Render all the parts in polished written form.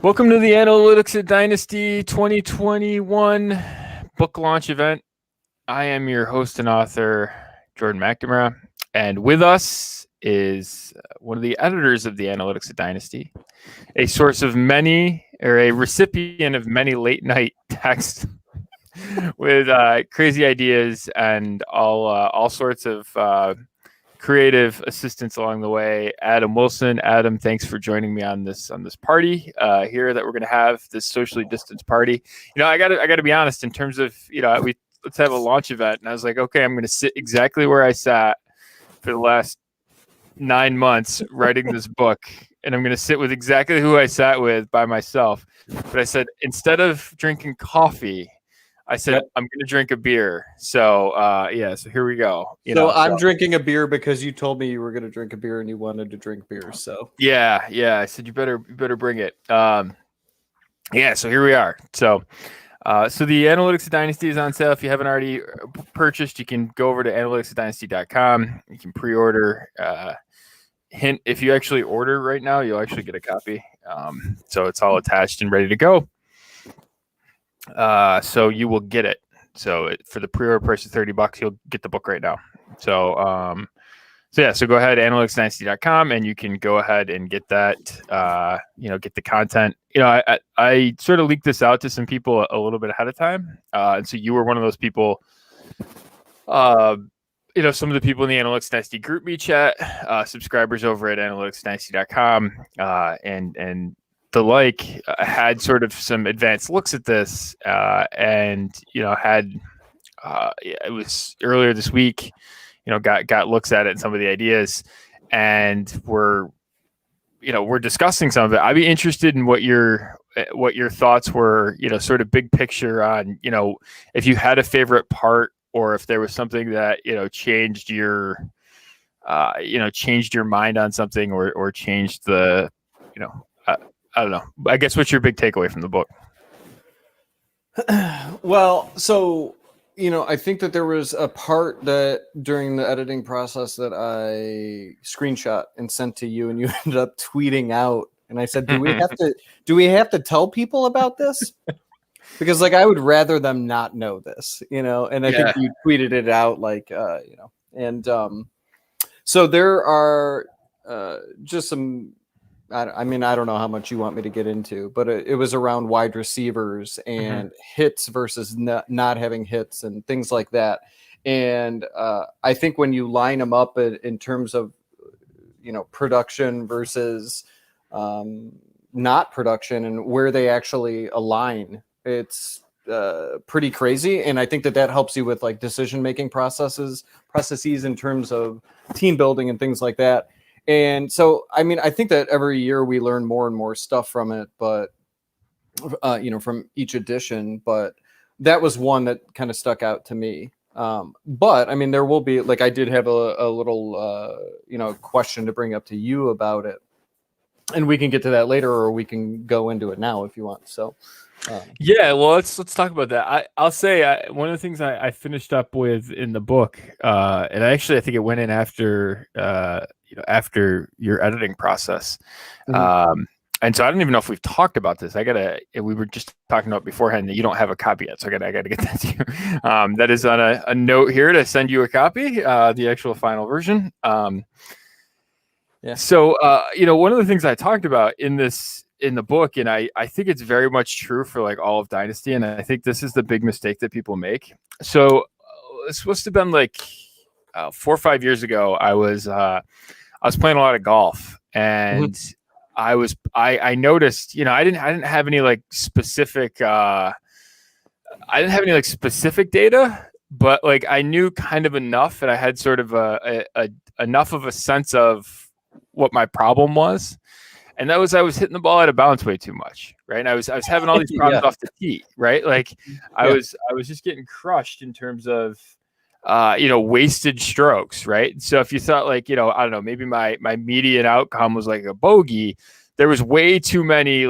Welcome to the Analytics of Dynasty 2021 book launch event. I am your host and author, Jordan McNamara, and with us is one of the editors of the Analytics of Dynasty, a source of many, or a recipient of many late night texts with crazy ideas and all sorts of creative assistance along the way. Adam Wilson. Adam, thanks for joining me on this party here that we're going to have, this socially distanced party. I gotta be honest in terms of let's have a launch event, and I was like, okay, I'm going to sit exactly where I sat for the last 9 months writing this book, and I'm going to sit with exactly who I sat with by myself. But I said, instead of drinking coffee, I said, yep, I'm going to drink a beer. So, so here we go. I'm drinking a beer because you told me you were going to drink a beer and you wanted to drink beer. So, yeah. I said, you better bring it. So here we are. So the Analytics of Dynasty is on sale. If you haven't already purchased, you can go over to analyticsofdynasty.com. You can pre-order. Hint, if you actually order right now, you'll actually get a copy. So it's all attached and ready to go. So you will get it. So for the pre-order price of $30, you'll get the book right now. So go ahead, analyticsdynasty.com, and you can go ahead and get that, get the content. I sort of leaked this out to some people a little bit ahead of time. And so you were one of those people, some of the people in the Analytics Dynasty group me chat, subscribers over at analyticsdynasty.com, and the had sort of some advanced looks at this, and it was earlier this week, got looks at it and some of the ideas, and we're discussing some of it. I'd be interested in what your thoughts were, sort of big picture on, if you had a favorite part, or if there was something that, changed your mind on something, or changed the, I don't know. I guess what's your big takeaway from the book? Well, so, I think that there was a part that during the editing process that I screenshot and sent to you, and you ended up tweeting out. And I said, do we have to tell people about this? Because I would rather them not know this, and I think you tweeted it out so there are just some, I don't know how much you want me to get into, but it was around wide receivers and hits versus not having hits and things like that. And I think when you line them up in terms of, production versus not production and where they actually align, it's pretty crazy. And I think that helps you with decision-making processes in terms of team building and things like that. And so, I think that every year we learn more and more stuff from it, but, from each edition, but that was one that kind of stuck out to me. But there will be, I did have a little, question to bring up to you about it, and we can get to that later, or we can go into it now if you want. So, well, let's talk about that. I'll say one of the things I finished up with in the book, and I think it went in after after your editing process. And so I don't even know if we've talked about this. We were just talking about beforehand that you don't have a copy yet. So I gotta get that to you. That is on a note here to send you a copy, the actual final version. So, one of the things I talked about in the book, and I think it's very much true for all of Dynasty. And I think this is the big mistake that people make. So it's supposed to have been 4 or 5 years ago. I was playing a lot of golf, and I noticed, I didn't have any specific specific data, but I knew kind of enough, and I had sort of enough of a sense of what my problem was. And that was, I was hitting the ball out of bounds way too much. Right. And I was having all these problems off the tee. Right. I was just getting crushed in terms of, wasted strokes. Right. So if you thought I don't know, maybe my median outcome was a bogey, there was way too many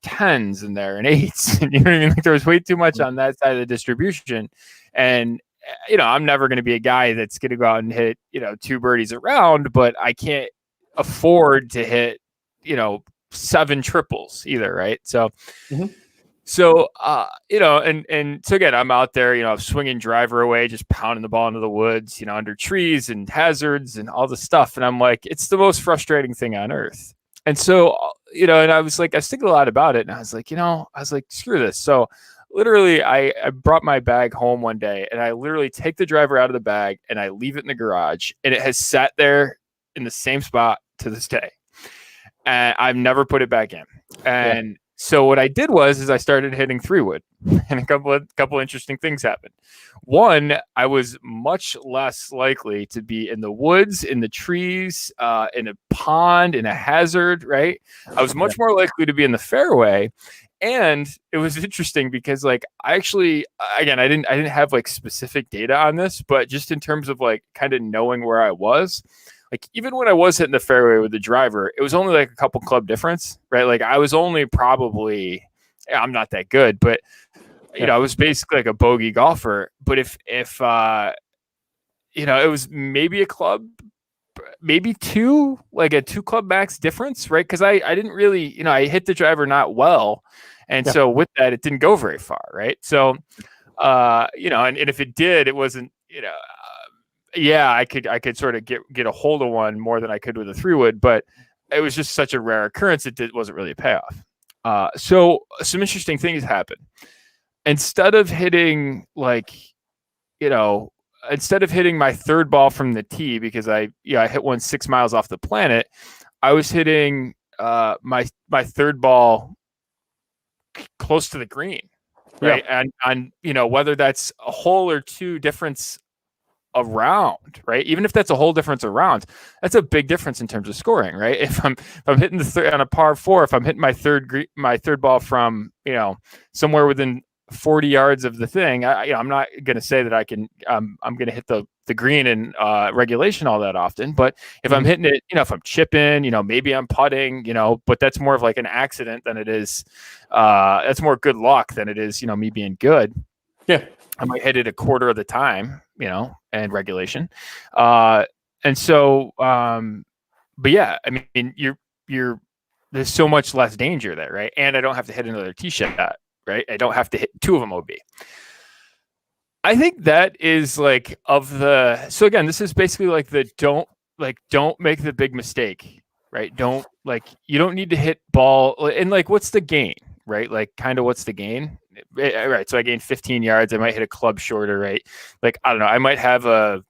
10s in there and 8s. You know what I mean? There was way too much on that side of the distribution. And, I'm never going to be a guy that's going to go out and hit, 2 birdies around, but I can't afford to hit, 7 triples either, right? So, Mhm. so and so again, I'm out there, swinging driver away, just pounding the ball into the woods, under trees and hazards and all the stuff, and I'm like, it's the most frustrating thing on earth. And so, and I was thinking a lot about it, and I was like, screw this. So literally, I brought my bag home one day, and I literally take the driver out of the bag and I leave it in the garage, and it has sat there in the same spot to this day, and I've never put it back in. And so what I did is I started hitting 3-wood, and a couple interesting things happened. One, I was much less likely to be in the woods, in the trees, in a pond, in a hazard, right? I was much more likely to be in the fairway. And it was interesting because I actually, again, I didn't have specific data on this, but just in terms of kind of knowing where I was, even when I was hitting the fairway with the driver, it was only a couple club difference, right? I was only probably, I'm not that good, but I was basically a bogey golfer. But if it was maybe a club, maybe 2, a 2 club max difference, right? Because I didn't really, I hit the driver not well. And so with that, it didn't go very far, right? So, and if it did, it wasn't, I could sort of get a hold of one more than I could with a 3-wood, but it was just such a rare occurrence. It wasn't really a payoff. So some interesting things happened. Instead of hitting instead of hitting my 3rd ball from the tee, because I hit one 6 miles off the planet, I was hitting my 3rd ball close to the green, right? And whether that's a hole or 2 difference around, right? Even if that's a whole difference around, that's a big difference in terms of scoring, right? If I'm hitting on a par 4, if I'm hitting my third ball from somewhere within 40 yards of the thing, I'm not going to say that I can. I'm going to hit the green in regulation all that often, but if I'm hitting it, if I'm chipping, maybe I'm putting, but that's more of an accident than it is. That's more good luck than it is, me being good. Yeah. I might hit it a quarter of the time, and regulation. And so, but yeah, I mean, you're there's so much less danger there, right? And I don't have to hit another tee shot, right? I don't have to hit 2 of them OB. I think that is so again, this is basically don't make the big mistake, right? You don't need to hit ball, and what's the gain, right? Kind of what's the gain? Right. So I gained 15 yards. I might hit a club shorter, right? I don't know. I might have a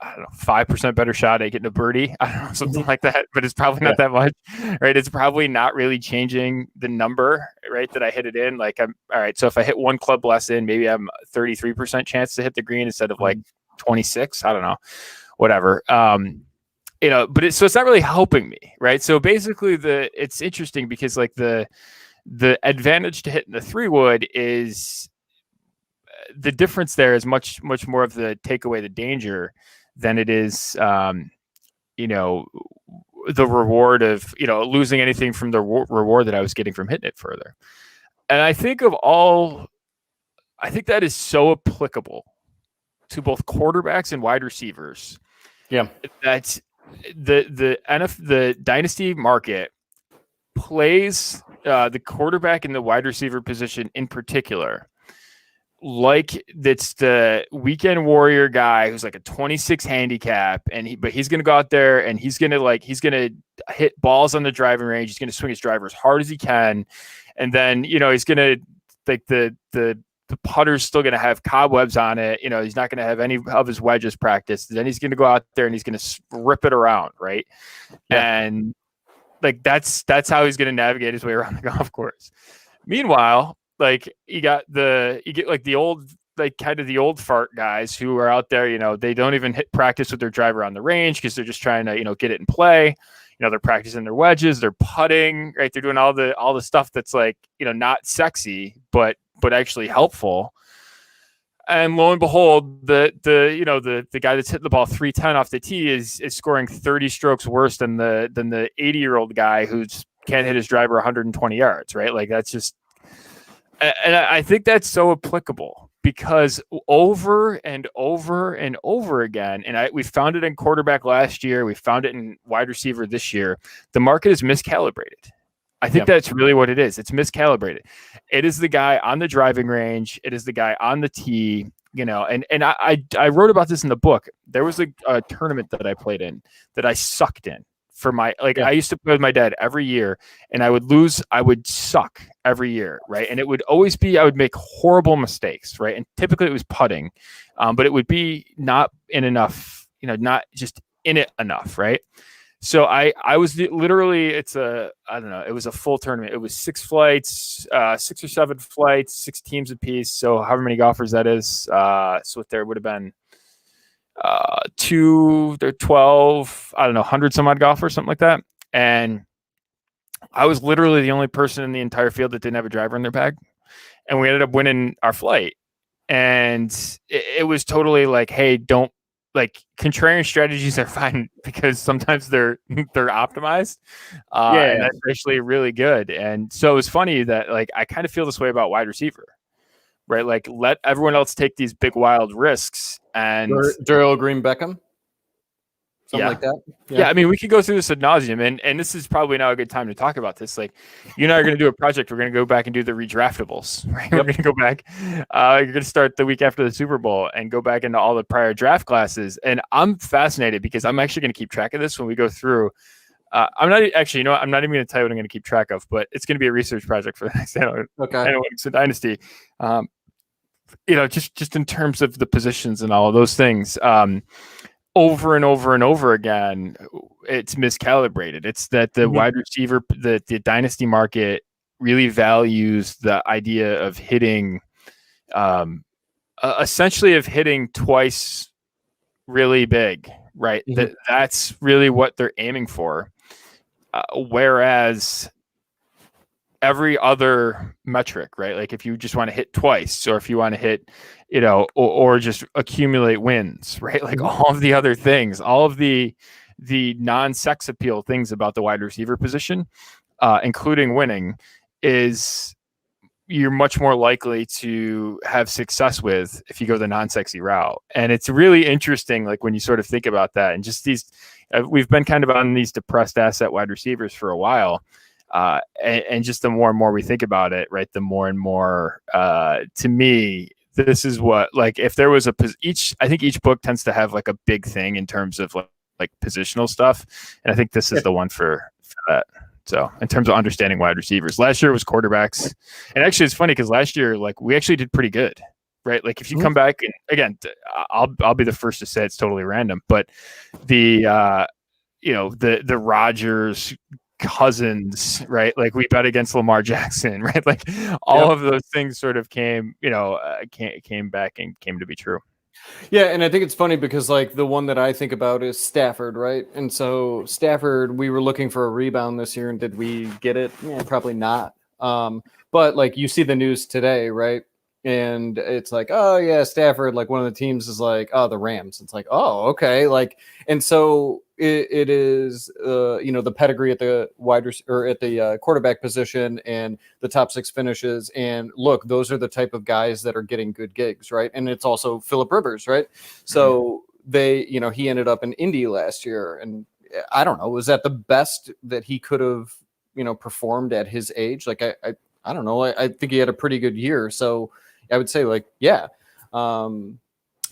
5% better shot at getting a birdie. I don't know, something like that, but it's probably not that much, right? It's probably not really changing the number, right, that I hit it in. I'm all right. So if I hit 1 club less in, maybe I'm 33% chance to hit the green instead of 26. I don't know, whatever. But so it's not really helping me, right? So basically it's interesting because the advantage to hitting the 3-wood is the difference there is much more of the take away the danger than it is, the reward of, losing anything from the reward that I was getting from hitting it further. And I think that is so applicable to both quarterbacks and wide receivers. Yeah. That's the dynasty market plays the quarterback and the wide receiver position in particular that's the weekend warrior guy who's a 26 handicap, but he's going to go out there and he's going to hit balls on the driving range. He's going to swing his driver as hard as he can, and then he's going to the putter's still going to have cobwebs on it. He's not going to have any of his wedges practiced. Then he's going to go out there and he's going to rip it around, right? Yeah. And that's how he's going to navigate his way around the golf course. Meanwhile, you get the old, kind of the old fart guys who are out there, they don't even hit practice with their driver on the range because they're just trying to, get it in play. They're practicing their wedges, they're putting, right? They're doing all the stuff that's not sexy, but actually helpful. And lo and behold, the guy that's hitting the ball 310 off the tee is scoring 30 strokes worse than the 80-year-old guy who's can't hit his driver 120 yards, right? That's just, and I think that's so applicable because over and over and over again, and we found it in quarterback last year, we found it in wide receiver this year, the market is miscalibrated. I think that's really what it is. It's miscalibrated. It is the guy on the driving range. It is the guy on the tee, and I wrote about this in the book. There was a tournament that I played in that I sucked in for my, I used to play with my dad every year, and I would lose. I would suck every year. Right. And it would always be, I would make horrible mistakes. Right. And typically it was putting, but it would be not in enough, not just in it enough. Right. So I was literally, it was a full tournament. It was 6 flights, 6 or 7 flights, 6 teams apiece. So however many golfers that is. So there would have been 12, 100 some odd golfers, something like that. And I was literally the only person in the entire field that didn't have a driver in their bag. And we ended up winning our flight. And it was totally like, hey, don't, contrarian strategies are fine because sometimes they're optimized, and that's actually really good. And so it's funny that I kind of feel this way about wide receiver, right? Like, let everyone else take these big wild risks. And Daryl Green Beckham, something like that. Yeah, I mean, we could go through this ad nauseum, and this is probably now a good time to talk about this. Like, you and I are going to do a project. We're going to go back and do the redraftables, right? We're going to go back. You're going to start the week after the Super Bowl and go back into all the prior draft classes. And I'm fascinated because I'm actually going to keep track of this when we go through. I'm not actually, I'm not even going to tell you what I'm going to keep track of, but it's going to be a research project for the next Analytics of Dynasty. Just in terms of the positions and all of those things. Over and over and over again, it's miscalibrated. It's that the wide receiver, the dynasty market really values the idea of hitting, essentially of hitting twice really big, right? That's really what they're aiming for. Whereas every other metric, right? Like if you just want to hit twice, or if you want to hit, or just accumulate wins, right? Like all of the other things, all of the non-sex appeal things about the wide receiver position, including winning, is you're much more likely to have success with if you go the non-sexy route. And it's really interesting, like when you sort of think about that, and just these, we've been kind of on these depressed asset wide receivers for a while. And just the more and more we think about it, right, the more and more, to me, this is what, if there was I think each book tends to have like a big thing in terms of like positional stuff. And I think this is the one for that. So in terms of understanding wide receivers, last year was quarterbacks. And actually it's funny because last year, we actually did pretty good, right? Like if you come back, and again, I'll be the first to say it's totally random, but the Rodgers, Cousins, right? Like we bet against Lamar Jackson, right? Like all of those things sort of came back and came to be true. Yeah, and I think it's funny because the one that I think about is Stafford, right? And so Stafford, we were looking for a rebound this year, and did we get it? Yeah, probably not. But you see the news today, right? And it's like, oh yeah, Stafford, one of the teams is the Rams. It's like, oh, okay. And so it is, the pedigree at the at the quarterback position and the top 6 finishes. And look, those are the type of guys that are getting good gigs, right? And it's also Phillip Rivers, right? So they, he ended up in Indy last year, and I don't know, was that the best that he could have, performed at his age? I don't know. I think he had a pretty good year. So I would say yeah.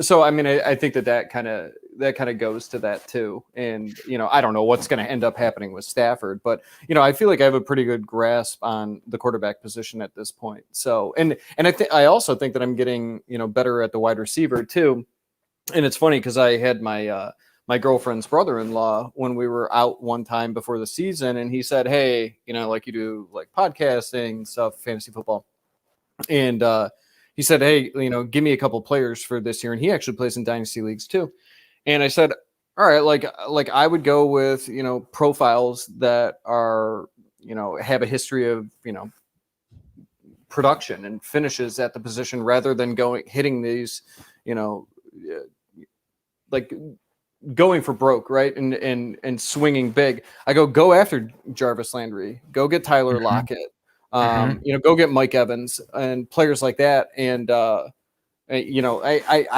So, I mean, I think that kind of goes to that too. And, I don't know what's going to end up happening with Stafford, but, I feel like I have a pretty good grasp on the quarterback position at this point. So, and I also think that I'm getting, better at the wide receiver too. And it's funny because I had my girlfriend's brother-in-law when we were out one time before the season, and he said, hey, you do podcasting stuff, fantasy football. And, he said, hey, give me a couple players for this year. And he actually plays in dynasty leagues too. And I said, all right, I would go with, profiles that are, have a history of, production and finishes at the position rather than hitting these, going for broke, right? And swinging big. I go after Jarvis Landry, go get Tyler Lockett. Go get Mike Evans and players like that. And, I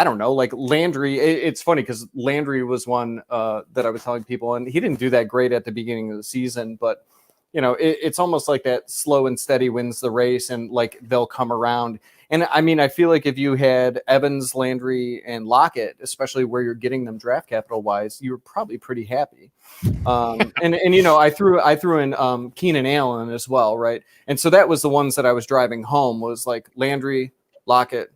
don't know, Landry, it's funny because Landry was one that I was telling people, and he didn't do that great at the beginning of the season, but it's almost like that slow and steady wins the race, and like they'll come around. And I mean, I feel like if you had Evans, Landry, and Lockett, especially where you're getting them draft capital wise, you were probably pretty happy. And I threw in Keenan Allen as well, right? And so that was the ones that I was driving home, was like Landry, Lockett,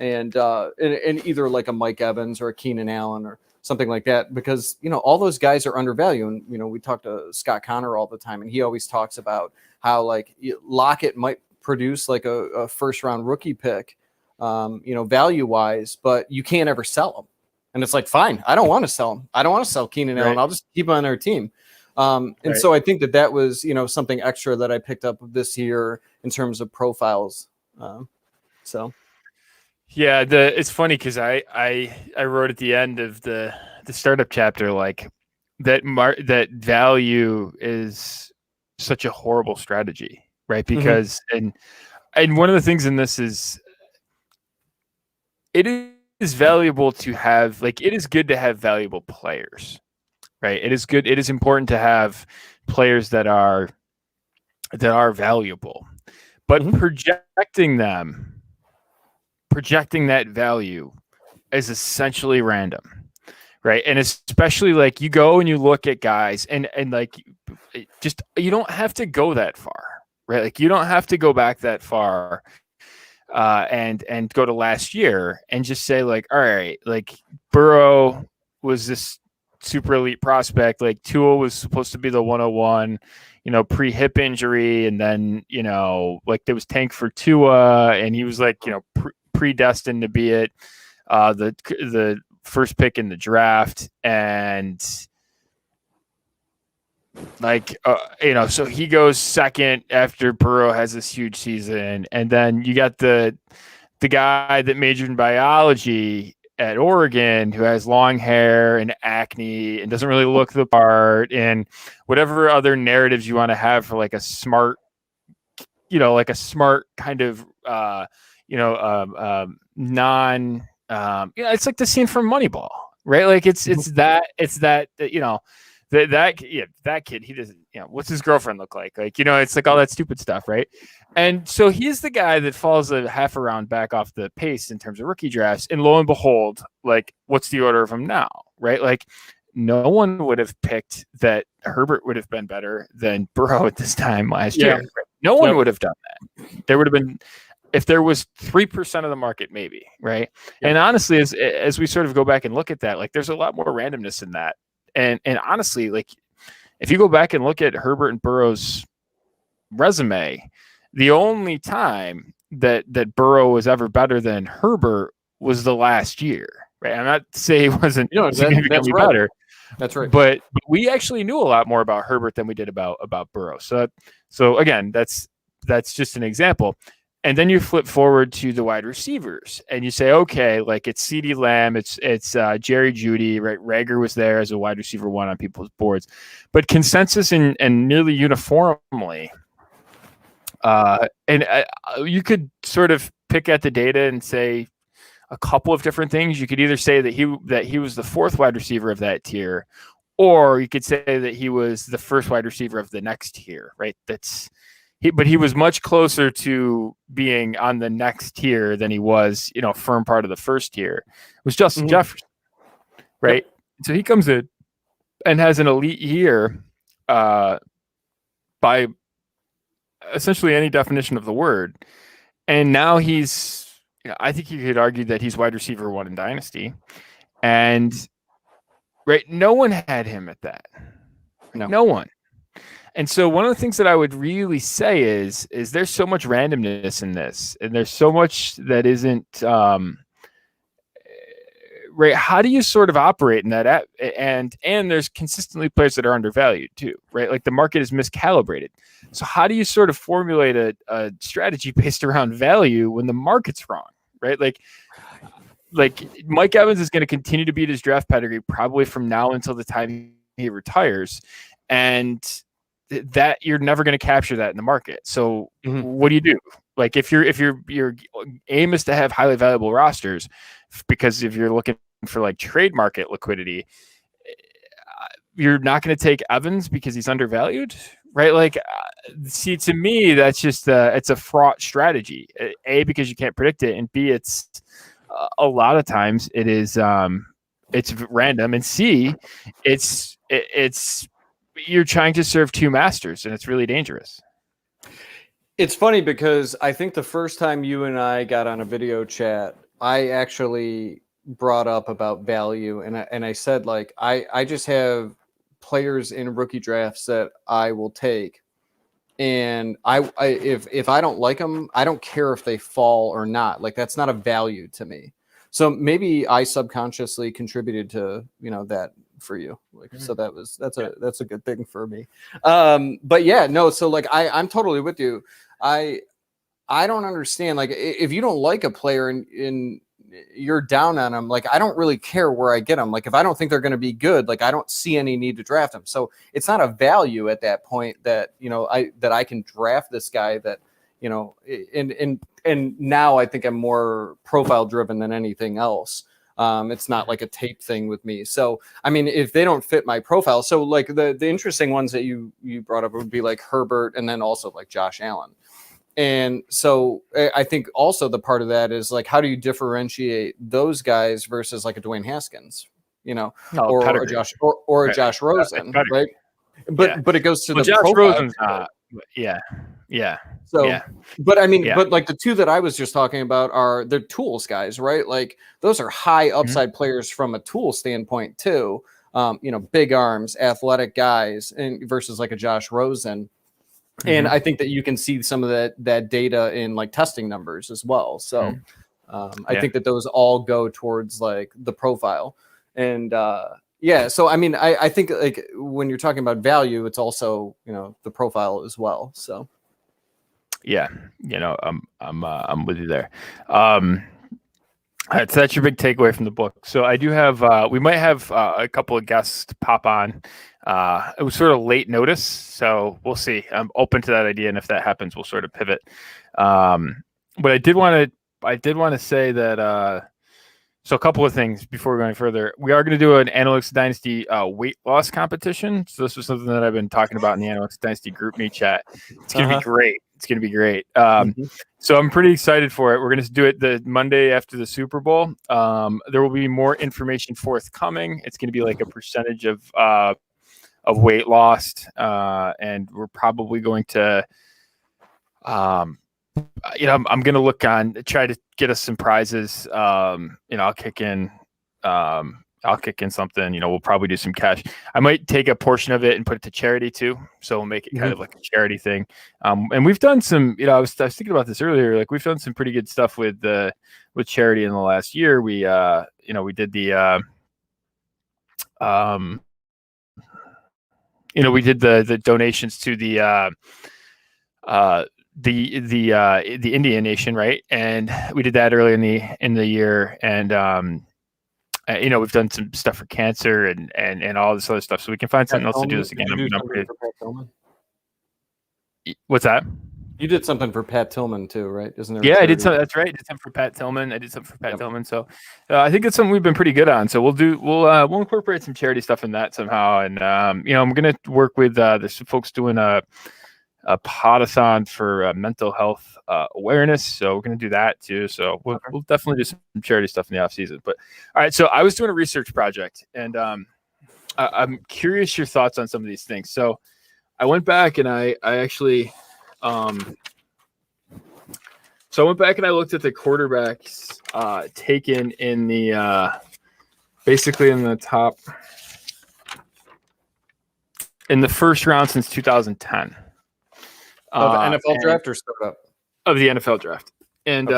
and either like a Mike Evans or a Keenan Allen or something like that, because all those guys are undervalued. And we talk to Scott Connor all the time, and he always talks about how like Lockett might produce like a first round rookie pick, value wise, but you can't ever sell him. And it's like, fine, I don't want to sell him. I don't want to sell Keenan Allen. I'll just keep him on our team. And so I think that was, something extra that I picked up this year in terms of profiles. Yeah, it's funny because I wrote at the end of the startup chapter like that value is such a horrible strategy, right? Because and one of the things in this is it is valuable to have, like, it is good to have valuable players, right? It is good. It is important to have players that are valuable, but projecting that value is essentially random, right? And especially like you go and you look at guys and like just, you don't have to go that far, right? Like you don't have to go back that far and go to last year and just say like, all right, like Burrow was this super elite prospect, like Tua was supposed to be the 101, pre-hip injury, and then like there was tank for Tua, and he was like predestined to be it, the first pick in the draft, and like so he goes second after Burrow has this huge season, and then you got the guy that majored in biology at Oregon who has long hair and acne and doesn't really look the part, and whatever other narratives you want to have for like a smart kind of it's like the scene from Moneyball, right? Like it's that that kid, he doesn't, what's his girlfriend look like? Like, it's like all that stupid stuff, right? And so he's the guy that falls a half a round back off the pace in terms of rookie drafts. And lo and behold, like, what's the order of them now, right? Like, no one would have picked that Herbert would have been better than Burrow at this time last year. Right? No one would have done that. There would have been, if there was 3% of the market, maybe, right? Yep. And honestly, as we sort of go back and look at that, like, there's a lot more randomness in that. And honestly, like, if you go back and look at Herbert and Burrow's resume, the only time that Burrow was ever better than Herbert was the last year, right? I'm not saying he wasn't significantly better. That's right. But we actually knew a lot more about Herbert than we did about Burrow. So again, that's just an example. And then you flip forward to the wide receivers and you say, okay, like it's CeeDee Lamb, it's Jerry Jeudy, right? Rager was there as a wide receiver one on people's boards, but consensus and nearly uniformly, you could sort of pick at the data and say a couple of different things. You could either say that he was the fourth wide receiver of that tier, or you could say that he was the first wide receiver of the next tier, right? But he was much closer to being on the next tier than he was, firm part of the first tier. It was Justin Jefferson, right? Yep. So he comes in and has an elite year by essentially any definition of the word. And now he's, I think you could argue that he's wide receiver one in Dynasty. And, right, no one had him at that. No one. And so one of the things that I would really say is there's so much randomness in this, and there's so much that isn't right. How do you sort of operate in that? And there's consistently players that are undervalued too, right? Like the market is miscalibrated. So how do you sort of formulate a strategy based around value when the market's wrong, right? Like Mike Evans is going to continue to beat his draft pedigree probably from now until the time he retires, and that you're never going to capture that in the market. So what do you do? Like if your aim is to have highly valuable rosters, because if you're looking for like trade market liquidity, you're not going to take Evans because he's undervalued, right? Like, see, to me, that's just it's a fraught strategy. A, because you can't predict it, and B, it's a lot of times it's random, and C, it's you're trying to serve two masters, and it's really dangerous. It's funny because I think the first time you and I got on a video chat, I actually brought up about value, and I said, like, I just have players in rookie drafts that I will take, and if I don't like them, I don't care if they fall or not. Like, that's not a value to me. So maybe I subconsciously contributed to that for you. Like, so that's a good thing for me. But yeah, no. So like I'm totally with you. I don't understand. Like, if you don't like a player and you're down on them, like, I don't really care where I get them. Like, if I don't think they're going to be good, like, I don't see any need to draft them. So it's not a value at that point that I can draft this guy that and now I think I'm more profile driven than anything else. It's not like a tape thing with me. So, I mean, if they don't fit my profile, so like the interesting ones that you brought up would be like Herbert, and then also like Josh Allen. And so I think also the part of that is like, how do you differentiate those guys versus like a Dwayne Haskins, or a Josh or a Josh Rosen, right? But it goes to the Josh profile. Rosen's not. Yeah. So, but I mean, but like the two that I was just talking about they're tools guys, right? Like, those are high upside players from a tool standpoint too. Big arms, athletic guys, and versus like a Josh Rosen. And I think that you can see some of that data in like testing numbers as well. So I think that those all go towards like the profile. And so I mean, I think like when you're talking about value, it's also the profile as well. So yeah, I'm with you there. All right, so that's your big takeaway from the book. So I do have, we might have a couple of guests pop on. It was sort of late notice, so we'll see. I'm open to that idea, and if that happens, we'll sort of pivot. But I did want to say that. So a couple of things before going further. We are going to do an Analytics of Dynasty weight loss competition. So this was something that I've been talking about in the Analytics of Dynasty group me chat. It's going to be great. It's going to be great. So I'm pretty excited for it. We're going to do it the Monday after the Super Bowl. There will be more information forthcoming. It's going to be like a percentage of weight lost, and we're probably going to, I'm going to look on, try to get us some prizes. I'll kick in something. We'll probably do some cash. I might take a portion of it and put it to charity too. So we'll make it kind of like a charity thing. And we've done some, I was thinking about this earlier. Like, we've done some pretty good stuff with charity in the last year. We did the, we did the donations to the Indian Nation, right? And we did that early in the year, and we've done some stuff for cancer and all this other stuff. So we can find something else to do this again. What's that? You did something for Pat Tillman too, right? Isn't there? Yeah, I did something. That's right. I did something for Pat Tillman. Tillman. So I think it's something we've been pretty good on. So we'll incorporate some charity stuff in that somehow. And I'm going to work with there's some folks doing a podathon for mental health awareness. So we're going to do that too. So we'll definitely do some charity stuff in the off season. But all right. So I was doing a research project, and I'm curious your thoughts on some of these things. So I went back and I actually, so I went back and I looked at the quarterbacks taken in the basically in the top in the first round since 2010 of NFL draft or startup of the NFL draft, and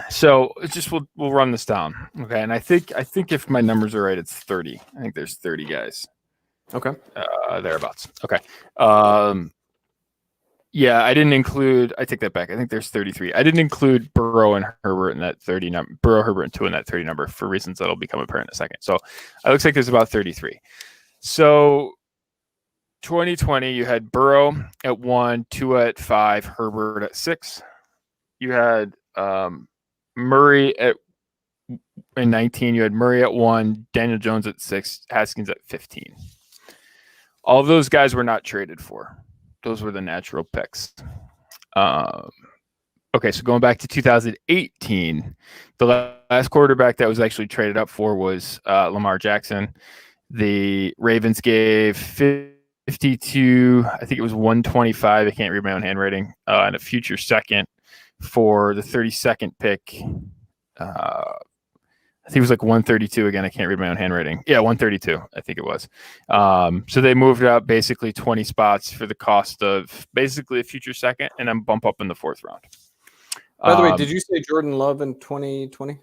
so it's just we'll run this down, okay? And I think if my numbers are right, it's 30. I think there's 30 guys. Okay. Thereabouts. Okay. Yeah, I didn't include. I take that back. I think there's 33. I didn't include Burrow and Herbert in that 30 number. Burrow, Herbert, and 2 in that 30 number for reasons that'll become apparent in a second. So it looks like there's about 33. So 2020, you had Burrow at 1, 2 at 5, Herbert at 6. You had Murray at in 19, you had Murray at 1, Daniel Jones at 6, Haskins at 15. All of those guys were not traded for. Those were the natural picks. Okay, so going back to 2018, the last quarterback that was actually traded up for was Lamar Jackson. The Ravens gave 52, I think it was 125. I can't read my own handwriting, and a future second for the 32nd pick. I think it was like 132 again. I can't read my own handwriting. Yeah, 132, I think it was. So they moved up basically 20 spots for the cost of basically a future second and then bump up in the 4th round. By the way, did you say Jordan Love in 2020?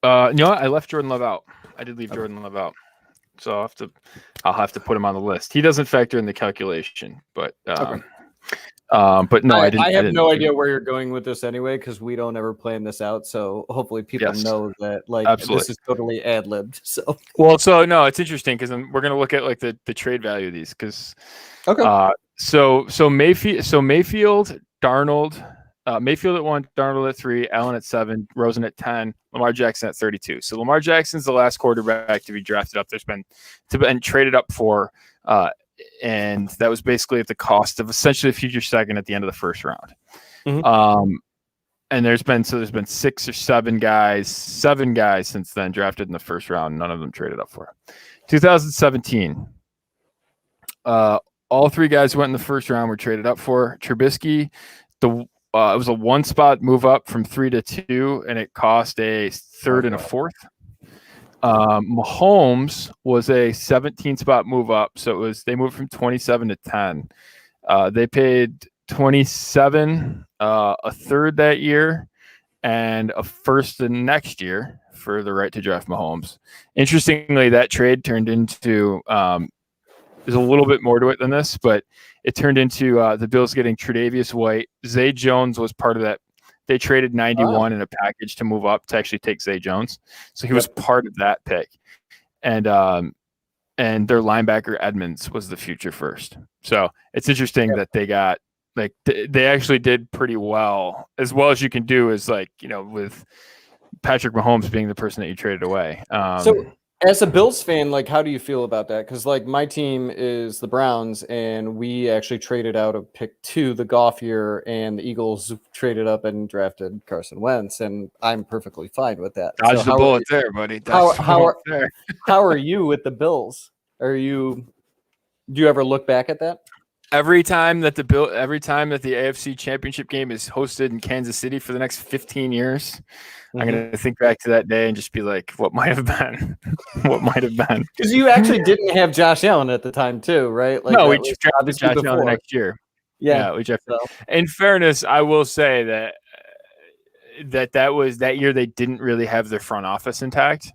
No, I left Jordan Love out. I did leave Jordan Love out. So I'll have to put him on the list. He doesn't factor in the calculation, but no, I didn't. I have no idea where you're going with this anyway, because we don't ever plan this out. So hopefully people know that this is totally ad libbed. So no, it's interesting because we're gonna look at like the trade value of these because so Mayfield, Darnold. Mayfield at 1, Darnold at 3, Allen at 7, Rosen at 10, Lamar Jackson at 32. So Lamar Jackson's the last quarterback to be drafted up. There's been traded up for, and that was basically at the cost of essentially a future second at the end of the 1st round. Mm-hmm. And there's been 6 or 7 guys since then drafted in the 1st round. None of them traded up for. 2017. All 3 guys who went in the 1st round were traded up for. Trubisky, it was a 1-spot move up from 3 to 2, and it cost a 3rd and a 4th. Mahomes was a 17-spot move up, so they moved from 27 to 10. They paid 27, a 3rd that year, and a 1st the next year for the right to draft Mahomes. Interestingly, that trade turned into there's a little bit more to it than this, but it turned into the Bills getting Tre'Davious White. Zay Jones was part of that. They traded 91 in a package to move up to actually take Zay Jones. So he was part of that pick. And their linebacker Edmonds was the future first. So it's interesting that they got they actually did pretty well as you can do is with Patrick Mahomes being the person that you traded away. So as a Bills fan, how do you feel about that? Because my team is the Browns, and we actually traded out of pick 2 the Goff year, and the Eagles traded up and drafted Carson Wentz, and I'm perfectly fine with that. Dodge the bullet there, buddy. How are you with the Bills? Do you ever look back at that? Every time that the AFC Championship game is hosted in Kansas City for the next 15 years, I'm going to think back to that day and just be like, what might have been? What might have been? Because you actually didn't have Josh Allen at the time too, right? No, we drafted Josh Allen the next year. Yeah, we drafted. So. In fairness, I will say that year they didn't really have their front office intact.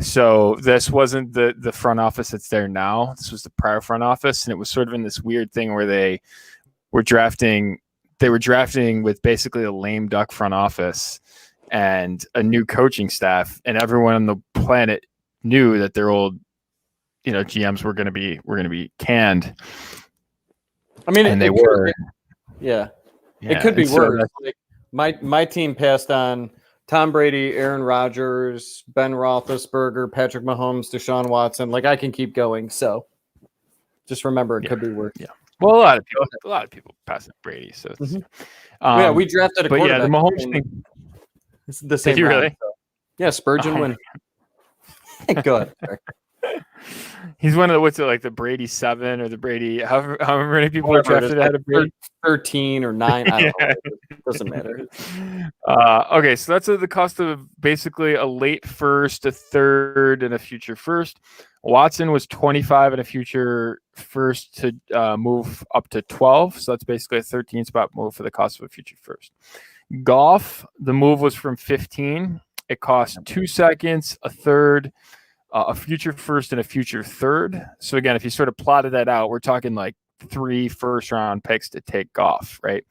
So this wasn't the front office that's there now. This was the prior front office, and it was sort of in this weird thing where they were drafting with basically a lame duck front office and a new coaching staff, and everyone on the planet knew that their old, GMs were going to be canned. I mean, and they were. Yeah, it could be worse. My team passed on Tom Brady, Aaron Rodgers, Ben Roethlisberger, Patrick Mahomes, Deshaun Watson. I can keep going. So just remember, it could be worse. Yeah. Well, a lot of people passed on Brady. So it's, we drafted a quarterback. But yeah, the Mahomes thing. It's the same. Did you really? So. Yeah, Spurgeon win. Go ahead. He's one of the Brady 7 or the Brady however many people are drafted out of Brady. 13 or 9. I don't know. It doesn't matter. Okay, so that's the cost of basically a late 1st, a 3rd, and a future 1st. Watson was 25 and a future 1st to move up to 12. So that's basically a 13-spot move for the cost of a future 1st. Goff, the move was from 15. It cost 2 seconds, a 3rd, a future 1st, and a future 3rd. So again, if you sort of plotted that out, we're talking 3 first-round picks to take Goff, right?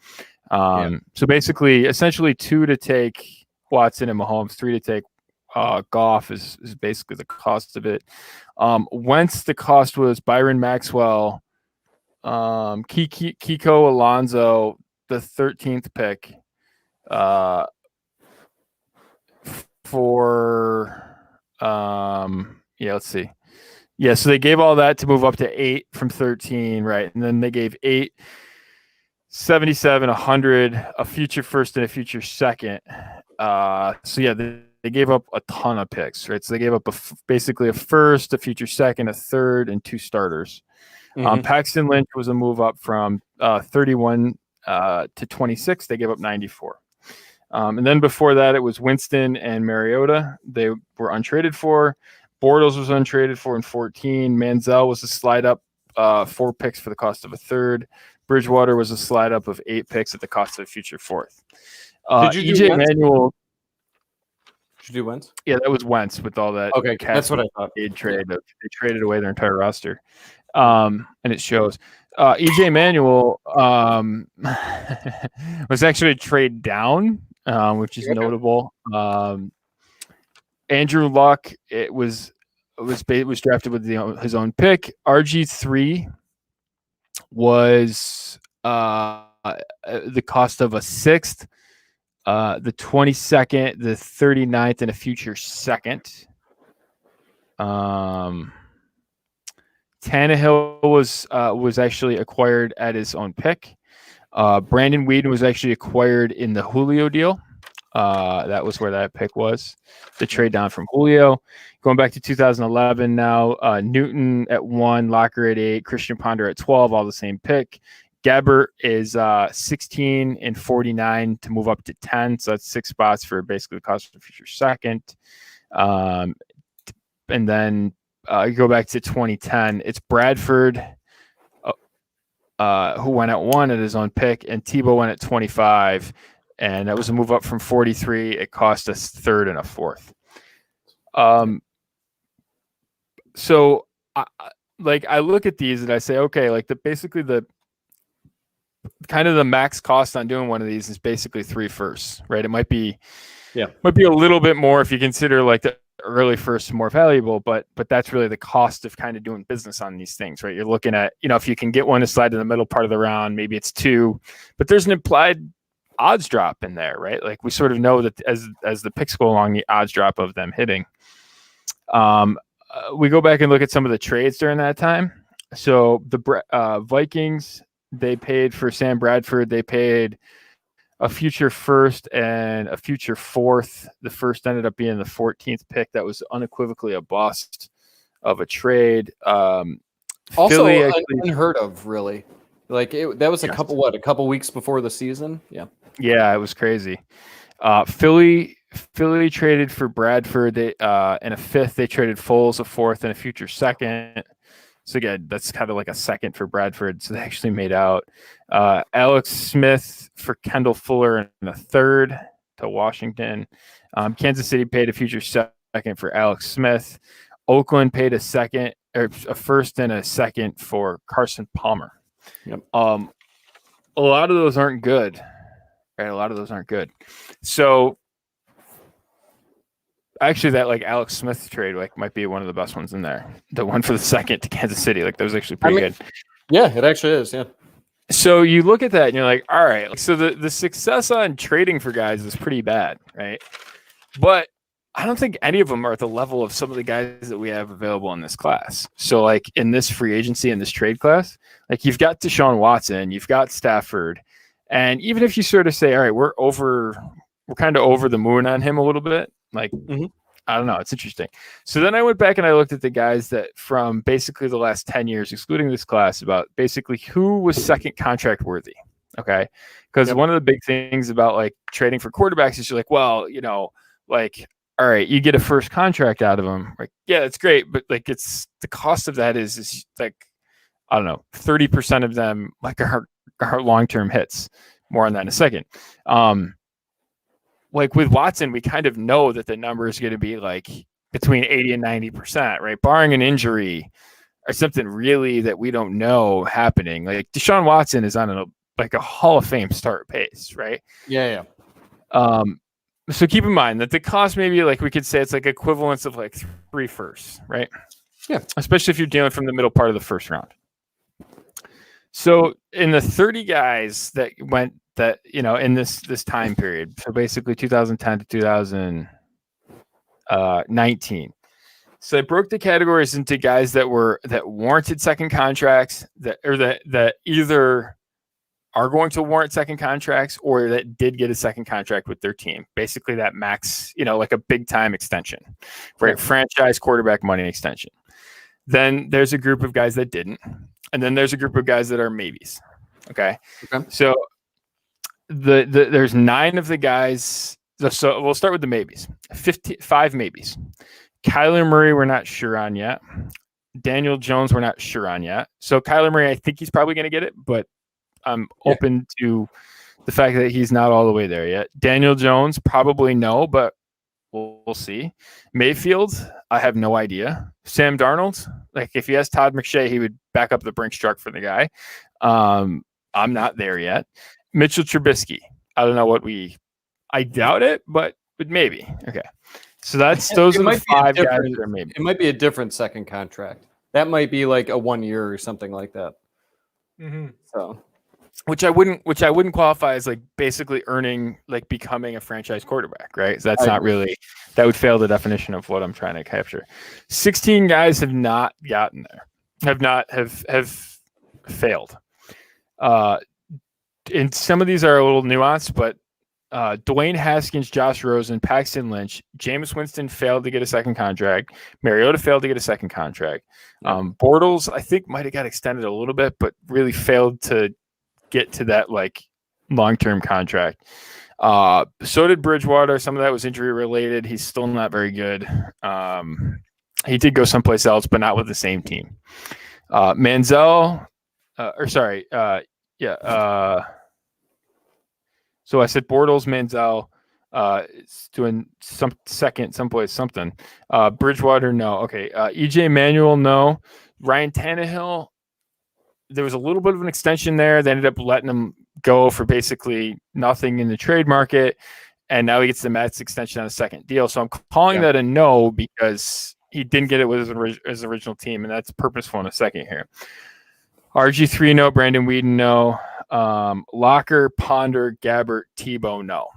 So basically, essentially 2 to take Watson and Mahomes, 3 to take Goff is basically the cost of it. Wentz, the cost was Byron Maxwell, Kiko Alonso, the 13th pick, for let's see. Yeah, so they gave all that to move up to 8 from 13, right? And then they gave 8, 77, 100, a future first and a future second. So yeah, they gave up a ton of picks, right? So they gave up basically a first, a future second, a third, and 2 starters. Paxton Lynch was a move up from 31 to 26. They gave up 94. And then before that, it was Winston and Mariota. They were untraded for. Bortles was untraded for in 14. Manziel was a slide up 4 picks for the cost of a third. Bridgewater was a slide up of 8 picks at the cost of a future fourth. Did you do EJ Manuel? Did you do Wentz? Yeah, that was Wentz with all that. Okay, that's what I thought. They traded away their entire roster, and it shows. EJ Manuel was actually a trade down, which is notable. Andrew Luck, it was drafted with his own pick. RG3 was the cost of a 6th, the 22nd, the 39th, and a future second. Tannehill was actually acquired at his own pick. Brandon Weeden was actually acquired in the Julio deal. That was where that pick was. The trade down from Julio. Going back to 2011 now, Newton at 1, Locker at 8, Christian Ponder at 12, all the same pick. Gabbert is 16 and 49 to move up to 10. So that's 6 spots for basically the cost of the future second. And then you go back to 2010. It's Bradford who went at 1 at his own pick, and Tebow went at 25. And that was a move up from 43. It cost us 3rd and a 4th. So I look at these and I say, okay, like basically the kind of the max cost on doing one of these is basically 3 firsts, right? It might be a little bit more if you consider like the early firsts more valuable, but that's really the cost of kind of doing business on these things, right? You're looking at, if you can get one to slide in the middle part of the round, maybe it's 2, but there's an implied odds drop in there, right? Like we sort of know that as the picks go along, the odds drop of them hitting. We go back and look at some of the trades during that time. So the Vikings, they paid for Sam Bradford. They paid a future first and a future 4th. The first ended up being the 14th pick. That was unequivocally a bust of a trade. Also unheard of, really. Like that was a couple weeks before the season. Yeah, it was crazy. Philly traded for Bradford. They and a 5th. They traded Foles, a 4th, and a future second. So again, that's kind of like a second for Bradford. So they actually made out. Alex Smith for Kendall Fuller and a 3rd to Washington. Kansas City paid a future second for Alex Smith. Oakland paid a 2nd or a 1st and a 2nd for Carson Palmer. Yep. A lot of those aren't good. Right? A lot of those aren't good. So actually that like Alex Smith trade might be one of the best ones in there. The one for the 2nd to Kansas City. Like that was actually pretty good. Yeah, it actually is. Yeah. So you look at that and you're like, all right. So the success on trading for guys is pretty bad, right? But I don't think any of them are at the level of some of the guys that we have available in this class. So like in this free agency, in this trade class, like you've got Deshaun Watson, you've got Stafford. And even if you sort of say, all right, we're kind of over the moon on him a little bit. Like, I don't know. It's interesting. So then I went back and I looked at the guys that from basically the last 10 years, excluding this class, about basically who was second contract worthy. Okay. Because one of the big things about like trading for quarterbacks is you're like, well, like, all right, you get a first contract out of them. Like, yeah, that's great. But like, it's the cost of that is like, I don't know, 30% of them like are long-term hits. More on that in a second. Like with Watson, we kind of know that the number is going to be like between 80 and 90%, right? Barring an injury or something really that we don't know happening. Like Deshaun Watson is on a Hall of Fame start pace, right? Yeah. So keep in mind that the cost maybe like we could say it's like equivalence of like 3 firsts, right? Yeah. Especially if you're dealing from the middle part of the first round. So in the 30 guys that went in this time period, so basically 2010 to 2000, 19. So I broke the categories into guys that warranted second contracts, that either are going to warrant second contracts or that did get a second contract with their team. Basically that max, like a big time extension, right? Yeah. Franchise quarterback money extension. Then there's a group of guys that didn't. And then there's a group of guys that are maybes. Okay. So there's 9 of the guys. So we'll start with the maybes. 5 maybes. Kyler Murray, we're not sure on yet. Daniel Jones, we're not sure on yet. So Kyler Murray, I think he's probably going to get it, but I'm open to the fact that he's not all the way there yet. Daniel Jones, probably no, but we'll see. Mayfield, I have no idea. Sam Darnold, like if he has Todd McShay, he would back up the Brinks truck for the guy. I'm not there yet. Mitchell Trubisky, I don't know I doubt it, but maybe. Okay. So those are the 5 guys that are maybe. It might be a different second contract. That might be like a 1 year or something like that. Mm-hmm. So, which I wouldn't qualify as like basically earning, like becoming a franchise quarterback, right? So that's not really, that would fail the definition of what I'm trying to capture. 16 guys have not gotten there, have failed. And some of these are a little nuanced, but Dwayne Haskins, Josh Rosen, Paxton Lynch, Jameis Winston failed to get a second contract. Mariota failed to get a second contract. Bortles, I think, might have got extended a little bit, but really failed to get to that like long-term contract. So did Bridgewater. Some of that was injury related. He's still not very good. He did go someplace else, but not with the same team. Manziel, so I said Bortles, Manziel, is doing someplace something. Bridgewater, no. Okay. EJ Manuel, no. Ryan Tannehill, there was a little bit of an extension there. They ended up letting him go for basically nothing in the trade market, and now he gets the max extension on a second deal. So I'm calling that a no because he didn't get it with his original team, and that's purposeful in a second here. RG3, no. Brandon Weeden, no. Locker, Ponder, Gabbert, Tebow, no.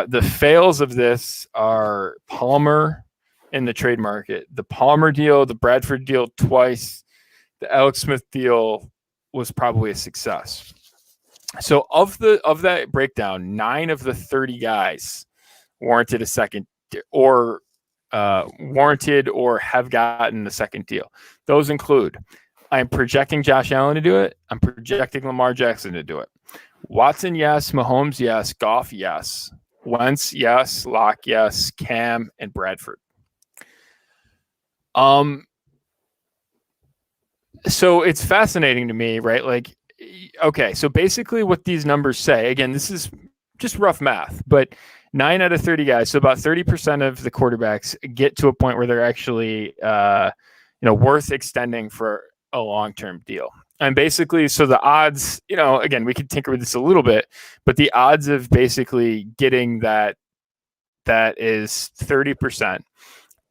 The fails of this are Palmer in the trade market. The Palmer deal, the Bradford deal twice. The Alex Smith deal was probably a success. So of that breakdown, 9 of the 30 guys warranted a second or warranted or have gotten the second deal. Those include, I'm projecting Josh Allen to do it. I'm projecting Lamar Jackson to do it. Watson, yes. Mahomes, yes. Goff, yes. Wentz, yes. Locke, yes. Cam, and Bradford. So it's fascinating to me, right? Like, okay, so basically what these numbers say, again, this is just rough math, but 9 out of 30 guys, so about 30% of the quarterbacks get to a point where they're actually, worth extending for a long-term deal. And basically, so the odds, again, we could tinker with this a little bit, but the odds of basically getting that is 30%.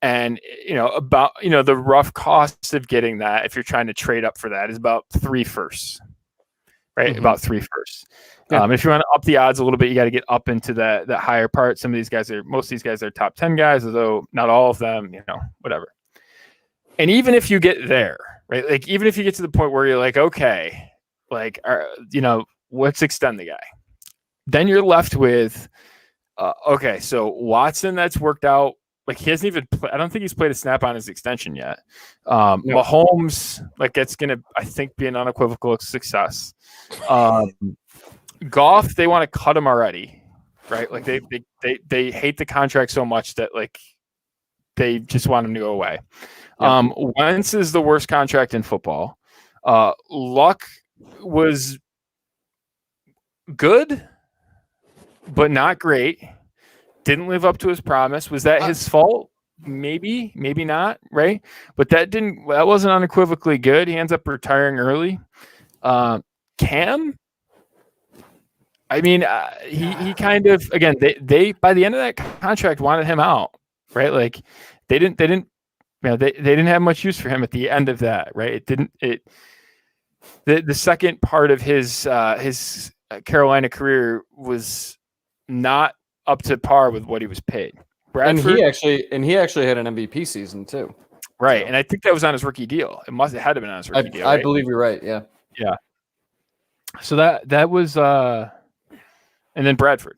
And, the rough cost of getting that, if you're trying to trade up for that, is about 3 firsts, right? Mm-hmm. About 3 firsts. Yeah. If you want to up the odds a little bit, you got to get up into that higher part. Most of these guys are top 10 guys, although not all of them, whatever. And even if you get there, right? Like, even if you get to the point where you're like, okay, like, let's extend the guy. Then you're left with, okay, so Watson, that's worked out. Like, he hasn't even I don't think he's played a snap on his extension yet. No. Mahomes, like, it's going to, I think, be an unequivocal success. Goff, they want to cut him already, right? Like, they hate the contract so much that, like, they just want him to go away. Yeah. Wentz is the worst contract in football. Luck was good, but not great. Didn't live up to his promise. Was that his fault? Maybe, maybe not, right? But that wasn't unequivocally good. He ends up retiring early. Cam, I mean, he kind of, again, they by the end of that contract wanted him out, right? Like, they didn't have much use for him at the end of that, right? The second part of his Carolina career was not up to par with what he was paid. Bradford. And he actually had an MVP season too. Right. So. And I think that was on his rookie deal. It had to have been on his rookie deal. I Right? believe you're right. Yeah. Yeah. So that was and then Bradford.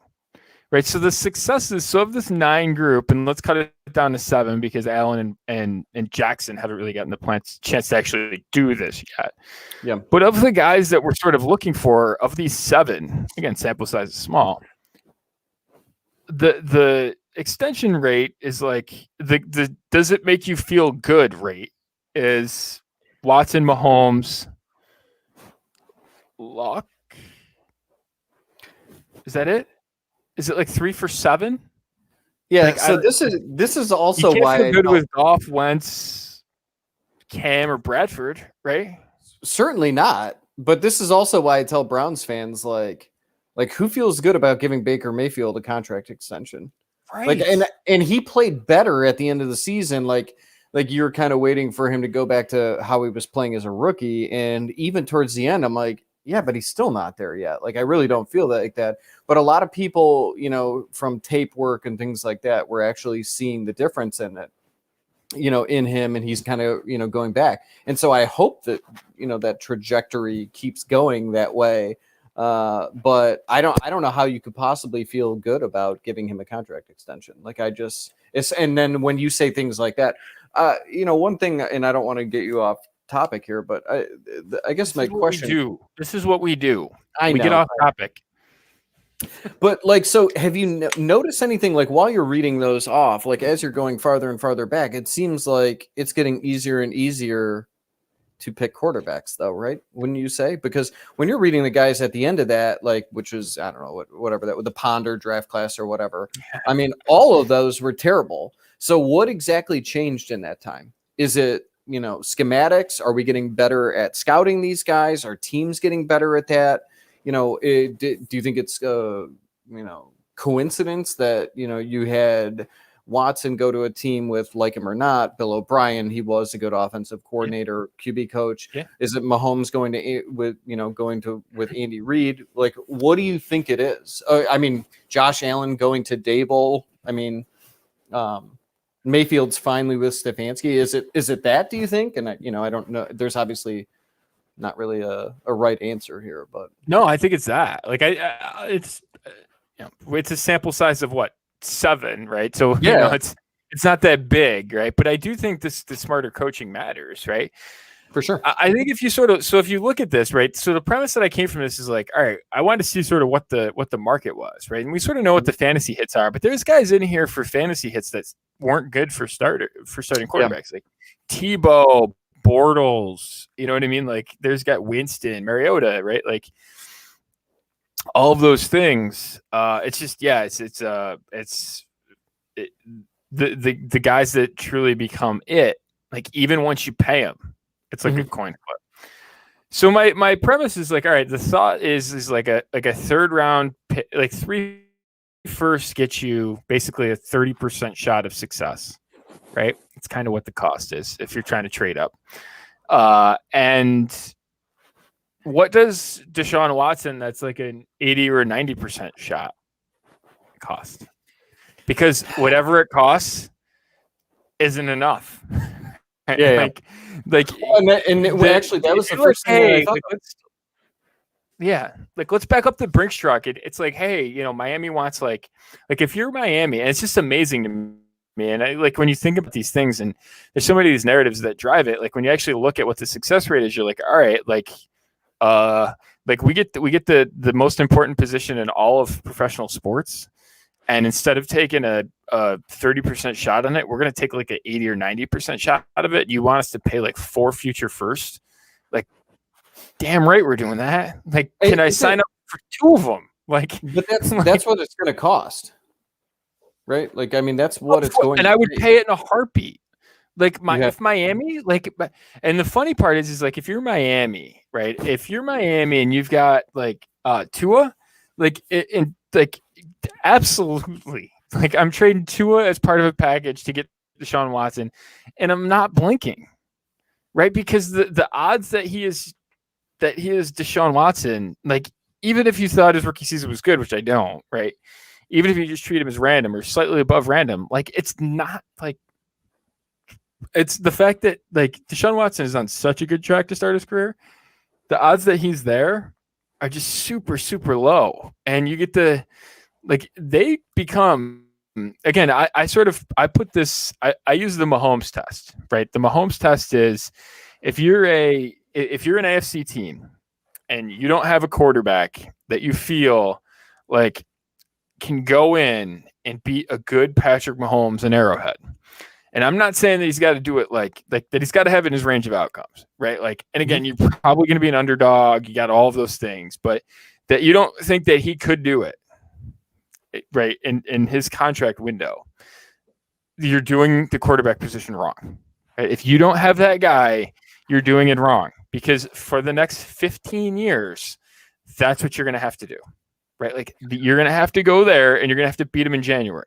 Right. So the successes, of this 9 group, and let's cut it down to 7 because Allen and Jackson haven't really gotten the chance to actually do this yet. Yeah. But of the guys that we're sort of looking for, of these 7, again, sample size is small, the extension rate is like the does it make you feel good rate is Watson, Mahomes, Luck. Is that it? Is it like 3 for 7? Yeah. Like, so this is also you can't why feel good with Goff, Wentz, Cam, or Bradford, right? Certainly not. But this is also why I tell Browns fans like who feels good about giving Baker Mayfield a contract extension? Right. Like and he played better at the end of the season. Like you're kind of waiting for him to go back to how he was playing as a rookie. And even towards the end, I'm like, yeah, but he's still not there yet. Like, I really don't feel like that. But a lot of people, from tape work and things like that, were actually seeing the difference in it, in him, and he's kind of, going back. And so I hope that, that trajectory keeps going that way. But I don't know how you could possibly feel good about giving him a contract extension. Like, and then when you say things like that, one thing, and I don't want to get you off topic here, but I guess my question. This is what we do. We get off topic. But like, so have you noticed anything like while you're reading those off, like as you're going farther and farther back, it seems like it's getting easier and easier to pick quarterbacks though, right? Wouldn't you say? Because when you're reading the guys at the end of that, like, which was, I don't know, whatever that with the Ponder draft class or whatever. I mean, all of those were terrible. So what exactly changed in that time? Is it, schematics? Are we getting better at scouting these guys? Are teams getting better at that? Do you think it's, coincidence that, you had Watson go to a team with, like him or not, Bill O'Brien, he was a good offensive coordinator, QB coach. Yeah. Is it Mahomes going with Andy Reid? Like, what do you think it is? I mean, Josh Allen going to Dable. I mean, Mayfield's finally with Stefanski. Is it that, do you think? And I don't know. There's obviously not really a right answer here, but no, I think it's that. Like, it's a sample size of what, 7, right? So yeah, it's not that big, right? But I do think the smarter coaching matters, right? For sure. I think if you look at this, right? So the premise that I came from this is like, all right, I wanted to see sort of what the market was, right? And we sort of know what the fantasy hits are, but there's guys in here for fantasy hits that weren't good for starting quarterbacks, like Tebow, Bortles, you know what I mean? Like, there's got Winston, Mariota, right? Like, all of those things. It's just, the guys that truly become it. Like, even once you pay them, it's like a coin flip. So my premise is like, all right, the thought is like a third round pick, like 3 first get you basically a 30% shot of success, right? It's kind of what the cost is if you're trying to trade up. And what does Deshaun Watson that's like an 80 or a 90% shot cost? Because whatever it costs isn't enough. Yeah. Actually, that was the first thing that I thought. Let's back up the Brinks truck. It's like, hey, Miami wants like if you're Miami, and it's just amazing to me. And I like when you think about these things, and there's so many of these narratives that drive it. Like when you actually look at what the success rate is, you're like, all right, like we get the most important position in all of professional sports, and instead of taking a 30% shot on it, we're going to take like an 80 or 90% shot out of it. You want us to pay like 4 future first? Like, damn right we're doing that. Like, can I sign up for 2 of them? Like, but that's what it's going to cost, right? Like, I mean, that's what it's going. And I would pay it in a heartbeat. Like if Miami, like, and the funny part is like if you're Miami, right? If you're Miami and you've got like Tua, like absolutely, like I'm trading Tua as part of a package to get Deshaun Watson, and I'm not blinking, right? Because the odds that he is Deshaun Watson, like even if you thought his rookie season was good, which I don't, right? even if you just treat him as random or slightly above random, like it's not like it's the fact that like Deshaun Watson is on such a good track to start his career. The odds that he's there are just super, super low. And you get to like they become again, I put this I use the Mahomes test, right? The Mahomes test is if you're an AFC team and you don't have a quarterback that you feel like can go in and beat a good Patrick Mahomes in Arrowhead. And I'm not saying that he's got to do it like that he's got to have it in his range of outcomes, right? Like, and again, you're probably going to be an underdog. You got all of those things, but that you don't think that he could do it, right? In his contract window, you're doing the quarterback position wrong. Right? If you don't have that guy, you're doing it wrong because for the next 15 years, that's what you're going to have to do, right? Like you're going to have to go there and you're going to have to beat him in January.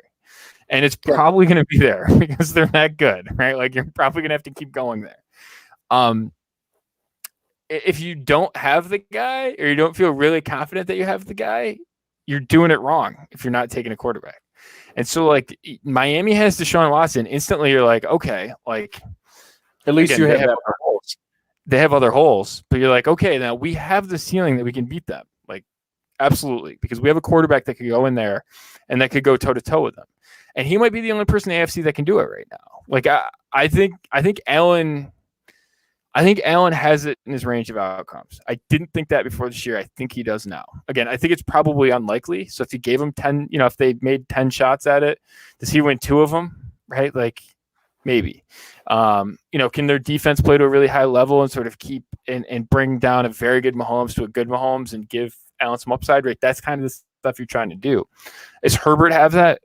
And it's probably going to be there because they're that good, right? Like you're probably going to have to keep going there. If you don't have the guy or you don't feel really confident that you have the guy, you're doing it wrong if you're not taking a quarterback. And so like Miami has Deshaun Watson, instantly you're like, okay, like at least again, you have other holes. They have other holes, but you're like, okay, now we have the ceiling that we can beat them. Like absolutely, because we have a quarterback that could go in there and that could go toe to toe with them. And he might be the only person in the AFC that can do it right now. Like I think Allen has it in his range of outcomes. I didn't think that before this year. I think he does now. Again, I think it's probably unlikely. So if you gave him 10, if they made 10 shots at it, does he win 2 of them? Right? Like maybe. Can their defense play to a really high level and sort of keep and bring down a very good Mahomes to a good Mahomes and give Allen some upside? Right? That's kind of the stuff you're trying to do. Does Herbert have that?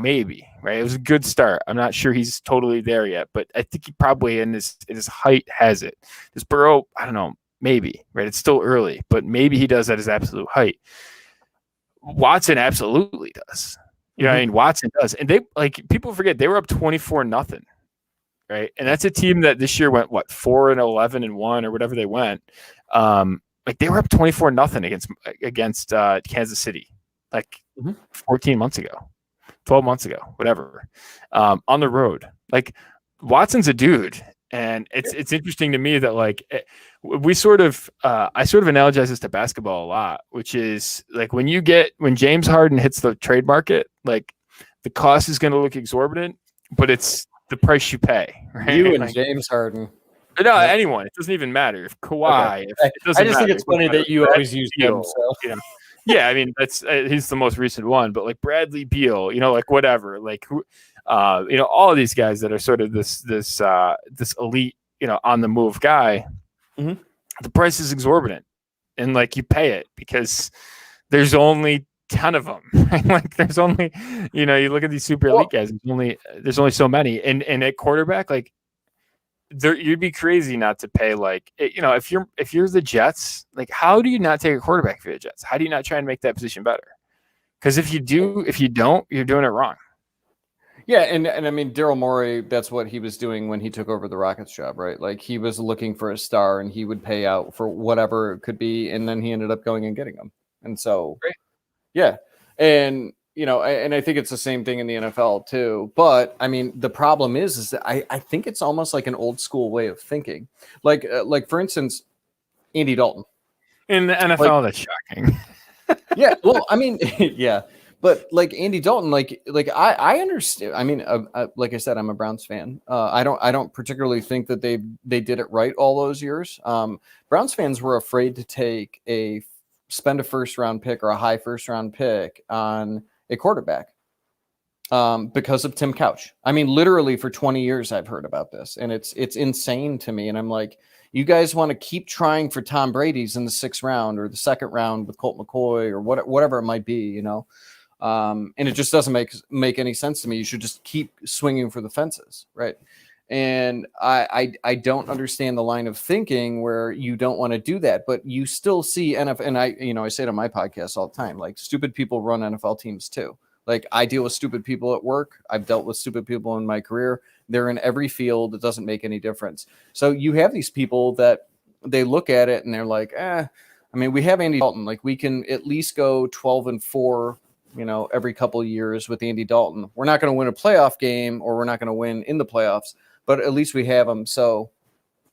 Maybe, right? It was a good start. I'm not sure he's totally there yet, but I think he probably in his height has it. Does Burrow, I don't know, maybe, right? It's still early, but maybe he does at his absolute height. Watson absolutely does. Watson does. And they people forget they were up 24-0, right? And that's a team that this year went 4-11-1 or whatever they went. They were up 24-0 against Kansas City, 14 months ago. 12 months ago, whatever, on the road. Like Watson's a dude. And it's interesting to me that I sort of analogize this to basketball a lot, which is like when James Harden hits the trade market, like the cost is going to look exorbitant, but it's the price you pay. Right? You and James Harden. No, anyone. It doesn't even matter. If Kawhi, okay. I just think it's funny that you always use him. So. Yeah, I mean that's he's the most recent one, but like Bradley Beal, whatever, all of these guys that are sort of this elite, on the move guy, the price is exorbitant, and you pay it because there's only 10 of them. Right? There's only, you look at these super elite guys. There's only so many, and at quarterback, you'd be crazy not to pay if you're the Jets, how do you not take a quarterback for the Jets? How do you not try and make that position better? Because if you don't, you're doing it wrong. Yeah, and I mean Daryl Morey, that's what he was doing when he took over the Rockets job, right? Like he was looking for a star and he would pay out for whatever it could be, and then he ended up going and getting them. And so yeah. And and I think it's the same thing in the NFL too. But I mean, the problem is that I think it's almost like an old school way of thinking. Like for instance, Andy Dalton. In the NFL, that's shocking. Yeah. Well, I mean, yeah. But Andy Dalton, I understand. I mean, like I said, I'm a Browns fan. I don't particularly think that they did it right all those years. Browns fans were afraid to spend a first round pick or a high first round pick on a quarterback because of Tim Couch. I mean, literally for 20 years, I've heard about this, and it's insane to me. And I'm like, you guys want to keep trying for Tom Brady's in the 6th round or the 2nd round with Colt McCoy or whatever it might be, and it just doesn't make any sense to me. You should just keep swinging for the fences, right? And I don't understand the line of thinking where you don't want to do that, but you still see NFL, and I say it on my podcast all the time, stupid people run NFL teams too. I deal with stupid people at work. I've dealt with stupid people in my career. They're in every field. It doesn't make any difference. So you have these people that they look at it and they're like, I mean, we have Andy Dalton. We can at least go 12-4, every couple of years with Andy Dalton. We're not going to win a playoff game, or we're not going to win in the playoffs, but at least we have him. So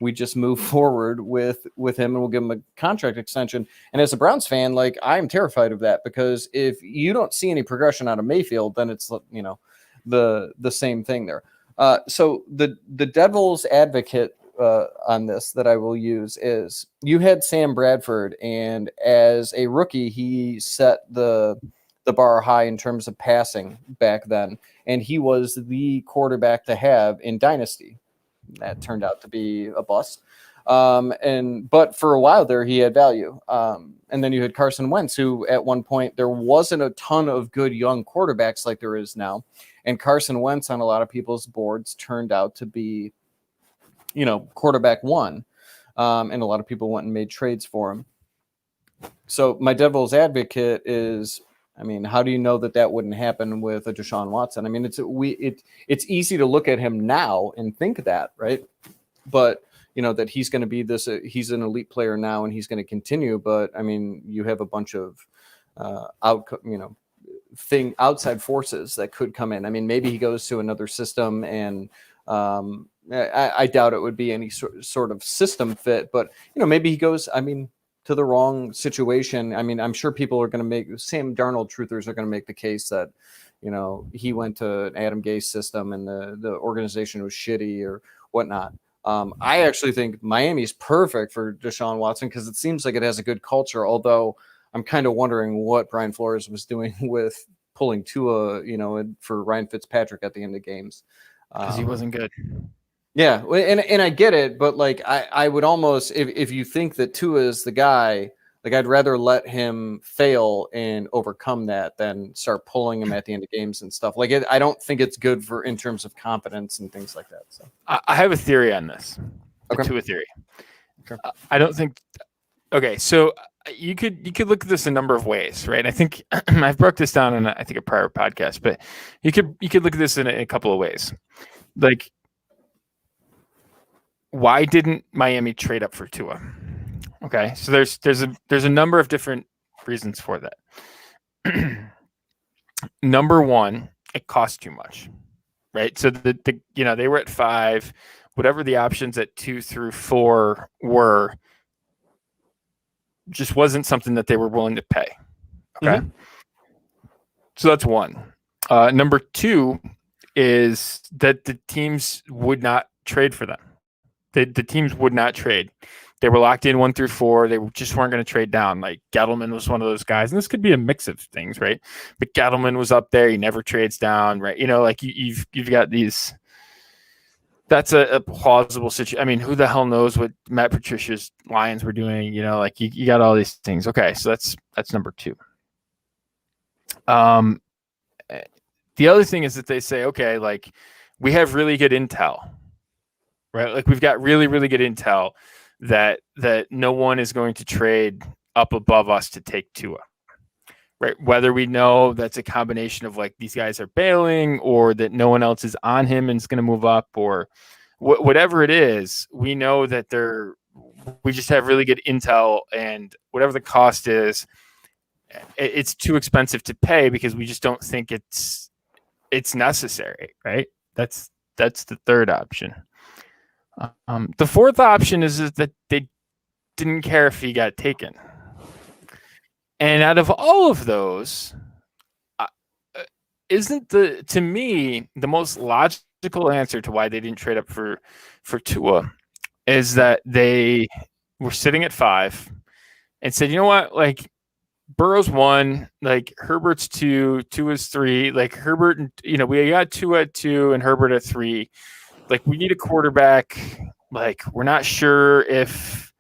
we just move forward with him, and we'll give him a contract extension. And as a Browns fan, like, I'm terrified of that, because if you don't see any progression out of Mayfield, then it's, the same thing there. So the devil's advocate on this that I will use is, you had Sam Bradford, and as a rookie, he set the bar high in terms of passing back then, and he was the quarterback to have in Dynasty. That turned out to be a bust. But for a while there, he had value. And then you had Carson Wentz, who at one point, there wasn't a ton of good young quarterbacks like there is now. And Carson Wentz on a lot of people's boards turned out to be, quarterback one. And a lot of people went and made trades for him. So my devil's advocate is, how do you know that wouldn't happen with a Deshaun Watson? It's easy to look at him now and think that, right? But that he's going to be he's an elite player now, and he's going to continue. But you have a bunch of outside forces that could come in. Maybe he goes to another system, and I doubt it would be any sort of system fit. But maybe he goes, to the wrong situation. I'm sure people are going to make, Sam Darnold truthers are going to make the case that, he went to an Adam Gase system and the organization was shitty or whatnot. I actually think Miami's perfect for Deshaun Watson, because it seems like it has a good culture, although I'm kind of wondering what Brian Flores was doing with pulling Tua, for Ryan Fitzpatrick at the end of games. Because he wasn't good. Yeah, and I get it, but like I would almost, if you think that Tua is the guy, like, I'd rather let him fail and overcome that than start pulling him at the end of games and stuff. Like, I don't think it's good in terms of confidence and things like that. So I have a theory on this. Okay. Tua theory. Okay. I don't think. Okay, so you could look at this a number of ways, right? I think I've broke this down in a prior podcast, but you could look at this in a couple of ways. Like, why didn't Miami trade up for Tua? Okay, so there's a number of different reasons for that. Number one, it costs too much, right? So they were at 5, whatever the options at 2 through 4 were, just wasn't something that they were willing to pay. Okay, So that's one. Number two is that the teams would not trade for them. The teams would not trade. They were locked in 1 through 4. They just weren't going to trade down. Like, Gettleman was one of those guys, and this could be a mix of things, right? But Gettleman was up there. He never trades down, right? Like, you've got these. That's a plausible situation. Who the hell knows what Matt Patricia's Lions were doing? Like, you got all these things. Okay, so that's number two. The other thing is that they say, okay, like, we have really good intel, right? Like, we've got really, really good intel that no one is going to trade up above us to take Tua, right? Whether we know that's a combination of, like, these guys are bailing, or that no one else is on him and is going to move up, or whatever it is, we know that we just have really good intel, and whatever the cost is, it's too expensive to pay because we just don't think it's necessary, right? That's the third option. The fourth option is that they didn't care if he got taken. And out of all of those, isn't to me the most logical answer to why they didn't trade up for Tua is that they were sitting at 5 and said, you know what, like, Burrow's 1, like, Herbert's 2, Tua's 3, like, Herbert, we got Tua at 2 and Herbert at 3. Like, we need a quarterback. Like, we're not sure if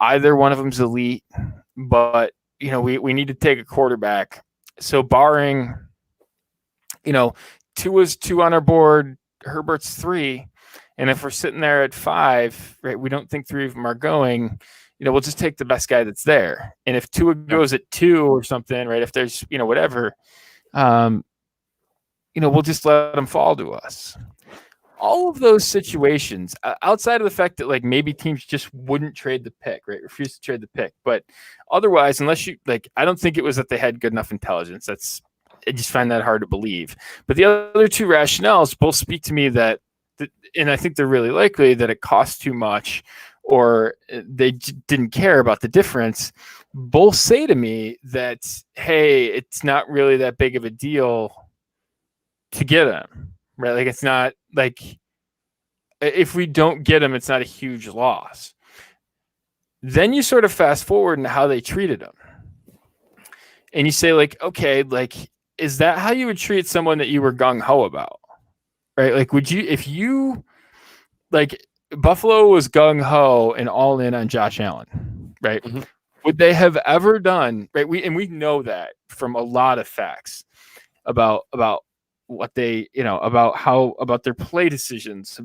either one of them's elite, but we need to take a quarterback. So barring Tua's 2 on our board, Herbert's 3, and if we're sitting there at 5, right, we don't think 3 of them are going, we'll just take the best guy that's there. And if Tua goes at 2 or something, right, if there's whatever, we'll just let him fall to us. all of those situations, outside of the fact that like maybe teams just wouldn't trade the pick, right? Refuse to trade the pick. But otherwise, unless you like, I don't think it was that they had good enough intelligence. I just find that hard to believe. But the other two rationales both speak to me that and I think they're really likely that it costs too much or they didn't care about the difference. Both say to me that, hey, it's not really that big of a deal to get him, right? Like it's not like if we don't get him, it's not a huge loss. Then you sort of fast forward into how they treated him. And you say like, okay, like, is that how you would treat someone that you were gung-ho about? Right? Like, would you, if you, like, Buffalo was gung-ho and all in on Josh Allen, right? Mm-hmm. Would they have ever done, right? We know that from a lot of facts about what they, about their play decisions,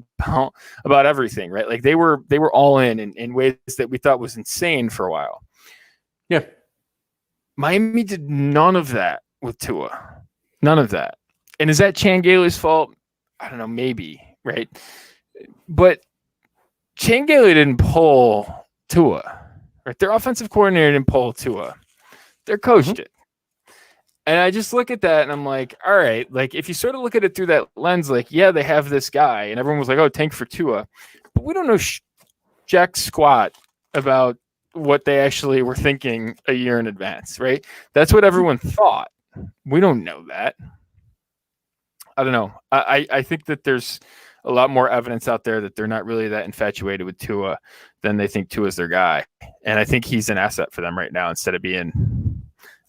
about everything, right? Like they were all in ways that we thought was insane for a while. Yeah. Miami did none of that with Tua. None of that. And is that Chan Gailey's fault? I don't know, maybe, right? But Chan Gailey didn't pull Tua, right? Their offensive coordinator didn't pull Tua. Their coach did. And I just look at that and I'm like, all right, like if you sort of look at it through that lens, like, yeah, they have this guy and everyone was like, oh, tank for Tua. But we don't know jack squat about what they actually were thinking a year in advance, right? That's what everyone thought. We don't know that. I don't know. I think that there's a lot more evidence out there that they're not really that infatuated with Tua than they think Tua's their guy. And I think he's an asset for them right now instead of being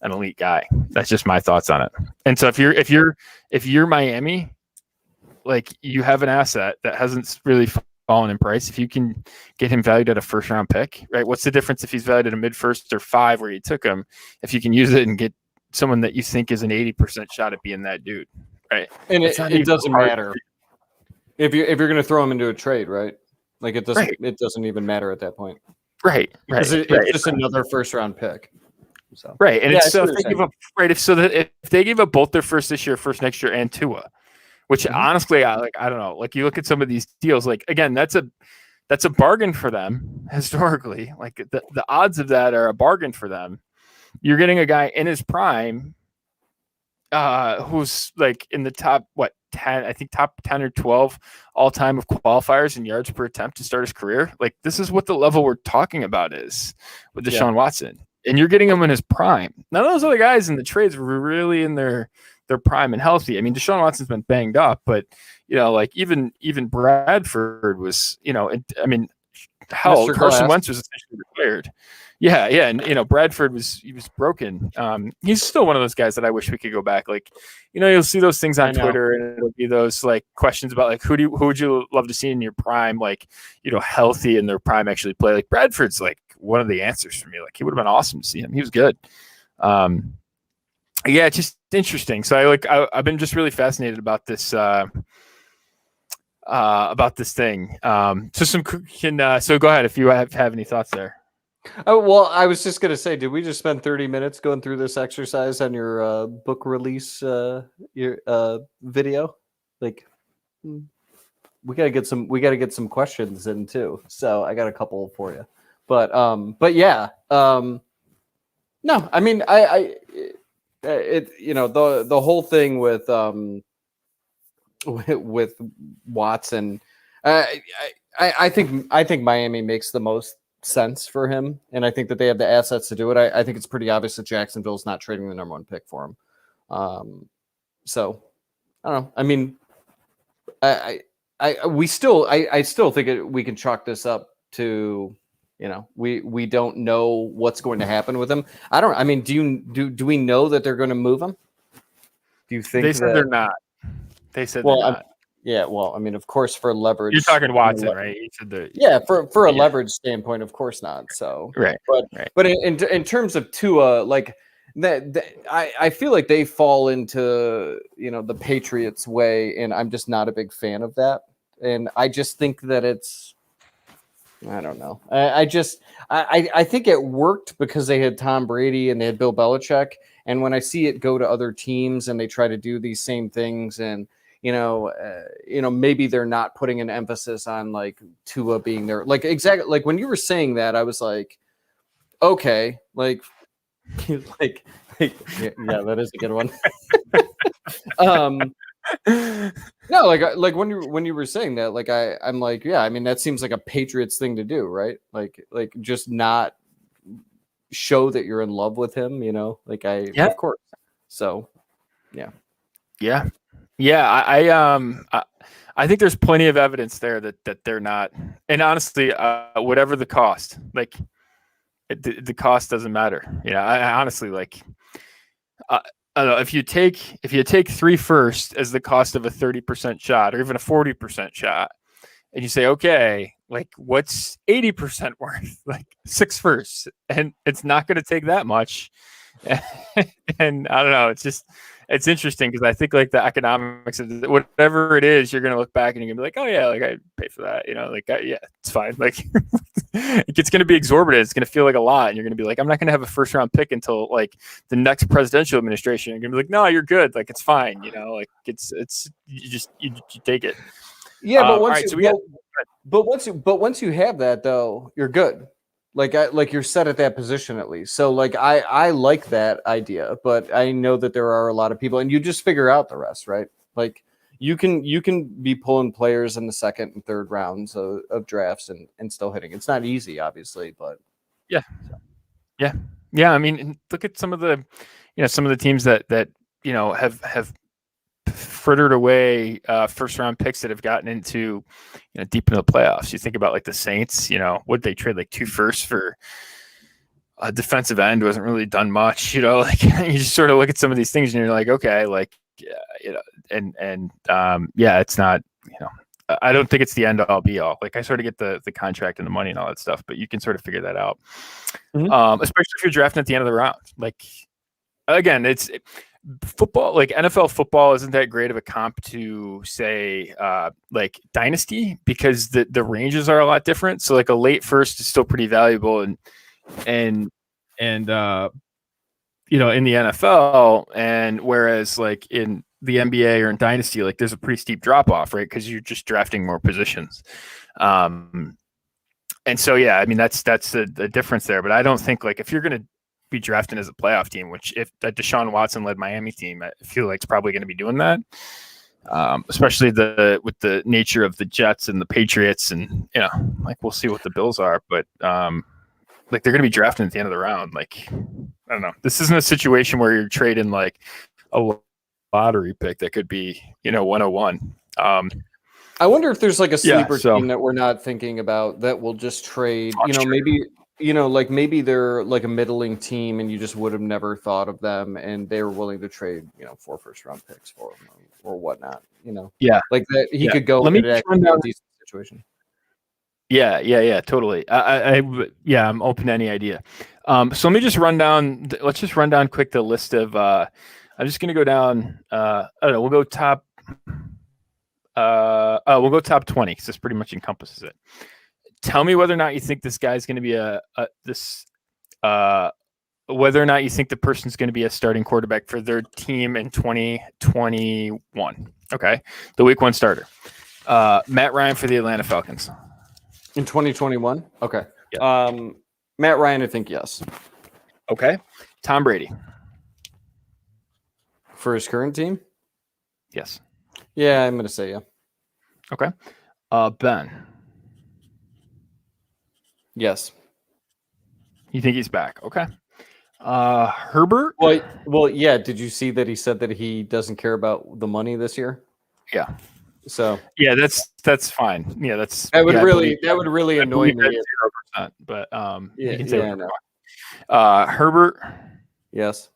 an elite guy. That's just my thoughts on it. And so if you're Miami, like you have an asset that hasn't really fallen in price. If you can get him valued at a first round pick, right? What's the difference if he's valued at a mid first or 5 where you took him? If you can use it and get someone that you think is an 80% shot at being that dude, right? And it doesn't matter if you're going to throw him into a trade, right? Like it doesn't even matter at that point, right? Because it's just another first round pick. So right, and it's so if they give up if they give up both their first this year, first next year, and Tua, which honestly, I don't know. Like you look at some of these deals, like again, that's a bargain for them historically. Like the odds of that are a bargain for them. You're getting a guy in his prime, who's like in the top 10, I think top 10 or 12 all time of qualifiers in yards per attempt to start his career. Like this is what the level we're talking about is with Deshaun Watson. And you're getting him in his prime. None of those other guys in the trades were really in their prime and healthy. I mean, Deshaun Watson's been banged up, but like even Bradford was, I mean, hell, Carson Wentz was essentially retired. Yeah, and Bradford was broken. He's still one of those guys that I wish we could go back. Like, you'll see those things on Twitter, and it'll be those like questions about like who would you love to see in your prime, like healthy in their prime actually play. Like Bradford's like one of the answers for me. Like he would have been awesome to see him. He was good. Yeah, it's just interesting. So I've been just really fascinated about this thing. So go ahead if you have any thoughts there. Oh, well, I was just going to say, did we just spend 30 minutes going through this exercise on your book release your video? Like we got to get some questions in too. So I got a couple for you. But yeah. No, I mean the whole thing with Watson, I think Miami makes the most sense for him, and I think that they have the assets to do it. I think it's pretty obvious that Jacksonville's not trading the number 1 pick for him. So I don't know. I mean, I still think we can chalk this up to, we don't know what's going to happen with him. I mean, do we know that they're going to move him? Do you think they said they're not? They said they're not. Yeah, well, I mean, of course, for leverage. You're talking Watson, right? You said for a leverage standpoint, of course not. So right, but in terms of Tua, like that, I feel like they fall into the Patriots way, and I'm just not a big fan of that. And I just think that I don't know. I think it worked because they had Tom Brady and they had Bill Belichick. And when I see it go to other teams and they try to do these same things, and maybe they're not putting an emphasis on like Tua being there. Like exactly like when you were saying that, I was like, okay, like yeah, that is a good one. No, like when you were saying that, like I'm like, yeah, I mean that seems like a Patriots thing to do, right? Like just not show that you're in love with him, like of course. So yeah. I think there's plenty of evidence there that they're not, and honestly, whatever the cost, like the cost doesn't matter. I honestly like. I don't know, if you take 3 firsts as the cost of a 30% shot or even a 40% shot, and you say, okay, like what's 80% worth? Like 6 firsts, and it's not going to take that much. And I don't know, it's interesting because I think like the economics of whatever it is, you're going to look back and you're going to be like, oh yeah, like I pay for that, yeah, it's fine. Like it's going to be exorbitant. It's going to feel like a lot. And you're going to be like, I'm not going to have a first round pick until like the next presidential administration. You're going to be like, no, you're good. Like, it's fine. Like it's, you take it. Yeah. But once you have that though, you're good. Like you're set at that position at least. So like I like that idea, but I know that there are a lot of people, and you just figure out the rest, right? Like you can be pulling players in the second and third rounds of drafts and still hitting. It's not easy, obviously, but yeah. I mean, look at some of the teams that have frittered away first round picks that have gotten into deep into the playoffs. You think about like the Saints, would they trade like 2 firsts for a defensive end? Wasn't really done much, like you just sort of look at some of these things and you're like, okay, like it's not, I don't think it's the end all be all. Like I sort of get the contract and the money and all that stuff, but you can sort of figure that out. Mm-hmm. Especially if you're drafting at the end of the round. Like again, football, like NFL football isn't that great of a comp to say like Dynasty, because the ranges are a lot different. So like a late first is still pretty valuable and in the NFL, and whereas like in the NBA or in Dynasty, like there's a pretty steep drop off, right? Because you're just drafting more positions. And so yeah, I mean that's the difference there. But I don't think like if you're gonna be drafting as a playoff team, which if that Deshaun Watson led Miami team, I feel like it's probably going to be doing that. Especially with the nature of the Jets and the Patriots, and like we'll see what the Bills are, but like they're going to be drafting at the end of the round. Like I don't know, this isn't a situation where you're trading like a lottery pick that could be 101. I wonder if there's like a sleeper team that we're not thinking about that will just trade. Maybe. Like maybe they're like a middling team and you just would have never thought of them, and they were willing to trade, 4 first round picks for them or whatnot, Yeah. Like that he could go in a decent situation. Yeah, totally. I'm open to any idea. So let me just run down. Let's just run down quick the list of. I'm just going to go down. I don't know. We'll go top. We'll go top 20 because this pretty much encompasses it. Tell me whether or not you think this guy's going to be whether or not you think the person's going to be a starting quarterback for their team in 2021. Okay, the week 1 starter, Matt Ryan for the Atlanta Falcons in 2021. Okay, yeah. Matt Ryan, I think yes. Okay, Tom Brady for his current team. Yes. Yeah, I'm going to say yeah. Okay, Ben. Yes. You think he's back? Okay. Herbert? Well, yeah. Did you see that he said that he doesn't care about the money this year? Yeah. So yeah, that's fine. Yeah, that would really annoy me. 0%, but you can say Herbert. Yes.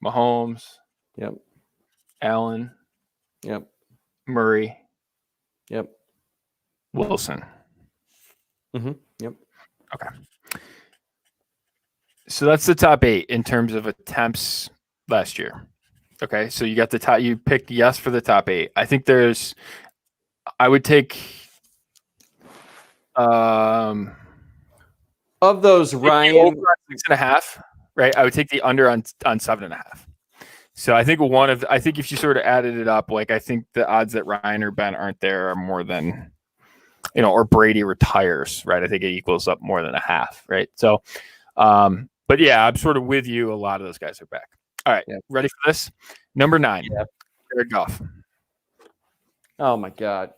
Mahomes. Yep. Allen. Yep. Murray. Yep. Wilson. Mm-hmm. Yep. Okay. So that's the top 8 in terms of attempts last year. Okay. So you got the top, you picked yes for the top 8. I think I would take, of those Ryan 6.5, right? I would take the under on 7.5. So I think if you sort of added it up, like I think the odds that Ryan or Ben aren't there are more than, or Brady retires, right? I think it equals up more than a half, right? So, but yeah, I'm sort of with you. A lot of those guys are back. All right, ready for this? Number 9, Jared Goff. Oh my God.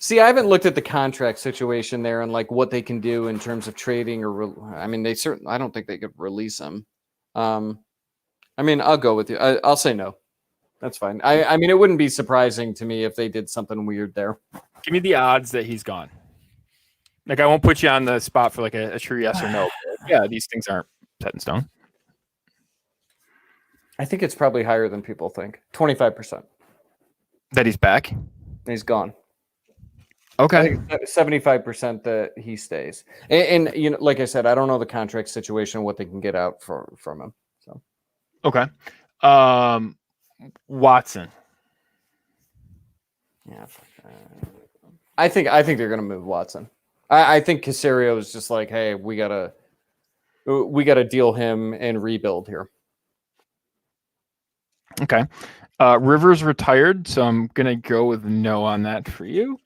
See, I haven't looked at the contract situation there and like what they can do in terms of trading I don't think they could release him. I mean, I'll go with you. I'll say no. That's fine. I mean, it wouldn't be surprising to me if they did something weird there. Give me the odds that he's gone. Like, I won't put you on the spot for like a true yes or no. Yeah, these things aren't set in stone. I think it's probably higher than people think. 25%. That he's back? He's gone. Okay. I think 75% that he stays. And like I said, I don't know the contract situation, what they can get out from him. So. Okay. Watson. Yeah. I think they're going to move Watson. I think Caserio is just like, hey, we gotta deal him and rebuild here. Okay. Rivers retired, so I'm gonna go with no on that for you.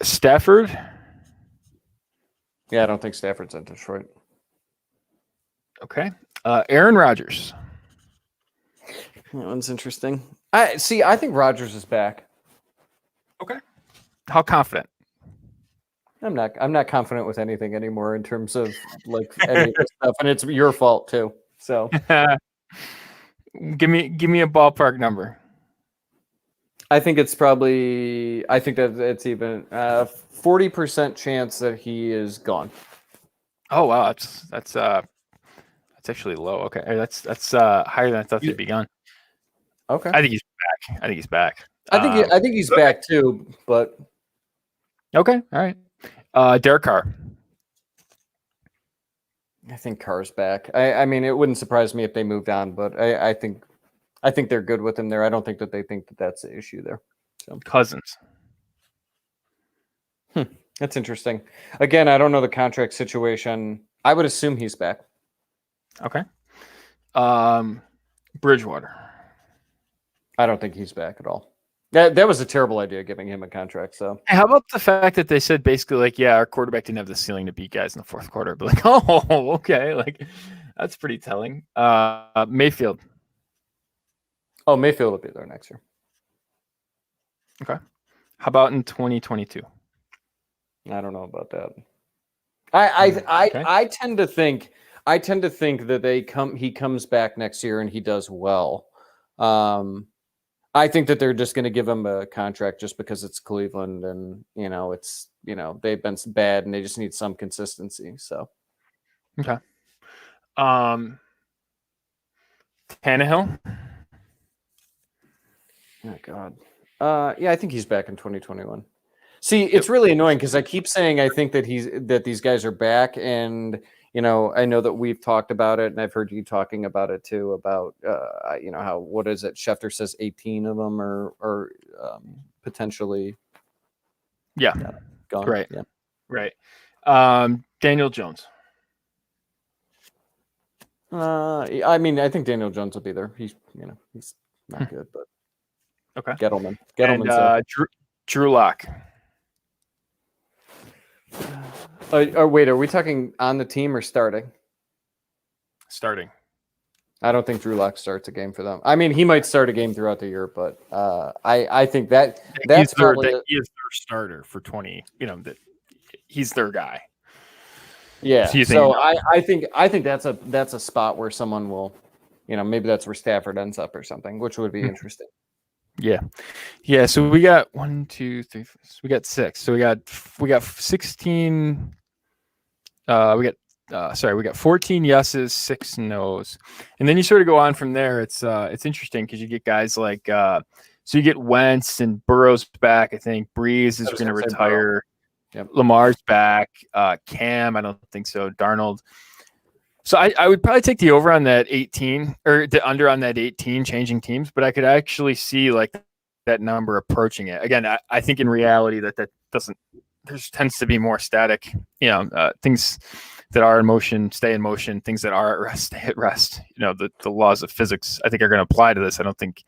Stafford. Yeah, I don't think Stafford's in Detroit. Okay. Aaron Rodgers. That one's interesting. I think Rodgers is back. Okay. How confident? I'm not confident with anything anymore in terms of like any of this stuff, and it's your fault too. So give me a ballpark number. I think that it's even 40% chance that he is gone. Oh wow, that's actually low. Okay, that's higher than I thought he'd be gone. Okay, I think he's back. I think he's back. I think he's back too, but okay, all right. Derek Carr. I think Carr's back. I mean, it wouldn't surprise me if they moved on, but I think they're good with him there. I don't think that they think that that's the issue there. So. Cousins. That's interesting. Again, I don't know the contract situation. I would assume he's back. Okay. Bridgewater. I don't think he's back at all. That was a terrible idea, giving him a contract. So how about the fact that they said basically like, yeah, our quarterback didn't have the ceiling to beat guys in the fourth quarter, but like, oh, okay, like that's pretty telling. Mayfield. Oh, Mayfield will be there next year. Okay. How about in 2022? I don't know about that. I tend to think that he comes back next year and he does well. I think that they're just going to give him a contract just because it's Cleveland and they've been bad and they just need some consistency. So, okay. Tannehill. Oh God. Yeah, I think he's back in 2021. See, it's really annoying because I keep saying I think that these guys are back, and I know that we've talked about it, and I've heard you talking about it too. About how what is it? Schefter says 18 of them are potentially. Yeah. Gone. Right. Yeah. Right. Daniel Jones. I mean, I think Daniel Jones will be there. He's not good, but okay. Gettleman. And, Drew Lock. Wait, are we talking on the team or starting? Starting. I don't think Drew Lock starts a game for them. I mean, he might start a game throughout the year, but I think that's he is their starter for 20. That he's their guy. Yeah. So I think that's a spot where someone will, maybe that's where Stafford ends up or something, which would be interesting. Yeah. So we got 1, 2, 3. We got 6. So we got 16. We got 14 yeses, 6 nos, and then you sort of go on from there. It's interesting because you get guys like so you get Wentz and Burrow's back. I think Breeze is going to retire. Yep. Lamar's back. Cam, I don't think so. Darnold. So I would probably take the over on that 18 or the under on that 18 changing teams, but I could actually see like that number approaching it. Again, I think in reality that doesn't. There tends to be more static, things that are in motion stay in motion, things that are at rest stay at rest. The laws of physics, I think, are going to apply to this. I don't think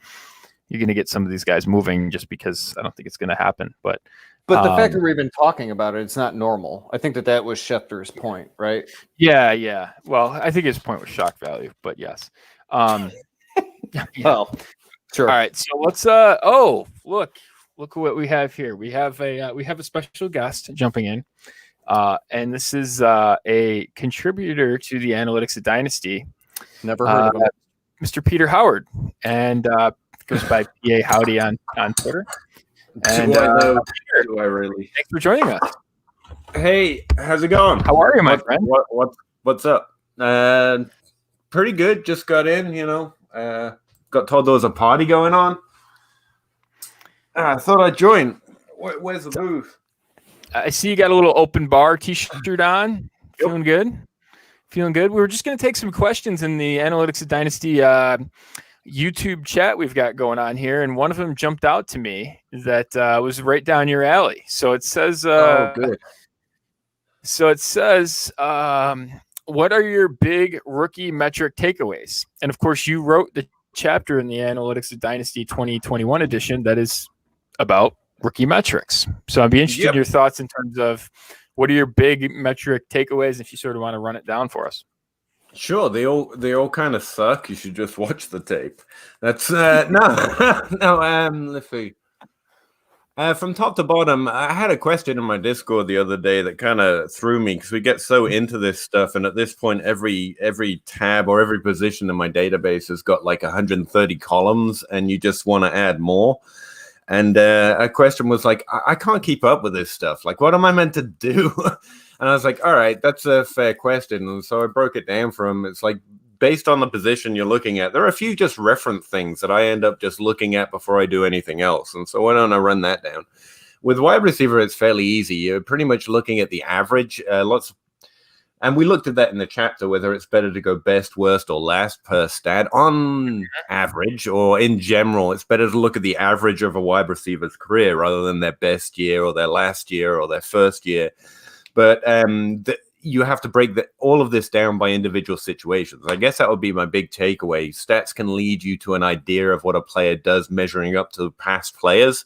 you're going to get some of these guys moving just because I don't think it's going to happen. But the fact that we've been talking about it's not normal. I think that was Schefter's point, right? Yeah. Well, I think his point was shock value, but yes. Yeah. Well, sure. All right. So let's. Look what we have here. We have a special guest jumping in, and this is a contributor to the Analytics of Dynasty. Never heard of him. Mr. Peter Howard, and goes by PA Howdy on Twitter. And do I really? Thanks for joining us. Hey, how's it going? How are you, my friend? What's up? Pretty good. Just got in. Got told there was a party going on. I thought I'd join. Where's the booth? I see you got a little open bar T-shirt on. Yep. Feeling good. We were just going to take some questions in the Analytics of Dynasty YouTube chat we've got going on here, and one of them jumped out to me that was right down your alley. So it says, good. So it says, what are your big rookie metric takeaways? And of course, you wrote the chapter in the Analytics of Dynasty 2021 edition that is about rookie metrics. So I'd be interested in your thoughts in terms of what are your big metric takeaways, if you sort of want to run it down for us. Sure, they all kind of suck. You should just watch the tape. That's no. Let's see. From top to bottom, I had a question in my Discord the other day that kind of threw me because we get so into this stuff, and at this point, every tab or every position in my database has got like 130 columns, and you just want to add more. And a question was like, I can't keep up with this stuff. Like, what am I meant to do? And I was like, all right, that's a fair question. And so I broke it down from, it's like, based on the position you're looking at, there are a few just reference things that I end up just looking at before I do anything else. And so why don't I run that down? With wide receiver, it's fairly easy. You're pretty much looking at the average. And we looked at that in the chapter, whether it's better to go best, worst, or last per stat. On average, or in general, it's better to look at the average of a wide receiver's career rather than their best year or their last year or their first year. But you have to break all of this down by individual situations. I guess that would be my big takeaway. Stats can lead you to an idea of what a player does measuring up to past players.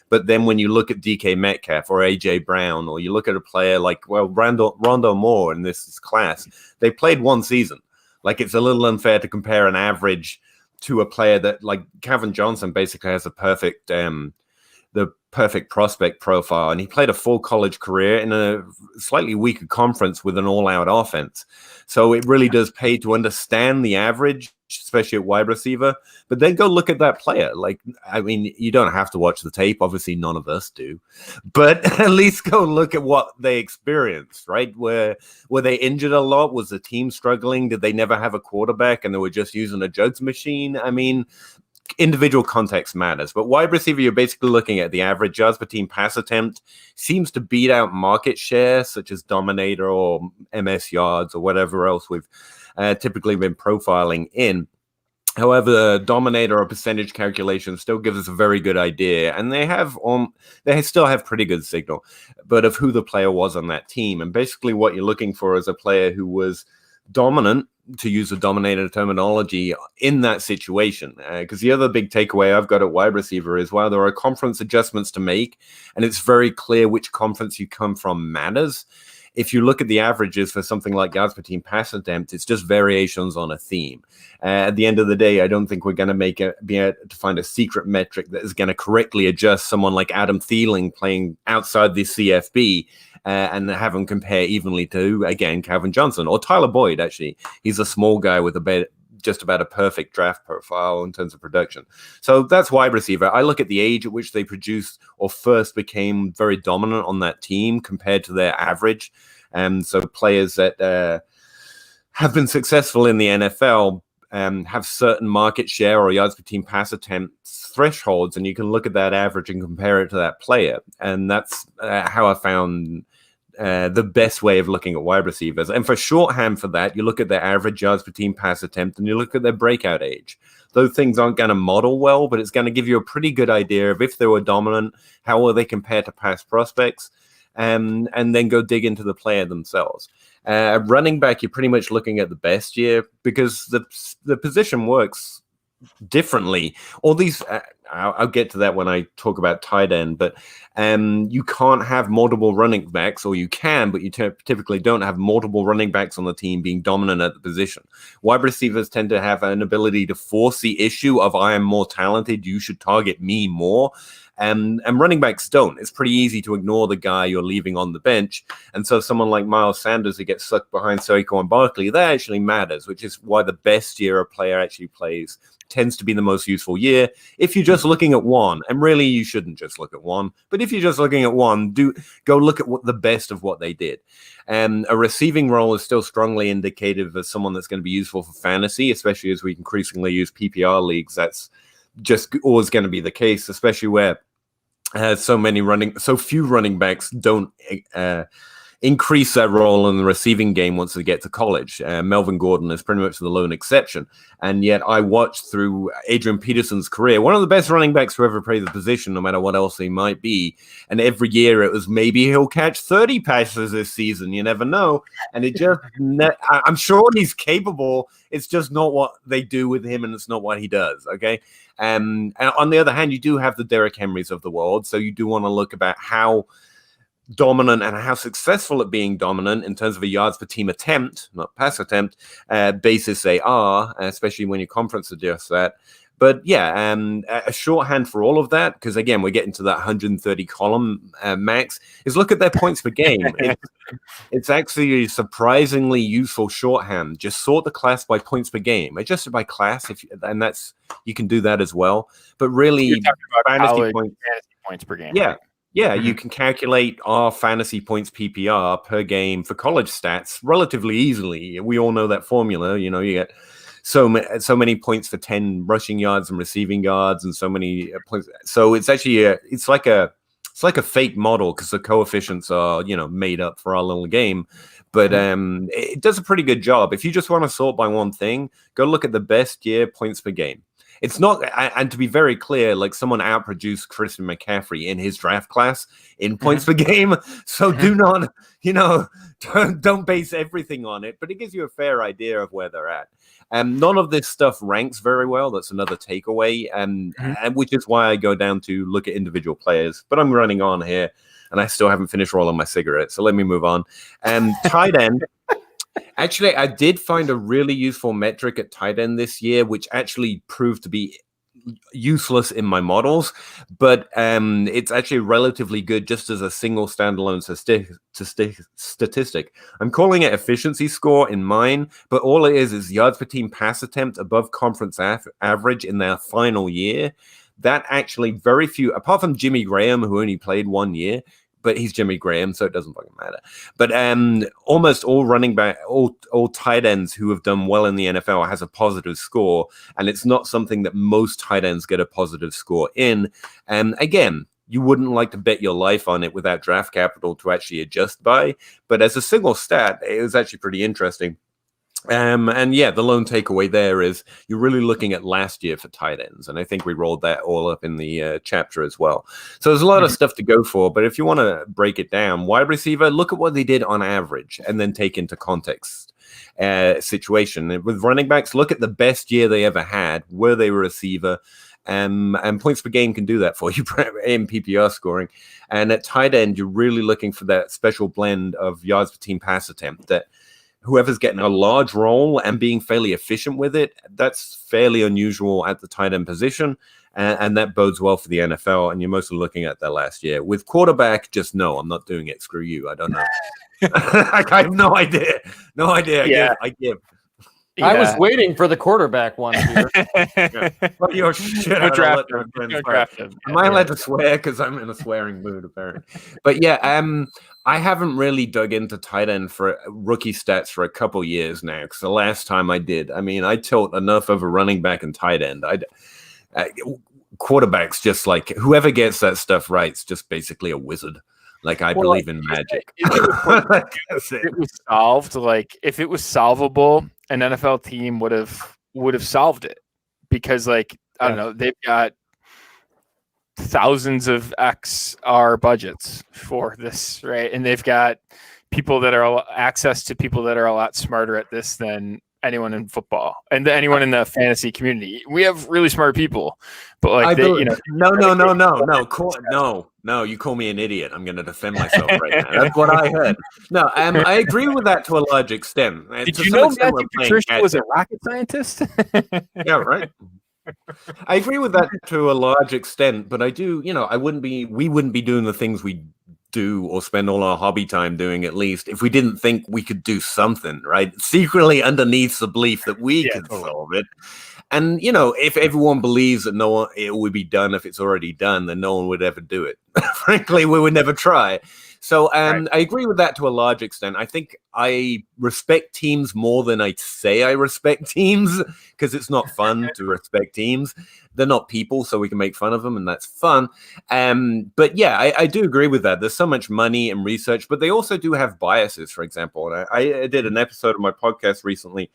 But then when you look at DK Metcalf or AJ Brown, or you look at a player like, Rondo Moore in this class, they played one season. Like, it's a little unfair to compare an average to a player that, like, Calvin Johnson basically has the perfect prospect profile, and he played a full college career in a slightly weaker conference with an all-out offense. So it really does pay to understand the average, especially at wide receiver, but then go look at that player. Like, I mean, you don't have to watch the tape. Obviously, none of us do, but at least go look at what they experienced, right? Were they injured a lot? Was the team struggling? Did they never have a quarterback and they were just using a jugs machine? I mean, individual context matters, but wide receiver, you're basically looking at the average yards per team pass attempt seems to beat out market share, such as Dominator or MS yards or whatever else we've typically been profiling in. However, the Dominator or percentage calculation still gives us a very good idea, and they still have pretty good signal, but of who the player was on that team. And basically what you're looking for is a player who was dominant, to use the Dominator terminology, in that situation. Because the other big takeaway I've got at wide receiver is, while there are conference adjustments to make, and it's very clear which conference you come from matters, if you look at the averages for something like yards per team pass attempt, it's just variations on a theme. At the end of the day, I don't think we're going to be able to find a secret metric that is going to correctly adjust someone like Adam Thielen playing outside the CFB and have him compare evenly to, again, Calvin Johnson or Tyler Boyd. Actually, he's a small guy with just about a perfect draft profile in terms of production. So that's wide receiver. I look at the age at which they produced or first became very dominant on that team compared to their average. So players that have been successful in the NFL have certain market share or yards per team pass attempts thresholds, and you can look at that average and compare it to that player. And that's how I found the best way of looking at wide receivers. And for shorthand for that, you look at their average yards per team pass attempt and you look at their breakout age. Those things aren't going to model well, but it's going to give you a pretty good idea of if they were dominant, how will they compare to past prospects. and then go dig into the player themselves. Running back, you're pretty much looking at the best year because the position works differently. All these, I'll get to that when I talk about tight end, but you can't have multiple running backs, or you can, but you typically don't have multiple running backs on the team being dominant at the position. Wide receivers tend to have an ability to force the issue of I am more talented, you should target me more. And running backs don't. It's pretty easy to ignore the guy you're leaving on the bench. And so someone like Miles Sanders who gets sucked behind Saquon Barkley, that actually matters, which is why the best year a player actually plays tends to be the most useful year. If you're just looking at one, and really you shouldn't just look at one, but if you're just looking at one, go look at the best of what they did. A receiving role is still strongly indicative of someone that's going to be useful for fantasy, especially as we increasingly use PPR leagues. That's just always going to be the case, especially where so few running backs don't increase their role in the receiving game once they get to college. Melvin Gordon is pretty much the lone exception. And yet I watched through Adrian Peterson's career, one of the best running backs to ever play the position, no matter what else he might be. And every year it was maybe he'll catch 30 passes this season. You never know. And it just, I'm sure he's capable. It's just not what they do with him, and it's not what he does. Okay. And on the other hand, you do have the Derrick Henrys of the world. So you do want to look about how dominant and how successful at being dominant in terms of a yards per team attempt, not pass attempt, basis they are, especially when your conference adjusts that. But yeah, a shorthand for all of that, because again, we're getting to that 130 column max, is look at their points per game. It's actually a surprisingly useful shorthand. Just sort the class by points per game. Adjust it by class, and that's, you can do that as well. But really, you're talking about fantasy points per game. Yeah. Right? Yeah, you can calculate our fantasy points PPR per game for college stats relatively easily. We all know that formula. You know, you get so many points for 10 rushing yards and receiving yards, and so many points. So it's actually it's like a fake model because the coefficients are made up for our little game. But it does a pretty good job. If you just want to sort by one thing, go look at the best year points per game. It's not, and to be very clear, like someone outproduced Christian McCaffrey in his draft class in points per game. So do not, don't base everything on it, but it gives you a fair idea of where they're at. None of this stuff ranks very well. That's another takeaway, and which is why I go down to look at individual players. But I'm running on here, and I still haven't finished rolling my cigarette, so let me move on. Tight end. Actually, I did find a really useful metric at tight end this year, which actually proved to be useless in my models, but it's actually relatively good just as a single standalone statistic. I'm calling it efficiency score in mine, but all it is yards per team pass attempt above conference average in their final year. That actually very few, apart from Jimmy Graham, who only played 1 year, but he's Jimmy Graham, so it doesn't fucking matter. But almost all running back, all tight ends who have done well in the NFL has a positive score, and it's not something that most tight ends get a positive score in. And again, you wouldn't like to bet your life on it without draft capital to actually adjust by. But as a single stat, it was actually pretty interesting. And yeah, the lone takeaway there is you're really looking at last year for tight ends. And I think we rolled that all up in the chapter as well. So there's a lot of stuff to go for. But if you want to break it down, wide receiver, look at what they did on average and then take into context situation. And with running backs, look at the best year they ever had. Were they a receiver? And points per game can do that for you in PPR scoring. And at tight end, you're really looking for that special blend of yards per team pass attempt that whoever's getting a large role and being fairly efficient with it, that's fairly unusual at the tight end position. And that bodes well for the NFL. And you're mostly looking at that last year. With quarterback, just no, I'm not doing it. Screw you. I don't know. I have no idea. No idea. Yeah. I give. Yeah. I was waiting for the quarterback one here. Well, you're shit. Don't draft him. Am I allowed to swear? Because I'm in a swearing mood, apparently. But yeah, I haven't really dug into tight end for rookie stats for a couple years now. Because the last time I did, I mean, I tilt enough over running back and tight end. Quarterbacks, just like whoever gets that stuff right, is just basically a wizard. Like I believe in magic. It was solved. Like if it was solvable, an NFL team would have solved it because, like, I don't know, they've got thousands of XR budgets for this, right? And they've got people that are access to people that are a lot smarter at this than anyone in football and anyone in the fantasy community. We have really smart people, but like no, you call me an idiot. I'm going to defend myself right now. That's what I heard. No, I agree with that to a large extent. Did you know Matthew Patricia was a rocket scientist? Yeah, right. I agree with that to a large extent, but I do, we wouldn't be doing the things we do or spend all our hobby time doing, at least, if we didn't think we could do something, right? Secretly underneath the belief that we could solve it. And, if everyone believes that it would be done if it's already done, then no one would ever do it. Frankly, we would never try. So I agree with that to a large extent. I think I respect teams more than I say I respect teams, because it's not fun to respect teams. They're not people, so we can make fun of them, and that's fun. But yeah, I do agree with that. There's so much money and research, but they also do have biases, for example. And I did an episode of my podcast recently,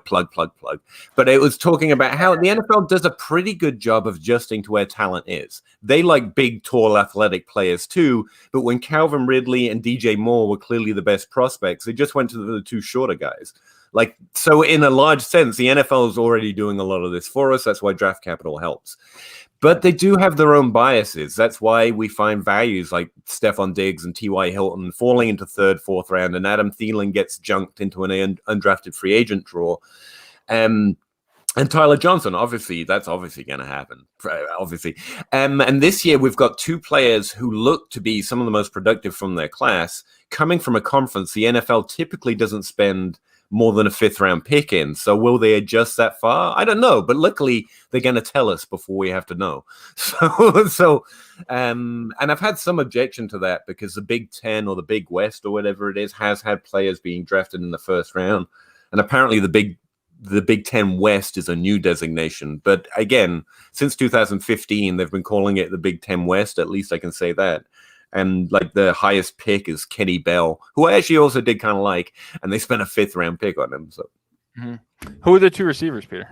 plug. But it was talking about how the NFL does a pretty good job of adjusting to where talent is. They like big, tall, athletic players too, but when Calvin Ridley and DJ Moore were clearly the best prospects, they just went to the two shorter guys. So in a large sense, the NFL is already doing a lot of this for us. That's why draft capital helps. But they do have their own biases. That's why we find values like Stephon Diggs and T.Y. Hilton falling into third, fourth round, and Adam Thielen gets junked into an undrafted free agent draw. And Tyler Johnson, obviously, that's obviously going to happen, obviously. And this year, we've got two players who look to be some of the most productive from their class, coming from a conference the NFL typically doesn't spend more than a fifth-round pick in. So will they adjust that far? I don't know, but luckily, they're going to tell us before we have to know. And I've had some objection to that, because the Big Ten or the Big West or whatever it is has had players being drafted in the first round. And apparently the Big Ten West is a new designation. But again, since 2015, they've been calling it the Big Ten West. At least I can say that. And the highest pick is Kenny Bell, who I actually also did kind of like. And they spent a fifth-round pick on him. So, Who are the two receivers, Peter?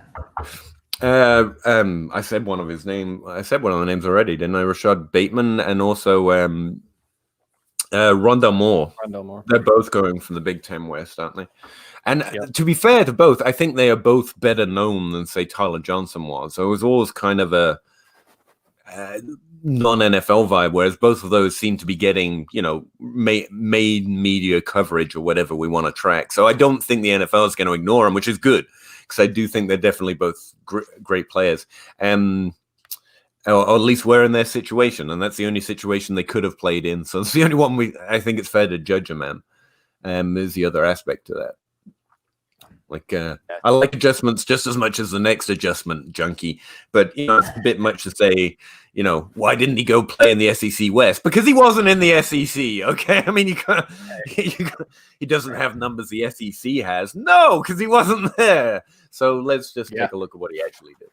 I said one of his name. I said one of the names already, didn't I? Rashad Bateman and also Rondell Moore. They're both going from the Big Ten West, aren't they? And to be fair to both, I think they are both better known than, say, Tyler Johnson was. So it was always kind of a non-NFL vibe, whereas both of those seem to be getting, made media coverage or whatever we want to track. So I don't think the NFL is going to ignore them, which is good, because I do think they're definitely both great players. Or at least we're in their situation, and that's the only situation they could have played in. So it's the only one I think it's fair to judge them in. There's the other aspect to that. I like adjustments just as much as the next adjustment, junkie. But, it's a bit much to say, why didn't he go play in the SEC West? Because he wasn't in the SEC, okay? I mean, he doesn't have numbers the SEC has. No, because he wasn't there. So let's just take a look at what he actually did.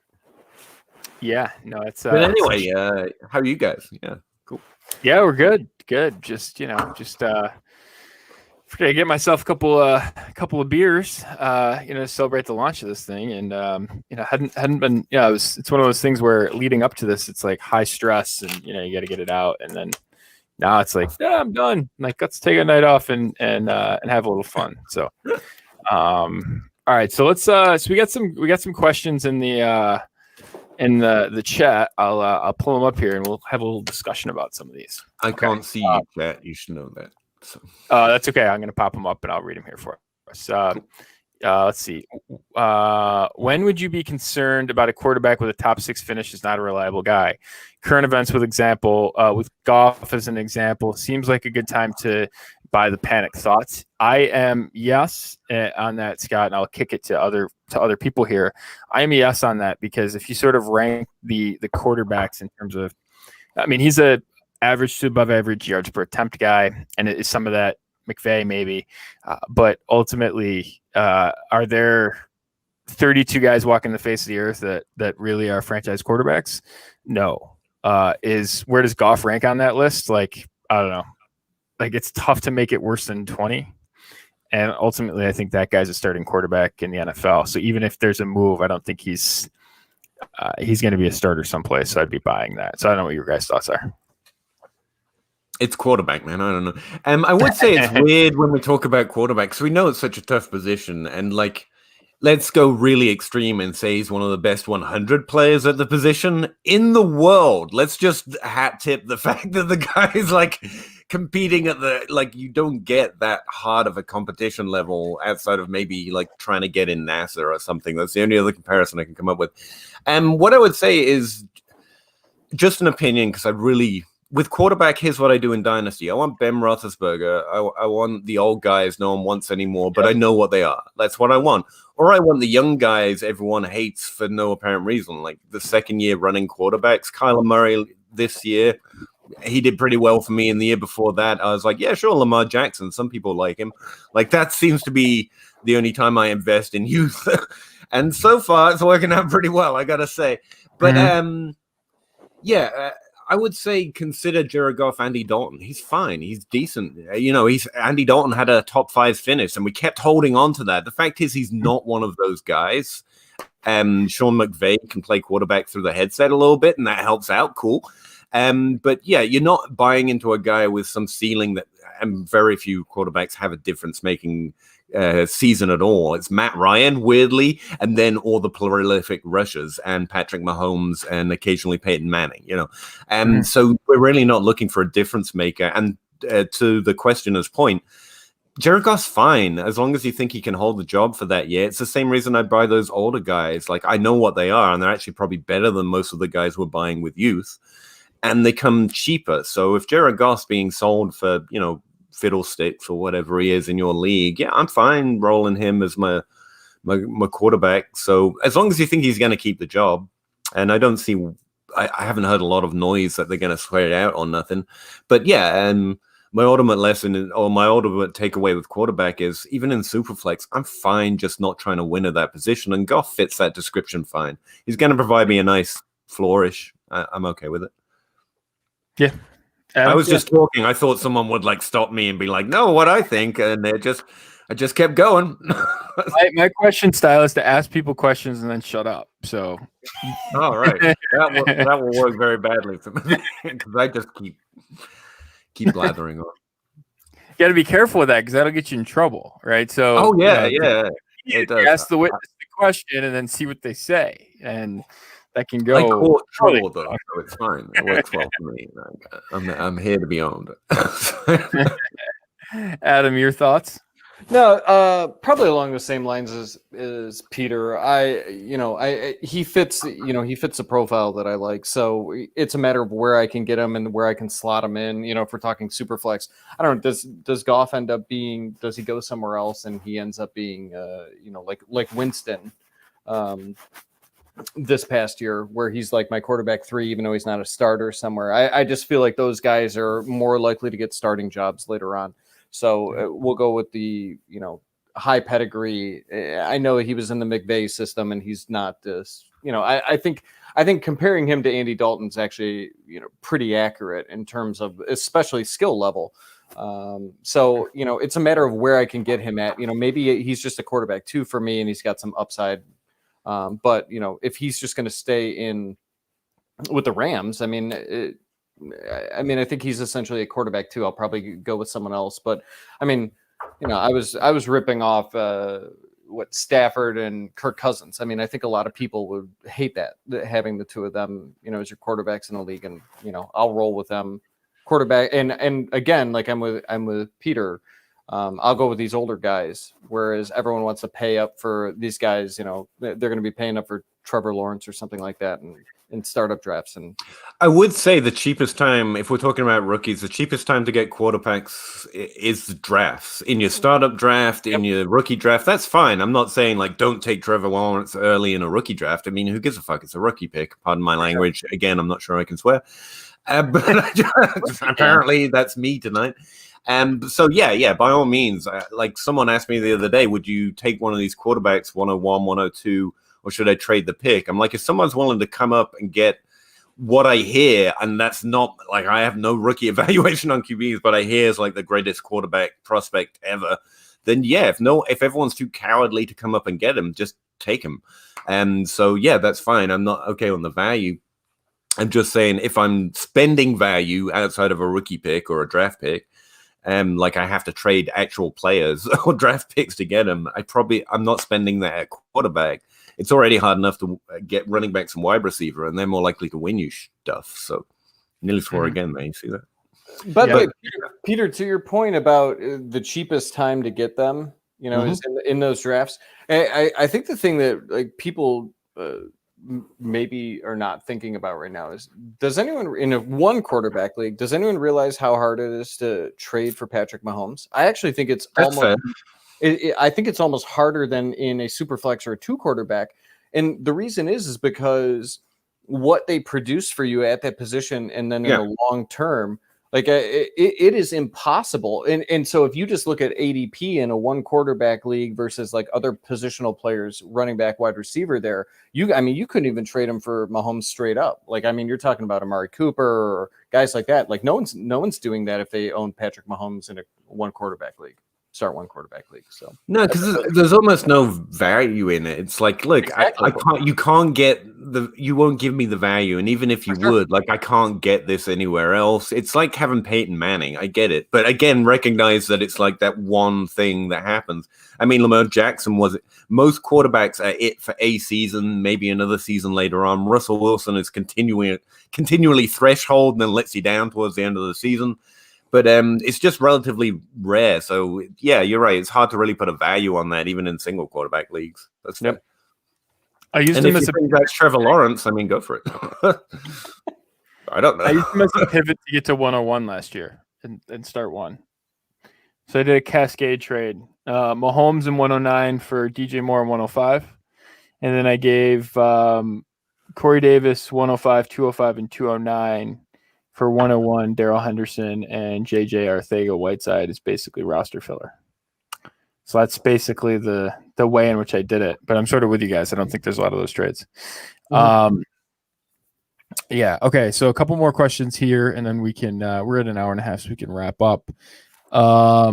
Yeah, no, it's... But anyway, how are you guys? Yeah, cool. Yeah, we're good. Good. Just I get myself a couple of beers, to celebrate the launch of this thing, and hadn't been. It's one of those things where leading up to this, it's like high stress, and you got to get it out, and then now it's like, I'm done. Let's take a night off and have a little fun. So, all right, so let's. So we got some questions in the chat. I'll pull them up here, and we'll have a little discussion about some of these. I can't see you, chat. You should know that. So. That's okay. I'm going to pop them up and I'll read them here for us. Let's see. When would you be concerned about a quarterback with a top 6 finish is not a reliable guy? Current events with Goff as an example, seems like a good time to buy the panic. Thoughts? I am yes on that, Scott, and I'll kick it to other people here. I am yes on that, because if you sort of rank the quarterbacks in terms of, he's a average to above average yards per attempt guy, and it is some of that McVay maybe, but ultimately, are there 32 guys walking the face of the earth that really are franchise quarterbacks? No. Where does Goff rank on that list? I don't know. It's tough to make it worse than 20. And ultimately, I think that guy's a starting quarterback in the NFL. So even if there's a move, I don't think he's he's going to be a starter someplace, so I'd be buying that. So I don't know what your guys' thoughts are. It's quarterback, man. I don't know. I would say it's weird when we talk about quarterbacks. We know it's such a tough position, and like, let's go really extreme and say he's one of the best 100 players at the position in the world. Let's just hat tip the fact that the guy is like competing at the, like, you don't get that hard of a competition level outside of maybe like trying to get in NASA or something. That's the only other comparison I can come up with. And what I would say is just an opinion, because I really, with quarterback, here's what I do in Dynasty. I want Ben Roethlisberger. I want the old guys no one wants anymore, but I know what they are. That's what I want. Or I want the young guys everyone hates for no apparent reason, like the second-year running quarterbacks. Kyler Murray this year, he did pretty well for me. In the year before that, I was like, yeah, sure, Lamar Jackson. Some people like him. Like, that seems to be the only time I invest in youth. And so far, it's working out pretty well, I got to say. But, I would say consider Jared Goff, Andy Dalton. He's fine. He's decent. Andy Dalton had a top 5 finish, and we kept holding on to that. The fact is, he's not one of those guys. Sean McVay can play quarterback through the headset a little bit, and that helps out. Cool. But yeah, you're not buying into a guy with some ceiling that, and very few quarterbacks have a difference-making season at all. It's Matt Ryan, weirdly, and then all the prolific rushers and Patrick Mahomes and occasionally Peyton Manning, So we're really not looking for a difference maker. And to the questioner's point, Jared Goff's fine as long as you think he can hold the job for that year. It's the same reason I buy those older guys. Like, I know what they are, and they're actually probably better than most of the guys we're buying with youth, and they come cheaper. So if Jared Goff's being sold for, fiddlesticks or whatever he is in your league, yeah, I'm fine rolling him as my quarterback. So as long as you think he's going to keep the job, and I don't see, I haven't heard a lot of noise that they're going to swear it out on nothing. But yeah, and my ultimate lesson or my ultimate takeaway with quarterback is, even in Superflex, I'm fine just not trying to win at that position, and Goff fits that description fine. He's going to provide me a nice flourish. I'm okay with it. Yeah. I was just talking. I thought someone would like stop me and be like, "No, what I think," and I just kept going. My question style is to ask people questions and then shut up. So, all right, that will work very badly for me because I just keep blathering on. You got to be careful with that because that'll get you in trouble, right? So, it does. Ask the witness the question and then see what they say, and that can go. I caught trouble though, so it's fine. It works well for me. I'm here to be owned. Adam, your thoughts? No, probably along the same lines as Peter. He fits the profile that I like. So it's a matter of where I can get him and where I can slot him in. If we're talking Superflex, I don't know. Does Goff end up being? Does he go somewhere else and he ends up being, like Winston, this past year, where he's like my quarterback 3, even though he's not a starter somewhere. I just feel like those guys are more likely to get starting jobs later on. So we'll go with the, high pedigree. I know he was in the McVay system and he's not this, I think comparing him to Andy Dalton's actually, pretty accurate in terms of especially skill level. So, it's a matter of where I can get him at. Maybe he's just a quarterback 2 for me and he's got some upside. But if he's just going to stay in with the Rams, I think he's essentially a quarterback 2. I'll probably go with someone else. But I was ripping off Stafford and Kirk Cousins. I think a lot of people would hate that having the 2 of them, as your quarterbacks in the league, and I'll roll with them. Quarterback, and again, like I'm with Peter. I'll go with these older guys, whereas everyone wants to pay up for these guys. They're going to be paying up for Trevor Lawrence or something like that in startup drafts. And I would say the cheapest time, if we're talking about rookies, the cheapest time to get quarterbacks is drafts. In your startup draft, in your rookie draft, that's fine. I'm not saying like don't take Trevor Lawrence early in a rookie draft. Who gives a fuck? It's a rookie pick. Pardon my language. Again, I'm not sure I can swear. But apparently that's me tonight. So yeah, by all means, like someone asked me the other day, would you take one of these quarterbacks, 101, 102, or should I trade the pick? I'm like, if someone's willing to come up and get what I hear, and that's not like, I have no rookie evaluation on QBs, but I hear is like the greatest quarterback prospect ever, then yeah, if everyone's too cowardly to come up and get him, just take him. And so, yeah, that's fine. I'm not okay on the value. I'm just saying if I'm spending value outside of a rookie pick or a draft pick, like I have to trade actual players or draft picks to get them, I'm not spending that at quarterback. It's already hard enough to get running backs and wide receiver, and they're more likely to win you stuff. So nearly swore again, man. You see that? By the way, Peter, to your point about the cheapest time to get them, is in those drafts. I think the thing that like people maybe are not thinking about right now is, does anyone in a one quarterback league, does anyone realize how hard it is to trade for Patrick Mahomes? I actually think it's I think it's almost harder than in a super flex or a two quarterback. And the reason is because what they produce for you at that position and then in the long term, like it is impossible. And so if you just look at ADP in a one quarterback league versus like other positional players, running back, wide receiver there, you couldn't even trade him for Mahomes straight up. Like, I mean, you're talking about Amari Cooper or guys like that. Like no one's doing that if they own Patrick Mahomes in a one quarterback league. Start one quarterback league. So no, because there's almost no value in it. It's like, look, exactly. You won't give me the value, and even if you would, like, I can't get this anywhere else. It's like having Peyton Manning. I get it, but again, recognize that it's like that one thing that happens. I mean, Lamar Jackson most quarterbacks are it for a season, maybe another season later on. Russell Wilson is continually threshold and then lets you down towards the end of the season. But it's just relatively rare. So, yeah, you're right. It's hard to really put a value on that, even in single quarterback leagues. That's fair. I used him as that's Trevor Lawrence. I mean, go for it. I don't know. I used him as a pivot to get to 101 last year and start one. So I did a cascade trade. Mahomes in 109 for DJ Moore in 105. And then I gave Corey Davis 105, 205, and 209. For 101, Darrell Henderson and JJ Arcega-Whiteside is basically roster filler. So that's basically the way in which I did it. But I'm sort of with you guys. I don't think there's a lot of those trades. Yeah. Okay. So a couple more questions here, and then we can. We're at an hour and a half, so we can wrap up. I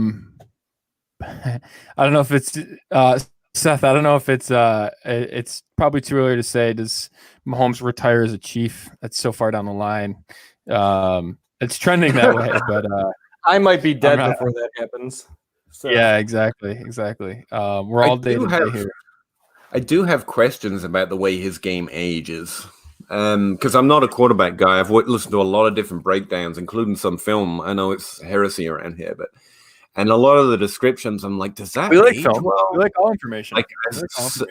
don't know if it's Seth. I don't know if it's probably too early to say. Does Mahomes retire as a Chief? That's so far down the line. It's trending that way, but I might be dead before that happens. So. Yeah, exactly. We're all day to day here. I do have questions about the way his game ages, because I'm not a quarterback guy. I've listened to a lot of different breakdowns, including some film. I know it's heresy around here, and a lot of the descriptions, I'm like, does that? We like film. Well? We like all information. Like,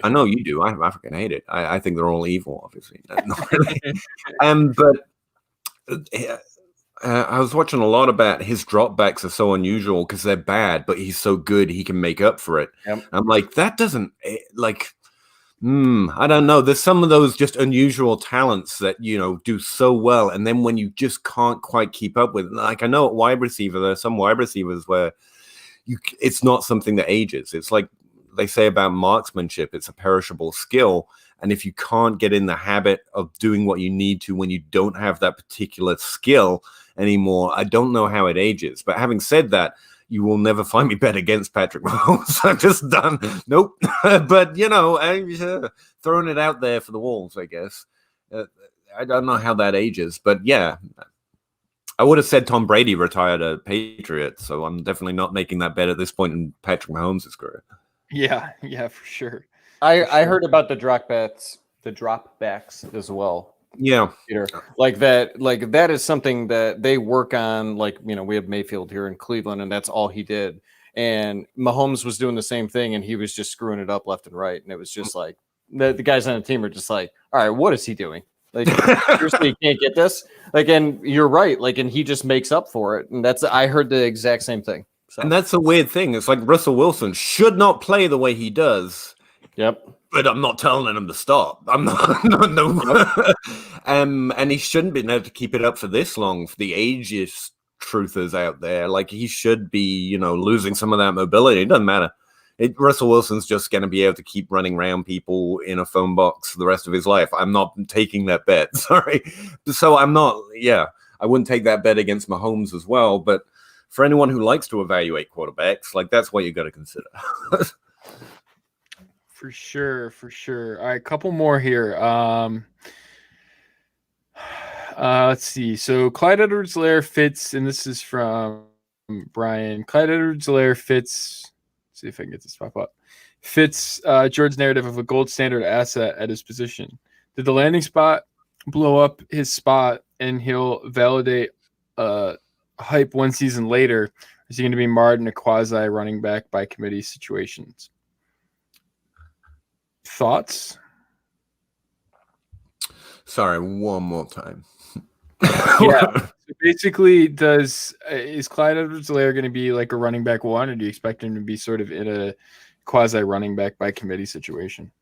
I know you do. I freaking hate it. I think they're all evil, obviously. Not really. But. I was watching a lot about his dropbacks are so unusual because they're bad, but he's so good he can make up for it. Yep. I'm like, that doesn't like. I don't know. There's some of those just unusual talents that do so well, and then when you just can't quite keep up with, like I know at wide receiver, there are some wide receivers where it's not something that ages. It's like they say about marksmanship; it's a perishable skill. And if you can't get in the habit of doing what you need to when you don't have that particular skill anymore, I don't know how it ages. But having said that, you will never find me bet against Patrick Mahomes. I'm just done. Nope. But, I'm throwing it out there for the wolves, I guess. I don't know how that ages. But, yeah, I would have said Tom Brady retired a Patriot. So I'm definitely not making that bet at this point in Patrick Mahomes' career. Yeah, for sure. I heard about the dropbacks as well. Yeah, Peter. Like that is something that they work on. Like, we have Mayfield here in Cleveland, and that's all he did. And Mahomes was doing the same thing, and he was just screwing it up left and right. And it was just like the guys on the team are just like, all right, what is he doing? Like, seriously, he can't get this. Like, and you're right. Like, and he just makes up for it. And I heard the exact same thing. So. And that's a weird thing. It's like Russell Wilson should not play the way he does. Yep. But I'm not telling him to stop. I'm not. No. And he shouldn't be able to keep it up for this long. For the ageist truthers out there, like he should be, losing some of that mobility. It doesn't matter. Russell Wilson's just going to be able to keep running around people in a phone box for the rest of his life. I'm not taking that bet. Sorry. So I'm not. Yeah, I wouldn't take that bet against Mahomes as well. But for anyone who likes to evaluate quarterbacks, like that's what you got to consider. For sure. All right, couple more here. Let's see. So Clyde Edwards-Helaire fits, and this is from Brian. Clyde Edwards-Helaire fits. Let's see if I can get this pop up. Fits Jordan's narrative of a gold standard asset at his position. Did the landing spot blow up his spot, and he'll validate hype one season later? Or is he going to be marred in a quasi running back by committee situations? Thoughts? Sorry, one more time. Yeah. So basically, is Clyde Edwards-Helaire going to be like a running back one, or do you expect him to be sort of in a quasi running back by committee situation?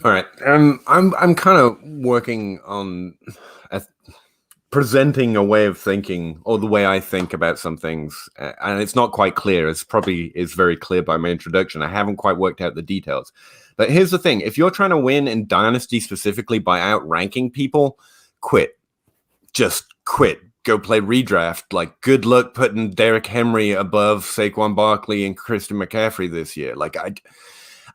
All right. I'm kind of working on presenting a way of thinking, or the way I think about some things, and it's not quite clear. It's probably is very clear by my introduction. I haven't quite worked out the details. But here's the thing: if you're trying to win in Dynasty specifically by outranking people, quit. Just quit. Go play redraft. Like, good luck putting Derrick Henry above Saquon Barkley and Christian McCaffrey this year. Like,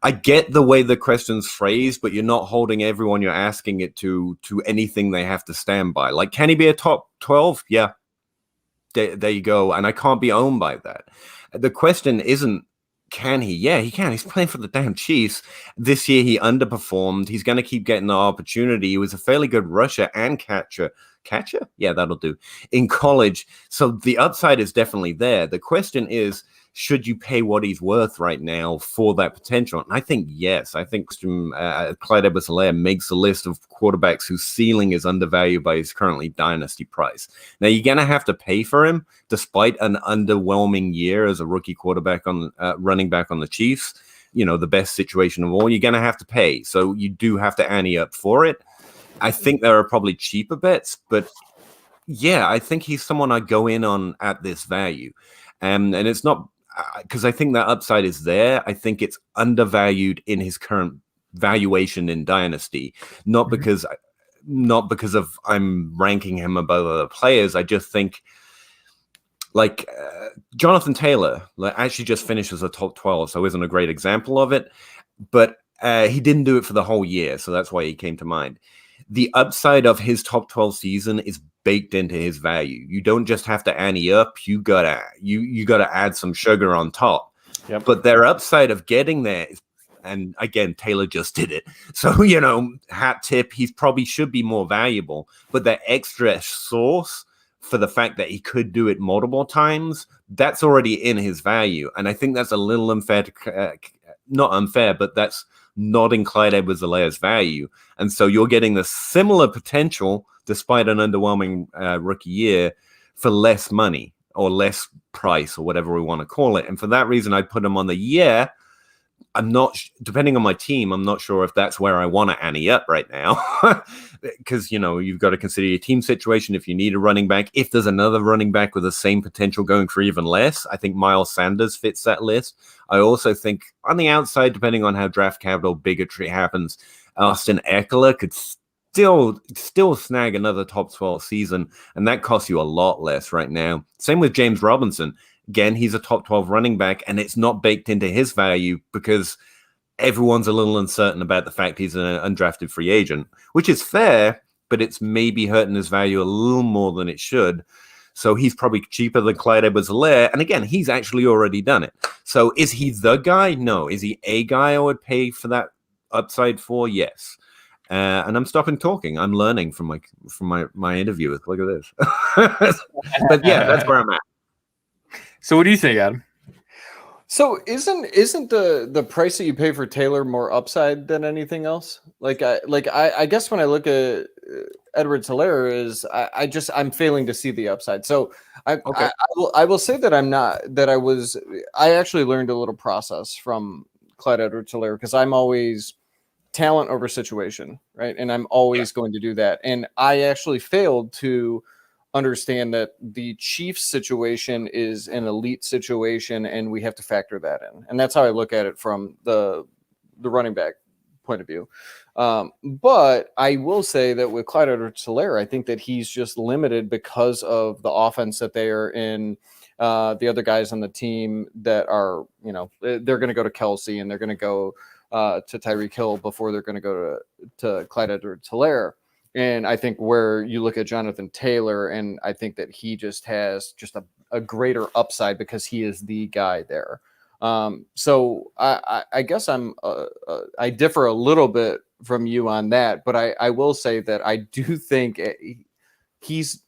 I get the way the question's phrased, but you're not holding everyone you're asking it to anything they have to stand by. Like, can he be a top 12? Yeah. There you go. And I can't be owned by that. The question isn't, can he? Yeah, he can. He's playing for the damn Chiefs. This year he underperformed. He's going to keep getting the opportunity. He was a fairly good rusher and catcher. Catcher? Yeah, that'll do. In college. So the upside is definitely there. The question is, should you pay what he's worth right now for that potential? And I think yes. I think Clyde Edwards-Helaire makes a list of quarterbacks whose ceiling is undervalued by his currently dynasty price. Now, you're going to have to pay for him, despite an underwhelming year as a rookie quarterback on running back on the Chiefs. You know, the best situation of all. You're going to have to pay. So you do have to ante up for it. I think there are probably cheaper bets, but yeah, I think he's someone I go in on at this value. And it's not because I think that upside is there. I think it's undervalued in his current valuation in Dynasty, not because of I'm ranking him above other players. I just think like Jonathan Taylor actually just finished as a top 12, so isn't a great example of it, but he didn't do it for the whole year, so that's why he came to mind. The upside of his top 12 season is baked into his value. You don't just have to ante up, you gotta add some sugar on top. Yep. But their upside of getting there is, and again, Taylor just did it. So, you know, hat tip, he probably should be more valuable. But that extra sauce for the fact that he could do it multiple times, that's already in his value. And I think that's a little unfair to, not unfair, but that's not in Clyde Edwards-Helaire's value. And so you're getting the similar potential despite an underwhelming rookie year for less money or less price or whatever we want to call it. And for that reason, I put him on the year. I'm not, depending on my team, I'm not sure if that's where I want to ante up right now. Because, you know, you've got to consider your team situation. If you need a running back, if there's another running back with the same potential going for even less, I think Miles Sanders fits that list. I also think on the outside, depending on how draft capital bigotry happens, Austin Eckler could still snag another top 12 season, and that costs you a lot less right now. Same with James Robinson. Again, he's a top 12 running back, and it's not baked into his value because everyone's a little uncertain about the fact he's an undrafted free agent, which is fair, but it's maybe hurting his value a little more than it should. So he's probably cheaper than Clyde Edwards-Helaire. And again, he's actually already done it. So is he the guy? No. Is he a guy I would pay for that upside for? Yes. And I'm stopping talking. I'm learning from my interviewers. Look at this. But yeah, that's where I'm at. So what do you think, Adam? So isn't the price that you pay for Taylor more upside than anything else? I guess when I look at Edwards-Helaire is I'm failing to see the upside. So I will say that I actually learned a little process from Clyde Edwards-Helaire because I'm always talent over situation, right? And I'm always going to do that. And I actually failed to understand that the Chiefs situation is an elite situation and we have to factor that in. And that's how I look at it from the running back point of view. But I will say that with Clyde Edwards-Helaire, I think that he's just limited because of the offense that they are in. the other guys on the team that are, they're going to go to Kelsey and they're going to go to Tyreek Hill before they're going to go to Clyde Edwards-Helaire. And I think where you look at Jonathan Taylor, and I think that he just has just a greater upside because he is the guy there. So I guess I differ a little bit from you on that, but I will say that I do think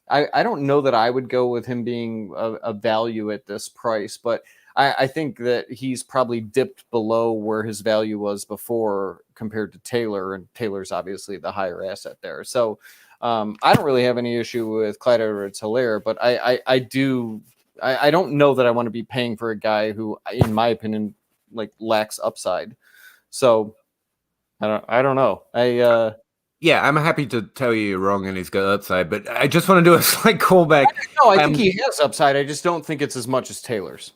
I don't know that I would go with him being a value at this price, but I think that he's probably dipped below where his value was before compared to Taylor, and Taylor's obviously the higher asset there. So I don't really have any issue with Clyde Edwards-Helaire, but I don't know that I want to be paying for a guy who, in my opinion, like lacks upside. So I don't know. Yeah, I'm happy to tell you you're wrong and he's got upside, but I just want to do a slight callback. No, I think he has upside. I just don't think it's as much as Taylor's.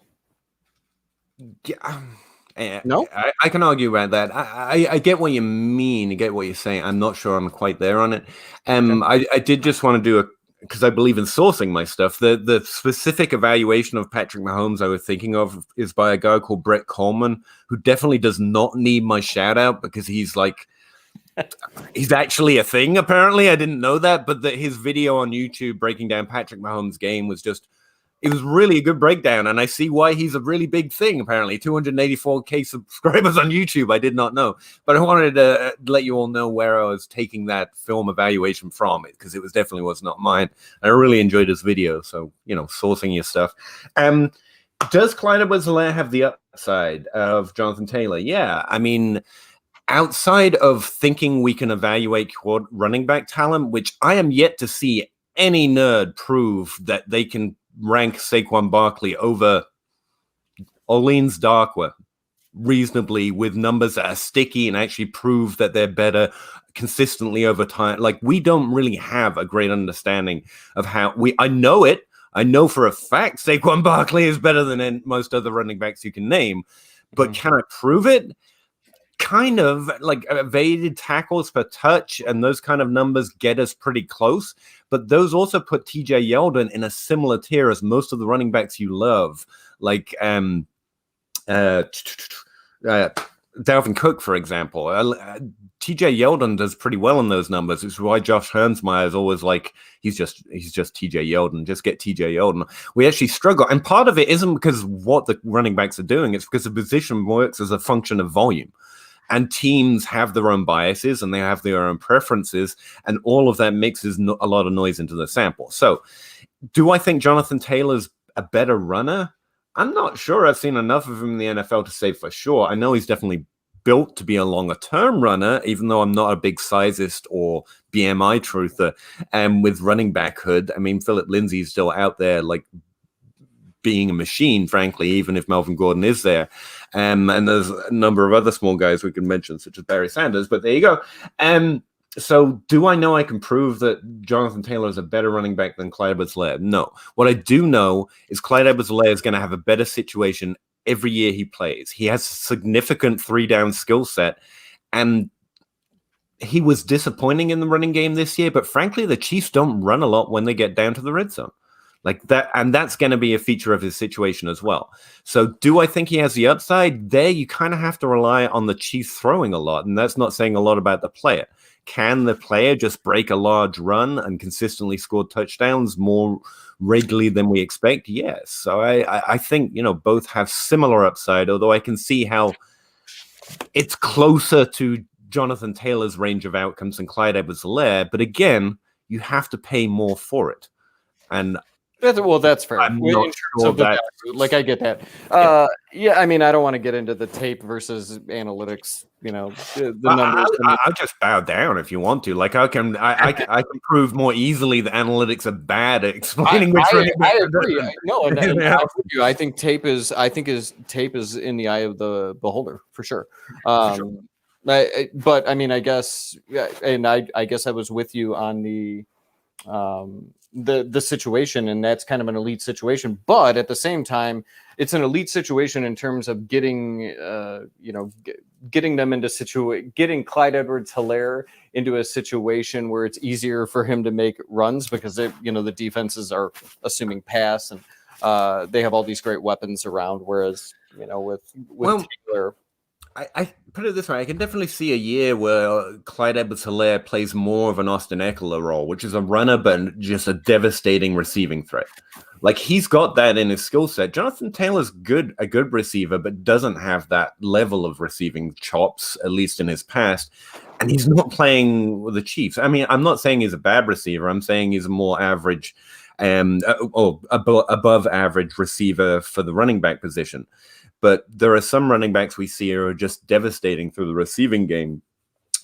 Yeah, no, I can argue about that. I get what you mean. I get what you're saying. I'm not sure I'm quite there on it. Okay. I did just want to do because I believe in sourcing my stuff. The specific evaluation of Patrick Mahomes I was thinking of is by a guy called Brett Coleman, who definitely does not need my shout out because he's actually a thing. Apparently, I didn't know that, but his video on YouTube breaking down Patrick Mahomes' game was it was really a good breakdown, and I see why he's a really big thing, apparently. 284K subscribers on YouTube, I did not know. But I wanted to let you all know where I was taking that film evaluation from, because it definitely was not mine. I really enjoyed his video, so, sourcing your stuff. Does Clyde Edwards-Helaire have the upside of Jonathan Taylor? Yeah, I mean, outside of thinking we can evaluate running back talent, which I am yet to see any nerd prove that they can rank Saquon Barkley over Orleans Darkwa reasonably with numbers that are sticky and actually prove that they're better consistently over time. Like, we don't really have a great understanding of how I know it. I know for a fact Saquon Barkley is better than most other running backs you can name, but can I prove it? Kind of. Like, evaded tackles per touch and those kind of numbers get us pretty close, but those also put TJ Yeldon in a similar tier as most of the running backs you love, like Dalvin Cook, for example. TJ Yeldon does pretty well in those numbers, which is why Josh Hermsmeyer is always like, he's just TJ Yeldon. Just get TJ Yeldon. We actually struggle, and part of it isn't because what the running backs are doing; it's because the position works as a function of volume. And teams have their own biases and they have their own preferences, and all of that mixes a lot of noise into the sample. So, do I think Jonathan Taylor's a better runner? I'm not sure. I've seen enough of him in the NFL to say for sure. I know he's definitely built to be a longer-term runner, even though I'm not a big sizist or BMI truther. And with running back hood, I mean, Philip Lindsay's still out there, like, being a machine, frankly, even if Melvin Gordon is there. And there's a number of other small guys we can mention, such as Barry Sanders, but there you go. So do I know I can prove that Jonathan Taylor is a better running back than Clyde Edwards-Helaire? No. What I do know is Clyde Edwards-Helaire is going to have a better situation every year he plays. He has a significant three-down skill set, and he was disappointing in the running game this year, but frankly, the Chiefs don't run a lot when they get down to the red zone. Like that, and that's going to be a feature of his situation as well. So do I think he has the upside? There, you kind of have to rely on the Chiefs throwing a lot, and that's not saying a lot about the player. Can the player just break a large run and consistently score touchdowns more regularly than we expect? Yes. So I think, both have similar upside, although I can see how it's closer to Jonathan Taylor's range of outcomes than Clyde Edwards-Helaire. But again, you have to pay more for it. And that's fair. I'm not sure that, like, I get that. Yeah, I mean, I don't want to get into the tape versus analytics. The numbers. I'll just bow down if you want to. Like, I can prove more easily that analytics are bad at explaining which. I agree. I think tape is in the eye of the beholder for sure. But I mean, I guess, and I guess I was with you on the situation, and that's kind of an elite situation, but at the same time it's an elite situation in terms of getting them into getting Clyde Edwards-Helaire into a situation where it's easier for him to make runs because the defenses are assuming pass, and they have all these great weapons around. Whereas, with Taylor. I put it this way, I can definitely see a year where Clyde Edwards-Helaire plays more of an Austin Eckler role, which is a runner, but just a devastating receiving threat. Like, he's got that in his skill set. Jonathan Taylor's a good receiver, but doesn't have that level of receiving chops, at least in his past. And he's not playing with the Chiefs. I mean, I'm not saying he's a bad receiver. I'm saying he's a more average, above average receiver for the running back position. But there are some running backs we see are just devastating through the receiving game,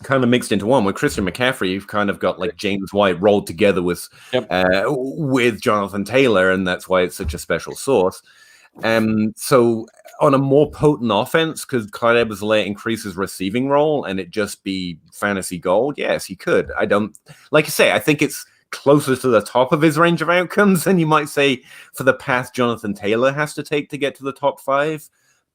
kind of mixed into one. With Christian McCaffrey, you've kind of got like James White rolled together with Jonathan Taylor, and that's why it's such a special sauce. So on a more potent offense, could Clyde Edwards-Helaire increase his receiving role and it just be fantasy gold? Yes, he could. I don't, like I say, I think it's closer to the top of his range of outcomes than you might say for the path Jonathan Taylor has to take to get to the top 5.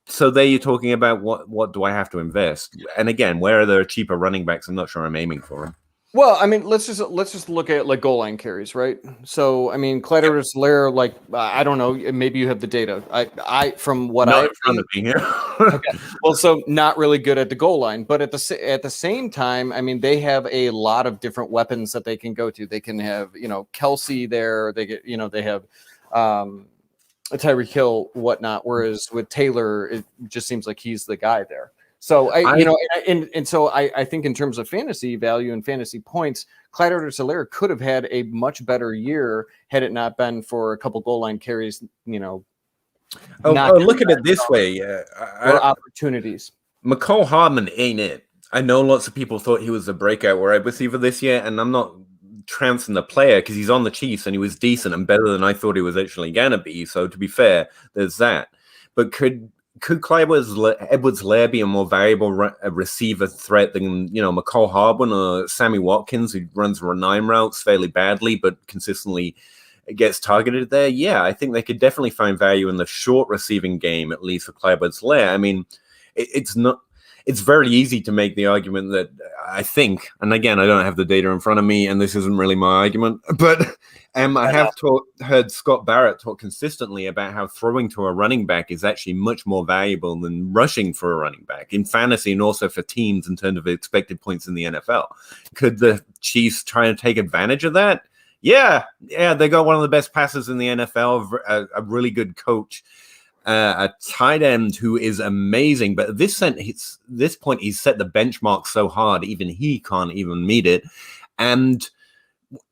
So there you're talking about what do I have to invest? And again, where are there cheaper running backs? I'm not sure I'm aiming for them. Well, I mean, let's just look at like goal line carries, right? So, I mean, Clyde Edwards-Helaire, like, I don't know, maybe you have the data. I from what not I in front of me here. Okay. Well, so not really good at the goal line, but at the same time, I mean, they have a lot of different weapons that they can go to. They can have, Kelsey there. They have Tyreek Hill, whatnot. Whereas with Taylor, it just seems like he's the guy there. So I think in terms of fantasy value and fantasy points, Clyde Edwards-Helaire could have had a much better year had it not been for a couple goal line carries. Look at it this way, or opportunities. McCole Hardman ain't it. I know lots of people thought he was a breakout wide receiver this year, and I'm not trouncing the player because he's on the Chiefs and he was decent and better than I thought he was actually gonna be. So to be fair, there's that. But could Clyde Edwards-Helaire be a more valuable receiver threat than McCole Hardman or Sammy Watkins, who runs 9 routes fairly badly but consistently gets targeted there? Yeah, I think they could definitely find value in the short receiving game, at least for Clyde Edwards-Helaire. I mean, it's very easy to make the argument that I think, and again, I don't have the data in front of me, and this isn't really my argument, but I have heard Scott Barrett talk consistently about how throwing to a running back is actually much more valuable than rushing for a running back in fantasy and also for teams in terms of expected points in the NFL. Could the Chiefs try and take advantage of that? Yeah, they got one of the best passers in the NFL, a really good coach. A tight end who is amazing, but at this point, he's set the benchmark so hard, even he can't even meet it. And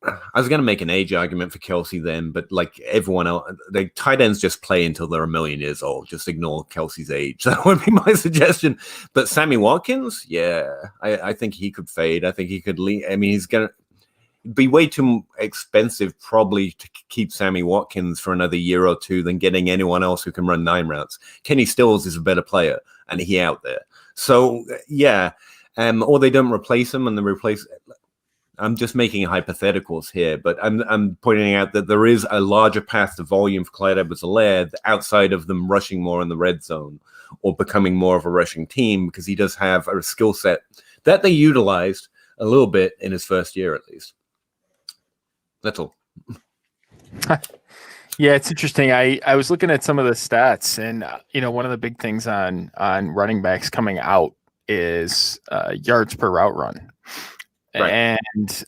I was going to make an age argument for Kelsey then, but like everyone else, the tight ends just play until they're a million years old. Just ignore Kelsey's age. That would be my suggestion. But Sammy Watkins, I think he could fade. I think he could lead. I mean, he's going to be way too expensive probably to keep Sammy Watkins for another year or two than getting anyone else who can run 9 routes. Kenny Stills is a better player, and he out there. So or they don't replace him, and they replace. I'm just making hypotheticals here, but I'm pointing out that there is a larger path to volume for Clyde Edwards-Helaire outside of them rushing more in the red zone or becoming more of a rushing team, because he does have a skill set that they utilized a little bit in his first year, at least. That's all. Yeah, it's interesting. I was looking at some of the stats, and one of the big things on running backs coming out is yards per route run, right. And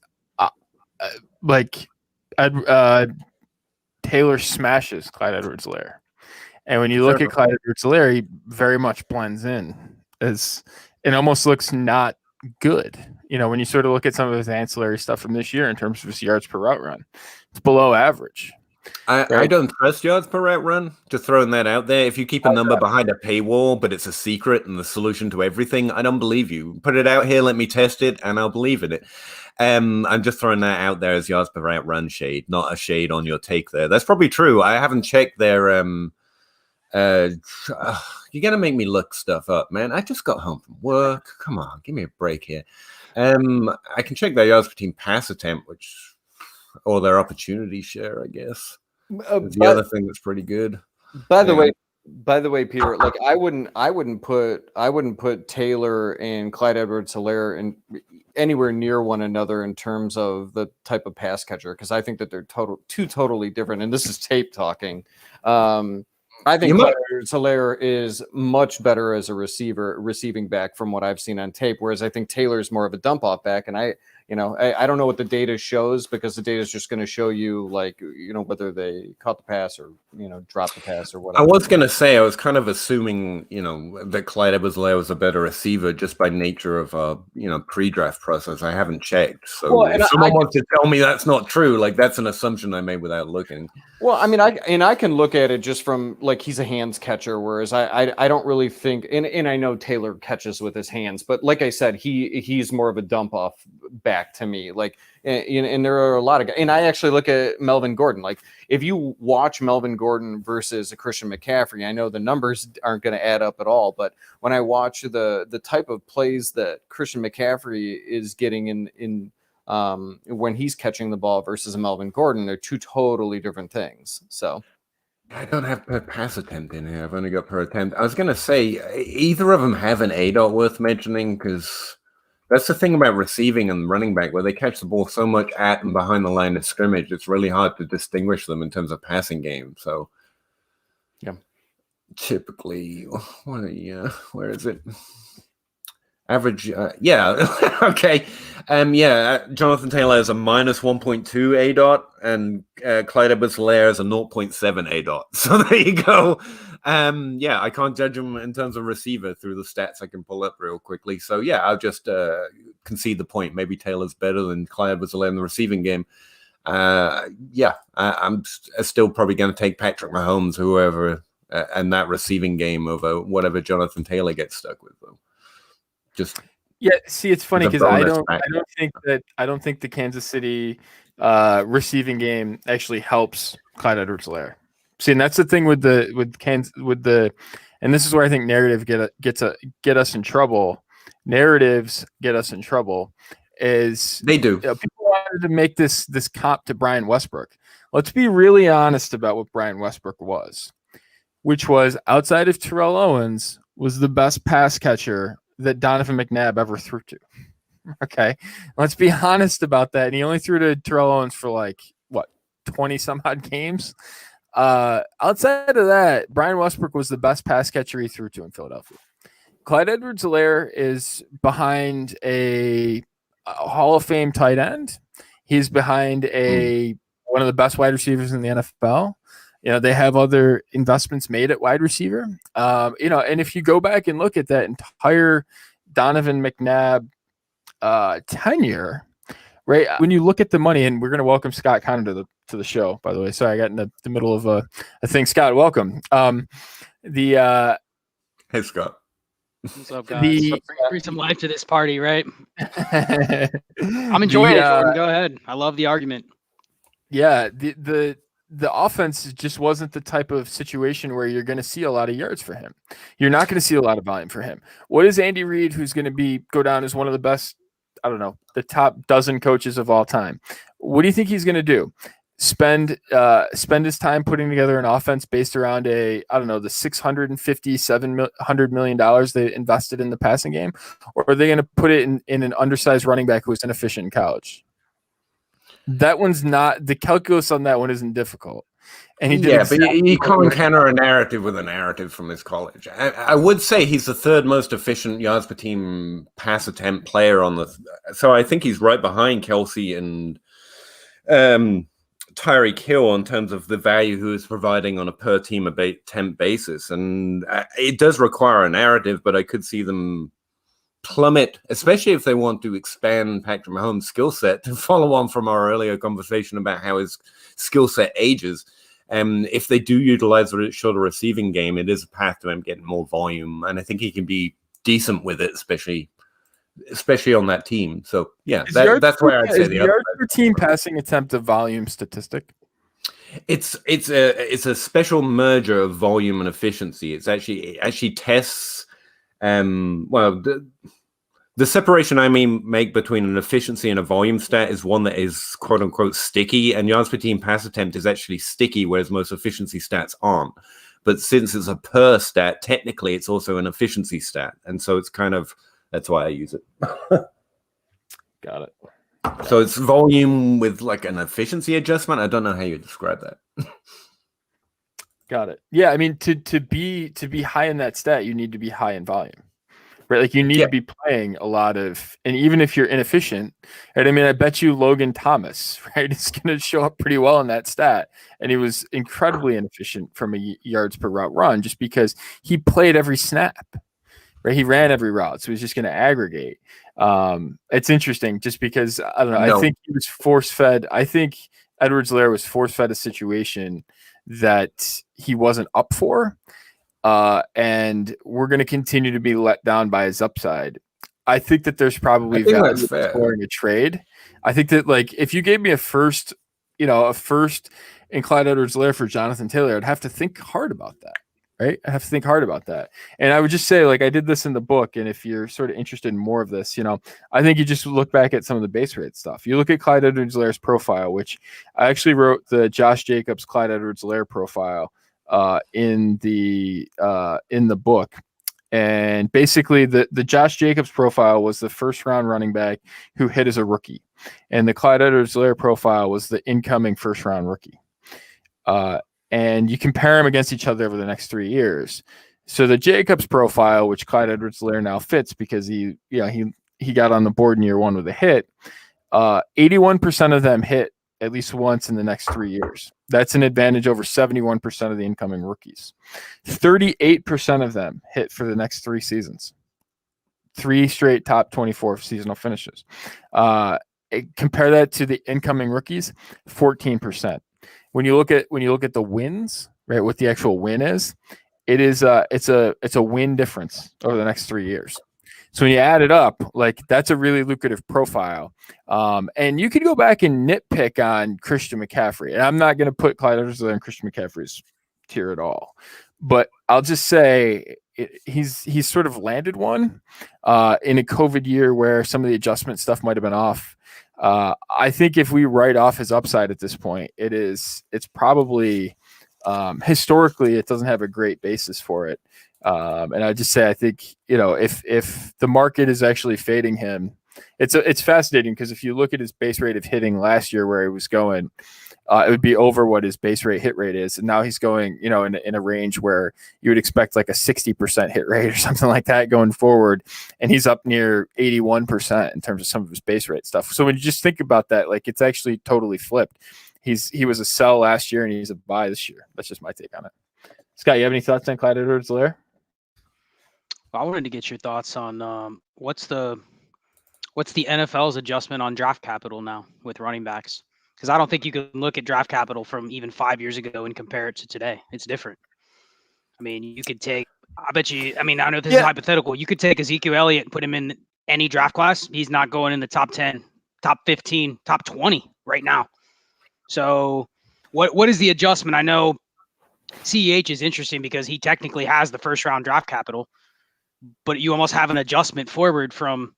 Taylor smashes Clyde Edwards-Helaire, and when you look at Clyde Edwards-Helaire, he very much blends in. As it almost looks not good. When you sort of look at some of his ancillary stuff from this year in terms of his yards per route run, it's below average. I don't trust yards per route run. Just throwing that out there. If you keep a number behind a paywall, but it's a secret and the solution to everything, I don't believe you. Put it out here, let me test it, and I'll believe in it. I'm just throwing that out there as yards per route run shade, not a shade on your take there. That's probably true. I haven't checked their you're gonna make me look stuff up, man. I just got home from work. Come on, give me a break here. I can check their yards per team pass attempt, or their opportunity share, I guess. The other thing that's pretty good. By the way, Peter, like I wouldn't put Taylor and Clyde Edwards-Helaire anywhere near one another in terms of the type of pass catcher, because I think that they're two totally different. And this is tape talking. I think Clyde Edwards-Helaire is much better as a receiving back from what I've seen on tape, whereas I think Taylor's more of a dump off back. And I don't know what the data shows, because the data is just going to show you, like, whether they caught the pass or, dropped the pass or whatever. I was going to say, I was kind of assuming, that Clyde Edwards-Helaire was a better receiver just by nature of, pre-draft process. I haven't checked. So if someone wants to tell me that's not true, like, that's an assumption I made without looking. Well, I mean, I can look at it just from, like, he's a hands catcher, whereas I don't really think, and I know Taylor catches with his hands, but like I said, he's more of a dump off back to me. Like, and there are a lot of guys, and I actually look at Melvin Gordon. Like, if you watch Melvin Gordon versus a Christian McCaffrey, I know the numbers aren't going to add up at all, but when I watch the type of plays that Christian McCaffrey is getting in when he's catching the ball versus a Melvin Gordon, they're two totally different things. So I don't have per pass attempt in here. I've only got per attempt. I was going to say, either of them have an ADOT worth mentioning, because that's the thing about receiving and running back, where they catch the ball so much at and behind the line of scrimmage, it's really hard to distinguish them in terms of passing game. So yeah, typically, where is it? Average, okay. Jonathan Taylor is a minus 1.2 ADOT, and Clyde Edwards-Helaire is a 0.7 ADOT. So there you go. I can't judge him in terms of receiver through the stats I can pull up real quickly. So yeah, I'll just concede the point. Maybe Taylor's better than Clyde Edwards-Helaire in the receiving game. I'm still probably going to take Patrick Mahomes, whoever, and that receiving game over whatever Jonathan Taylor gets stuck with, though. See, it's funny because I don't think the Kansas City receiving game actually helps Clyde Edwards-Helaire. See, and that's the thing with and this is where I think narrative get us in trouble. Narratives get us in trouble. Is they do. People wanted to make this comp to Brian Westbrook. Let's be really honest about what Brian Westbrook was, which was, outside of Terrell Owens, was the best pass catcher that Donovan McNabb ever threw to. Okay, let's be honest about that. And he only threw to Terrell Owens for 20 some odd games. Outside of that, Brian Westbrook was the best pass catcher he threw to in Philadelphia. Clyde Edwards-Helaire is behind a Hall of Fame tight end. He's behind one of the best wide receivers in the NFL. They have other investments made at wide receiver. And if you go back and look at that entire Donovan McNabb tenure, right? When you look at the money, and we're going to welcome Scott Connor to the show, by the way. Sorry, I got in the middle of a thing. Scott, welcome. Hey, Scott. What's up, guys? Bring some life to this party, right? I'm enjoying it, Jordan. Go ahead. I love the argument. Yeah, the offense just wasn't the type of situation where you're going to see a lot of yards for him. You're not going to see a lot of volume for him. What is Andy Reid, who's going to go down as one of the best, the top dozen coaches of all time? What do you think he's going to do? Spend his time putting together an offense based around the $657 million they invested in the passing game, or are they going to put it in an undersized running back who was inefficient in college? That one's not, the calculus on that one isn't difficult. And he did but you can't counter a narrative with a narrative from his college. I would say he's the third most efficient yards per team pass attempt player so I think he's right behind Kelsey and Tyreek Hill in terms of the value he is providing on a per team attempt basis. And it does require a narrative, but I could see them plummet, especially if they want to expand Patrick Mahomes' skill set, to follow on from our earlier conversation about how his skill set ages. If they do utilize the shorter receiving game, it is a path to him getting more volume, and I think he can be decent with it, especially on that team. So yeah, that's where I'd say the yards per team passing attempt a volume statistic. It's a special merger of volume and efficiency. It actually tests. The separation I make between an efficiency and a volume stat is one that is quote unquote sticky, and yards per team pass attempt is actually sticky, whereas most efficiency stats aren't. But since it's a per stat, technically it's also an efficiency stat, and so it's kind of, that's why I use it. Got it. So it's volume with like an efficiency adjustment. I don't know how you describe that. Got it. Yeah, I mean, to be high in that stat, you need to be high in volume, right? Like you need to be playing a lot of, and even if you're inefficient, right? I mean, I bet you Logan Thomas, right, is going to show up pretty well in that stat, and he was incredibly inefficient from a yards per route run, just because he played every snap, right? He ran every route, so he's just going to aggregate. It's interesting, just because I don't know. I think he was force fed. I think Edwards-Helaire was force fed a situation that he wasn't up for, and we're going to continue to be let down by his upside. I think that there's probably value in exploring a trade. I think that, like, if you gave me a first in Clyde Edwards-Helaire for Jonathan Taylor, I'd have to think hard about that, right? I have to think hard about that. And I would just say, like, I did this in the book, and if you're sort of interested in more of this, I think you just look back at some of the base rate stuff. You look at Clyde Edwards-Helaire's profile, which I actually wrote the Josh Jacobs Clyde Edwards-Helaire profile in the book. And basically the Josh Jacobs profile was the first round running back who hit as a rookie. And the Clyde Edwards-Helaire profile was the incoming first round rookie. And you compare them against each other over the next 3 years. So the Jacobs profile, which Clyde Edwards-Helaire now fits because he got on the board in year one with a hit, 81% of them hit at least once in the next 3 years. That's an advantage over 71% of the incoming rookies. 38% of them hit for the next 3 seasons. 3 straight top 24 seasonal finishes. Compare that to the incoming rookies, 14%. When you look at the wins, right, what the actual win is, it's a win difference over the next 3 years. So when you add it up, like, that's a really lucrative profile. And you could go back and nitpick on Christian McCaffrey. And I'm not going to put Clyde Edwards-Helaire in Christian McCaffrey's tier at all. But I'll just say he's sort of landed one in a COVID year where some of the adjustment stuff might have been off. I think if we write off his upside at this point, it's probably historically it doesn't have a great basis for it. And I just say, I think, if the market is actually fading him, it's fascinating, because if you look at his base rate of hitting last year, where he was going, it would be over what his base rate hit rate is. And now he's going, in a range where you would expect like a 60% hit rate or something like that going forward. And he's up near 81% in terms of some of his base rate stuff. So when you just think about that, like, it's actually totally flipped. He was a sell last year and he's a buy this year. That's just my take on it. Scott, you have any thoughts on Clyde Edwards-Helaire? I wanted to get your thoughts on what's the NFL's adjustment on draft capital now with running backs? Because I don't think you can look at draft capital from even 5 years ago and compare it to today. It's different. I mean, you could take, I know this is hypothetical. You could take Ezekiel Elliott and put him in any draft class. He's not going in the top 10, top 15, top 20 right now. So what is the adjustment? I know CEH is interesting because he technically has the first round draft capital, but you almost have an adjustment forward from,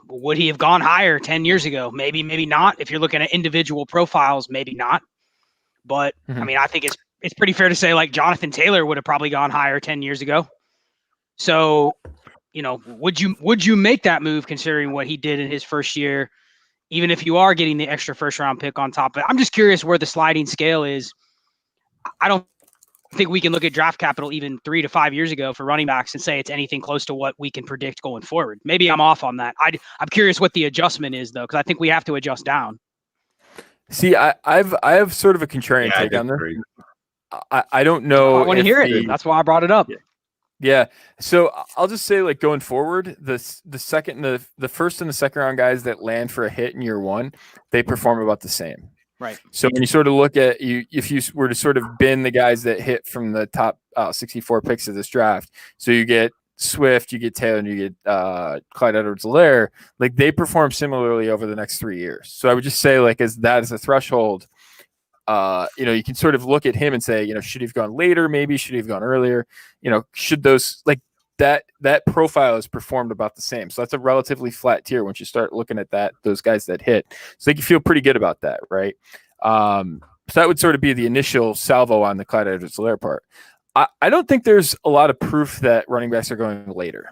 would he have gone higher 10 years ago? Maybe, maybe not. If you're looking at individual profiles, maybe not. But I think it's pretty fair to say, like, Jonathan Taylor would have probably gone higher 10 years ago. So, would you make that move considering what he did in his first year, even if you are getting the extra first round pick on top of it? I'm just curious where the sliding scale is. I don't think we can look at draft capital even 3 to 5 years ago for running backs and say it's anything close to what we can predict going forward. Maybe I'm off on that. I'm curious what the adjustment is, though, because I think we have to adjust down. See, I have sort of a contrarian take on this. I don't know. I want to hear it. That's why I brought it up. Yeah. So I'll just say, like, going forward, the first and the second round guys that land for a hit in year one, they perform about the same. Right. So when you sort of look at if you were to sort of bin the guys that hit from the top 64 picks of this draft, so you get Swift, you get Taylor, and you get Clyde Edwards-Helaire, like, they perform similarly over the next 3 years. So I would just say, like, as a threshold, you can sort of look at him and say, should he have gone later? Maybe should he have gone earlier? Should those, like, that profile is performed about the same. So that's a relatively flat tier once you start looking at those guys that hit. So you feel pretty good about that, right? So that would sort of be the initial salvo on the Clyde Edwards-Helaire part. I don't think there's a lot of proof that running backs are going later.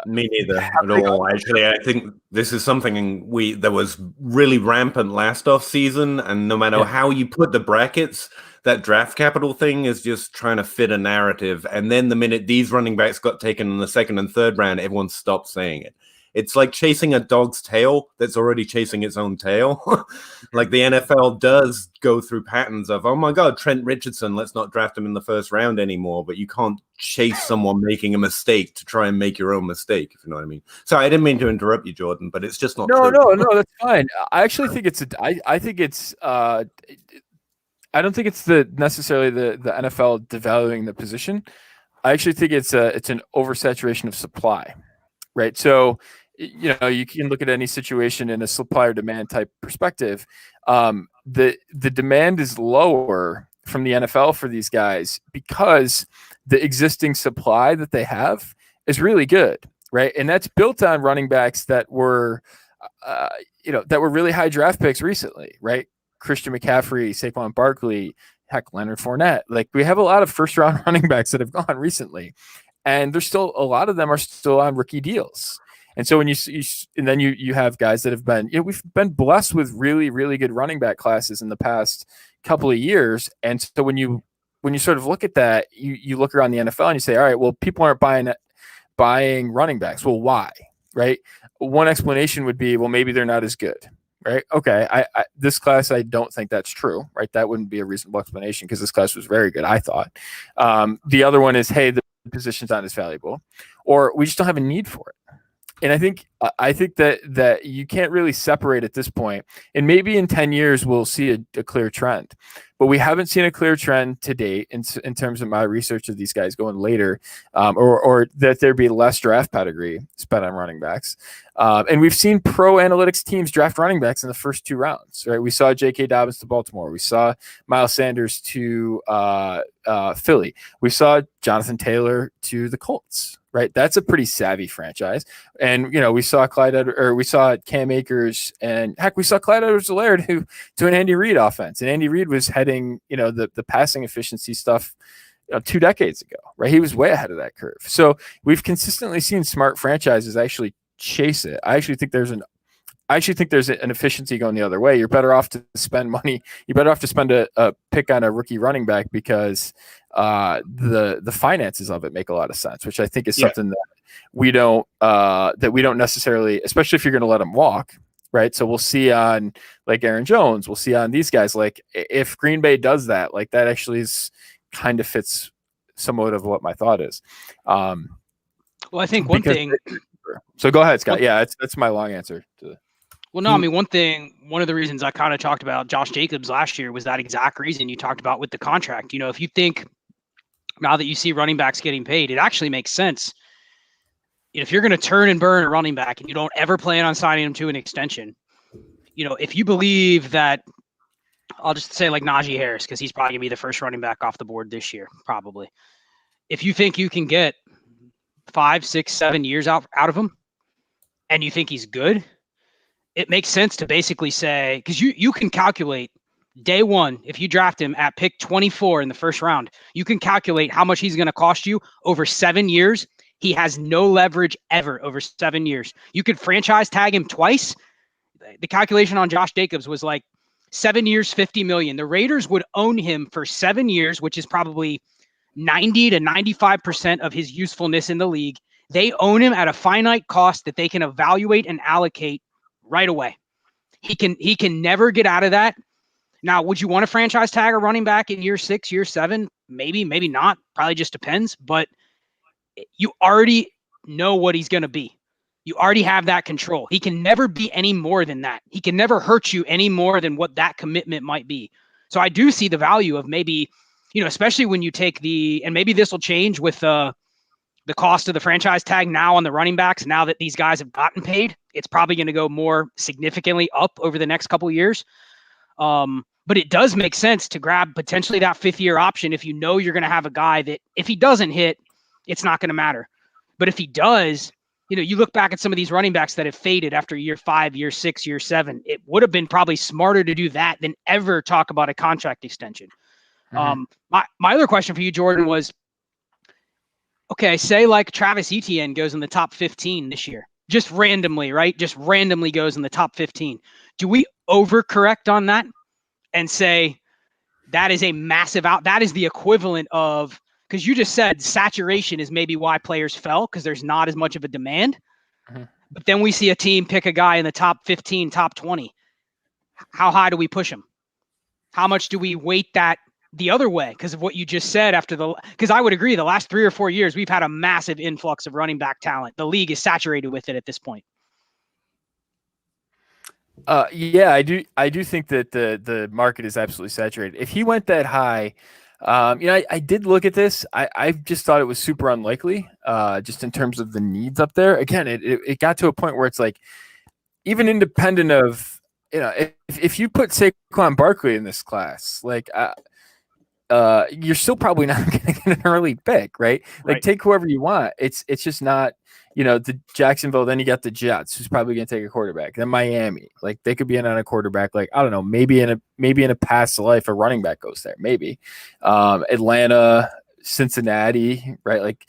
Me neither at all. Actually, I think this is something that was really rampant last off season, and no matter how you put the brackets, that draft capital thing is just trying to fit a narrative. And then the minute these running backs got taken in the second and third round, everyone stopped saying it. It's like chasing a dog's tail that's already chasing its own tail. Like the NFL does go through patterns of, oh my God, Trent Richardson, let's not draft him in the first round anymore. But you can't chase someone making a mistake to try and make your own mistake, if you know what I mean. Sorry, I didn't mean to interrupt you, Jordan, but it's just not true. No, that's fine. I actually think I think it's I don't think it's necessarily the NFL devaluing the position. I actually think it's an oversaturation of supply, right? So, you know, you can look at any situation in a supply or demand type perspective. The demand is lower from the NFL for these guys because the existing supply that they have is really good, right? And that's built on running backs that were, that were really high draft picks recently, right? Christian McCaffrey, Saquon Barkley, heck, Leonard Fournette. Like, we have a lot of first round running backs that have gone recently, and there's still a lot of them are still on rookie deals. And so when you have guys that have been, we've been blessed with really, really good running back classes in the past couple of years. And so when you sort of look at that, you look around the NFL and you say, all right, well, people aren't buying running backs. Well, why? Right? One explanation would be, well, maybe they're not as good. Right? Okay. This class, I don't think that's true. Right? That wouldn't be a reasonable explanation because this class was very good, I thought. The other one is, hey, the position's not as valuable, or we just don't have a need for it. And I think that you can't really separate at this point. And maybe in 10 years we'll see a clear trend, but we haven't seen a clear trend to date in terms of my research of these guys going later, or that there be less draft pedigree spent on running backs. And we've seen pro analytics teams draft running backs in the first 2 rounds, right? We saw J.K. Dobbins to Baltimore. We saw Miles Sanders to Philly. We saw Jonathan Taylor to the Colts. Right, that's a pretty savvy franchise, and we saw we saw Cam Akers, and heck, we saw Clyde Edwards-Helaire to an Andy Reid offense, and Andy Reid was heading the passing efficiency stuff 2 decades ago, right? He was way ahead of that curve. So we've consistently seen smart franchises actually chase it. I actually think there's an efficiency going the other way. You're better off to spend money. You're better off to spend a pick on a rookie running back because the finances of it make a lot of sense, which I think is something that we don't necessarily, especially if you're going to let them walk, right? So we'll see on like Aaron Jones, we'll see on these guys. Like if Green Bay does that, like that actually is kind of fits somewhat of what my thought is. Well, I think one thing. So go ahead, Scott. Yeah, that's my long answer to. Well, no, I mean, one of the reasons I kind of talked about Josh Jacobs last year was that exact reason you talked about with the contract. If you think now that you see running backs getting paid, it actually makes sense. If you're going to turn and burn a running back and you don't ever plan on signing him to an extension, if you believe that, I'll just say like Najee Harris, because he's probably going to be the first running back off the board this year, probably. If you think you can get 5, 6, 7 years out of him and you think he's good, it makes sense to basically say, because you can calculate day one, if you draft him at pick 24 in the first round, you can calculate how much he's going to cost you over 7 years. He has no leverage ever over 7 years. You could franchise tag him twice. The calculation on Josh Jacobs was like 7 years, $50 million. The Raiders would own him for 7 years, which is probably 90 to 95% of his usefulness in the league. They own him at a finite cost that they can evaluate and allocate right away. He can never get out of that. Now, would you want to franchise tag a running back in year 6, year 7? Maybe, maybe not. Probably just depends. But you already know what he's going to be. You already have that control. He can never be any more than that. He can never hurt you any more than what that commitment might be. So I do see the value of maybe, especially when you take and maybe this will change with the cost of the franchise tag now on the running backs. Now that these guys have gotten paid, it's probably going to go more significantly up over the next couple of years. But it does make sense to grab potentially that 5th-year option if you're going to have a guy that if he doesn't hit, it's not going to matter. But if he does, you look back at some of these running backs that have faded after year 5, year 6, year 7. It would have been probably smarter to do that than ever talk about a contract extension. My other question for you, Jordan, was, okay, say like Travis Etienne goes in the top 15 this year, just randomly, right? Just randomly goes in the top 15. Do we overcorrect on that and say that is a massive out? That is the equivalent of, because you just said saturation is maybe why players fell because there's not as much of a demand. But then we see a team pick a guy in the top 15, top 20. How high do we push him? How much do we weight that the other way because of what you just said because I would agree the last 3 or 4 years, we've had a massive influx of running back talent. The league is saturated with it at this point. Yeah, I do think that the market is absolutely saturated. If he went that high, I did look at this. I just thought it was super unlikely, just in terms of the needs up there. Again, it got to a point where it's like, even independent of, if you put Saquon Barkley in this class, like, you're still probably not going to get an early pick, right? Like, take whoever you want. It's just not, the Jacksonville. Then you got the Jets, who's probably going to take a quarterback. Then Miami, like, they could be in on a quarterback. Like, I don't know, maybe in a past life, a running back goes there. Maybe Atlanta, Cincinnati, right? Like,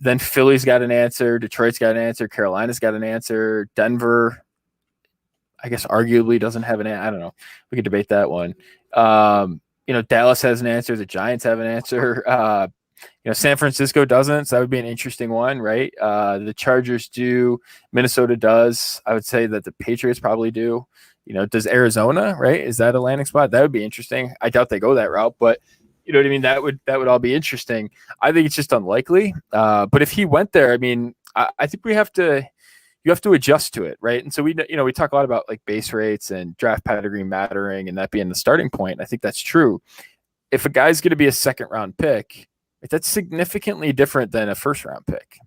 then Philly's got an answer. Detroit's got an answer. Carolina's got an answer. Denver, I guess, arguably doesn't have an answer. I don't know. We could debate that one. Dallas has an answer. The Giants have an answer. San Francisco doesn't. So that would be an interesting one, right? The Chargers do. Minnesota does. I would say that the Patriots probably do. Does Arizona, right? Is that a landing spot? That would be interesting. I doubt they go that route, but you know what I mean? That would all be interesting. I think it's just unlikely. But if he went there, I mean, I think you have to adjust to it, right? And so we talk a lot about like base rates and draft pedigree mattering and that being the starting point. I think that's true. If a guy's going to be a second round pick, that's significantly different than a first round pick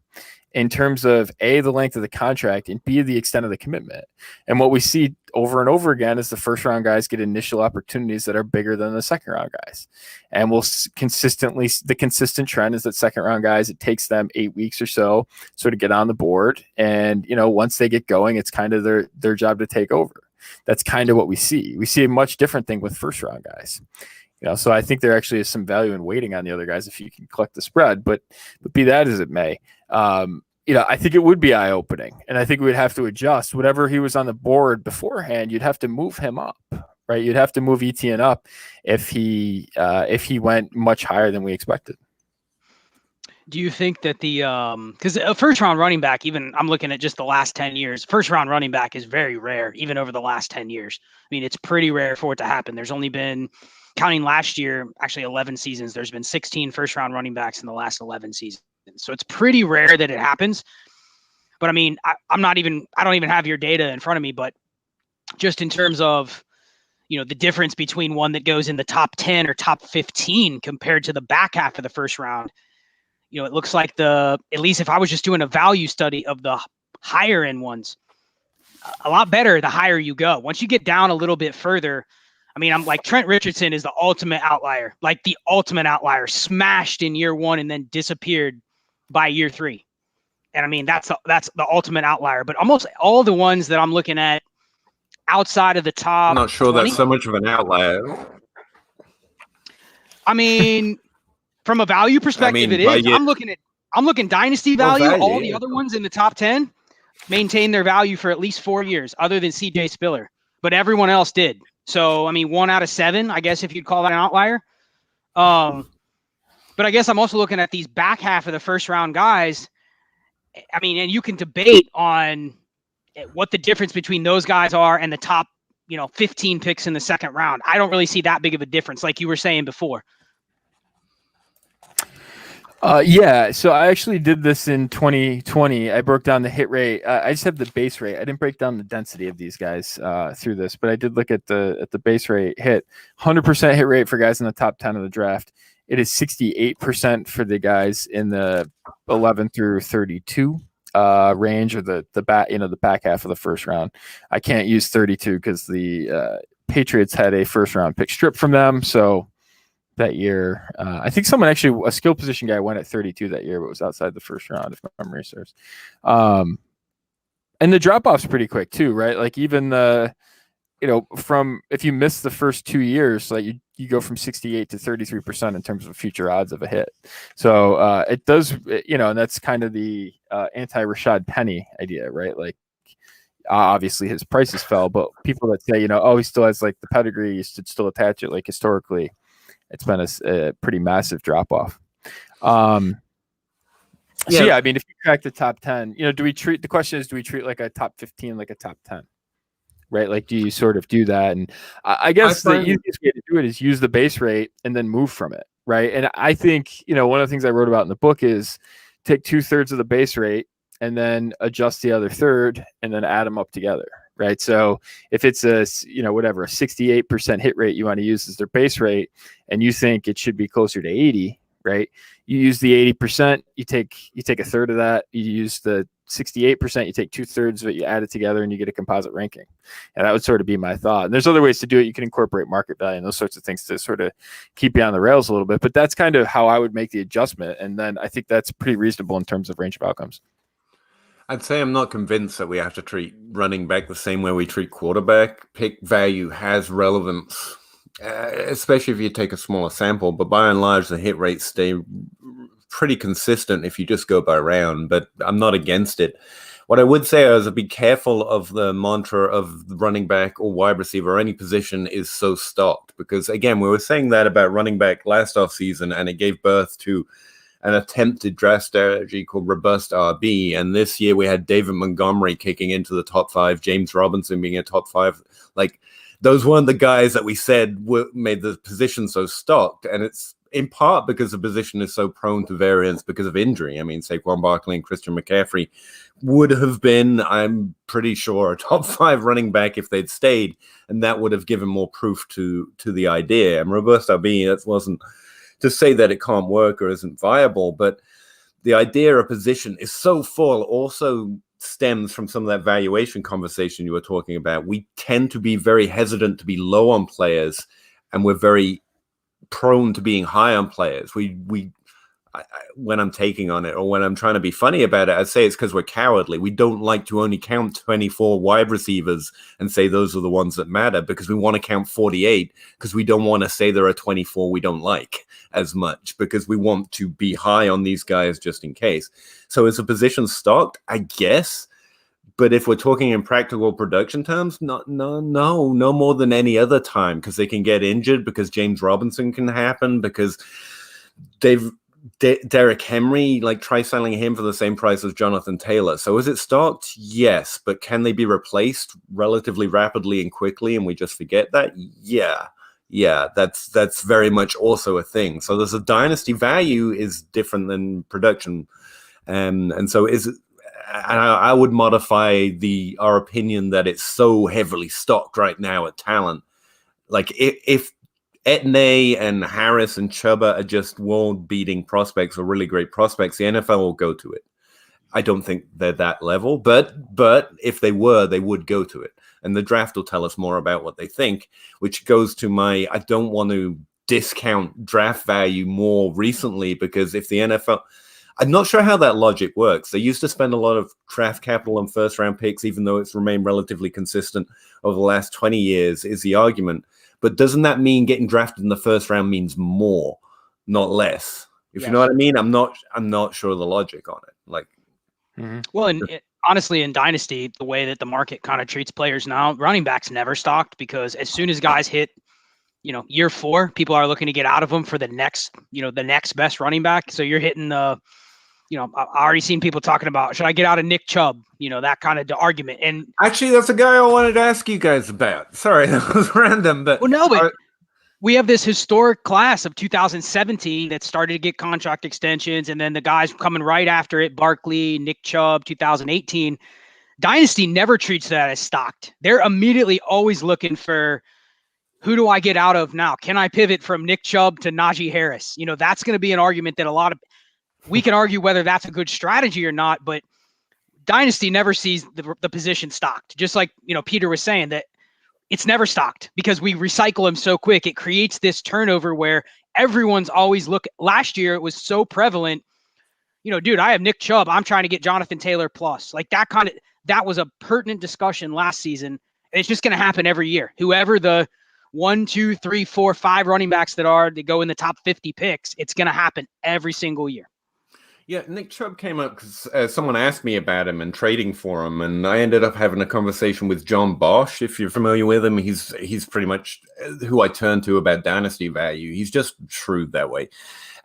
in terms of A, the length of the contract, and B, the extent of the commitment. And what we see over and over again is the first round guys get initial opportunities that are bigger than the second round guys. And the consistent trend is that second round guys, it takes them 8 weeks or so to get on the board. And, once they get going, it's kind of their job to take over. That's kind of what we see. We see a much different thing with first round guys. So I think there actually is some value in waiting on the other guys if you can collect the spread, but be that as it may, I think it would be eye-opening, and I think we would have to adjust. Whatever he was on the board beforehand, you'd have to move him up, right? You'd have to move Etienne up if he went much higher than we expected. Do you think that because a first-round running back, even I'm looking at just the last 10 years, first-round running back is very rare, even over the last 10 years. I mean, it's pretty rare for it to happen. There's only been, counting last year, actually 11 seasons, there's been 16 first-round running backs in the last 11 seasons. So it's pretty rare that it happens. But I mean, I don't even have your data in front of me, but just in terms of, the difference between one that goes in the top 10 or top 15 compared to the back half of the first round, it looks like at least if I was just doing a value study of the higher end ones, a lot better the higher you go. Once you get down a little bit further, I mean, I'm like, Trent Richardson is the ultimate outlier, smashed in year one and then disappeared by year 3. And I mean, that's the ultimate outlier, but almost all the ones that I'm looking at outside of the top, I'm not sure 20, that's so much of an outlier. I mean, from a value perspective, it is. I'm looking dynasty value. All the other ones in the top 10 maintain their value for at least 4 years, other than CJ Spiller, but everyone else did. So, I mean, 1 out of 7, I guess, if you'd call that an outlier. But I guess I'm also looking at these back half of the first round guys. I mean, and you can debate on what the difference between those guys are and the top, 15 picks in the second round. I don't really see that big of a difference, like you were saying before. Yeah, so I actually did this in 2020. I broke down the hit rate. I just have the base rate. I didn't break down the density of these guys through this, but I did look at the base rate hit. 100% hit rate for guys in the top 10 of the draft. It is 68% for the guys in the 11 through 32 range, or the back half of the first round. I can't use 32 because the Patriots had a first round pick stripped from them, so that year. I think a skill position guy went at 32 that year, but was outside the first round, if my memory serves. And the drop off's pretty quick too, right? Like even the from if you miss the first 2 years, like you go from 68 to 33% in terms of future odds of a hit. So it does, and that's kind of the anti-Rashad Penny idea, right? Like obviously his prices fell, but people that say, he still has like the pedigree, you should still attach it. Like historically, it's been a pretty massive drop off. So yeah, I mean, if you crack the top 10, the question is, do we treat like a top 15 like a top 10? Right? Like, do you sort of do that? And I guess the easiest way to do it is use the base rate and then move from it. Right. And I think, one of the things I wrote about in the book is take 2/3 of the base rate and then adjust the other third and then add them up together. Right. So if it's a 68% hit rate you want to use as their base rate and you think it should be closer to 80, right? You use the 80%, you take a third of that, you use the 68%, you take 2/3 of it, you add it together and you get a composite ranking. And that would sort of be my thought. And there's other ways to do it. You can incorporate market value and those sorts of things to sort of keep you on the rails a little bit, but that's kind of how I would make the adjustment. And then I think that's pretty reasonable in terms of range of outcomes. I'd say I'm not convinced that we have to treat running back the same way we treat quarterback. Pick value has relevance, especially if you take a smaller sample, but by and large, the hit rates stay pretty consistent if you just go by round, but I'm not against it. What I would say is be careful of the mantra of the running back or wide receiver or any position is so stocked, because again, we were saying that about running back last offseason, and it gave birth to an attempted draft strategy called Robust RB. And this year we had David Montgomery kicking into the top 5, James Robinson being a top 5. Like, those weren't the guys that we said made the position so stocked. And it's in part because the position is so prone to variance because of injury. I mean, Saquon Barkley and Christian McCaffrey would have been, I'm pretty sure, a top 5 running back if they'd stayed. And that would have given more proof to the idea. And Robust RB, that wasn't to say that it can't work or isn't viable, but the idea of position is so full also stems from some of that valuation conversation you were talking about. We tend to be very hesitant to be low on players, and we're very prone to being high on players. When I'm taking on it or when I'm trying to be funny about it, I'd say it's because we're cowardly. We don't like to only count 24 wide receivers and say those are the ones that matter, because we want to count 48 because we don't want to say there are 24 we don't like as much, because we want to be high on these guys just in case. So is a position stocked? I guess. But if we're talking in practical production terms, no more than any other time, because they can get injured, because James Robinson can happen, because Derrick Henry, like, try selling him for the same price as Jonathan Taylor. So is it stocked? Yes. But can they be replaced relatively rapidly and quickly and we just forget that? Yeah, that's very much also a thing. So there's a dynasty value is different than production. And so I would modify our opinion that it's so heavily stocked right now at talent. Like, if Etney and Harris and Chuba are just world-beating prospects or really great prospects, the NFL will go to it. I don't think they're that level, but if they were, they would go to it. And the draft will tell us more about what they think, which goes to I don't want to discount draft value more recently, because if the NFL... I'm not sure how that logic works. They used to spend a lot of draft capital on first-round picks, even though it's remained relatively consistent over the last 20 years, is the argument. But doesn't that mean getting drafted in the first round means more, not less? If you know what I mean, I'm not sure the logic on it. Like, well, and honestly, in Dynasty, the way that the market kind of treats players now, running backs never stocked, because as soon as guys hit, year 4, people are looking to get out of them for the next best running back. So you're hitting the, I've already seen people talking about, should I get out of Nick Chubb? That kind of argument. And actually, that's a guy I wanted to ask you guys about. Sorry, that was random, but we have this historic class of 2017 that started to get contract extensions, and then the guys coming right after it, Barkley, Nick Chubb, 2018. Dynasty never treats that as stocked. They're immediately always looking for, who do I get out of now? Can I pivot from Nick Chubb to Najee Harris? That's going to be an argument that we can argue whether that's a good strategy or not, but Dynasty never sees the position stocked. Just like, Peter was saying, that it's never stocked because we recycle them so quick. It creates this turnover where everyone's always last year it was so prevalent, dude, I have Nick Chubb, I'm trying to get Jonathan Taylor plus. Like, that was a pertinent discussion last season. And it's just going to happen every year. Whoever the 1, 2, 3, 4, 5 running backs that go in the top 50 picks, it's going to happen every single year. Yeah, Nick Chubb came up because someone asked me about him and trading for him, and I ended up having a conversation with John Bosch. If you're familiar with him, he's pretty much who I turn to about dynasty value. He's just shrewd that way.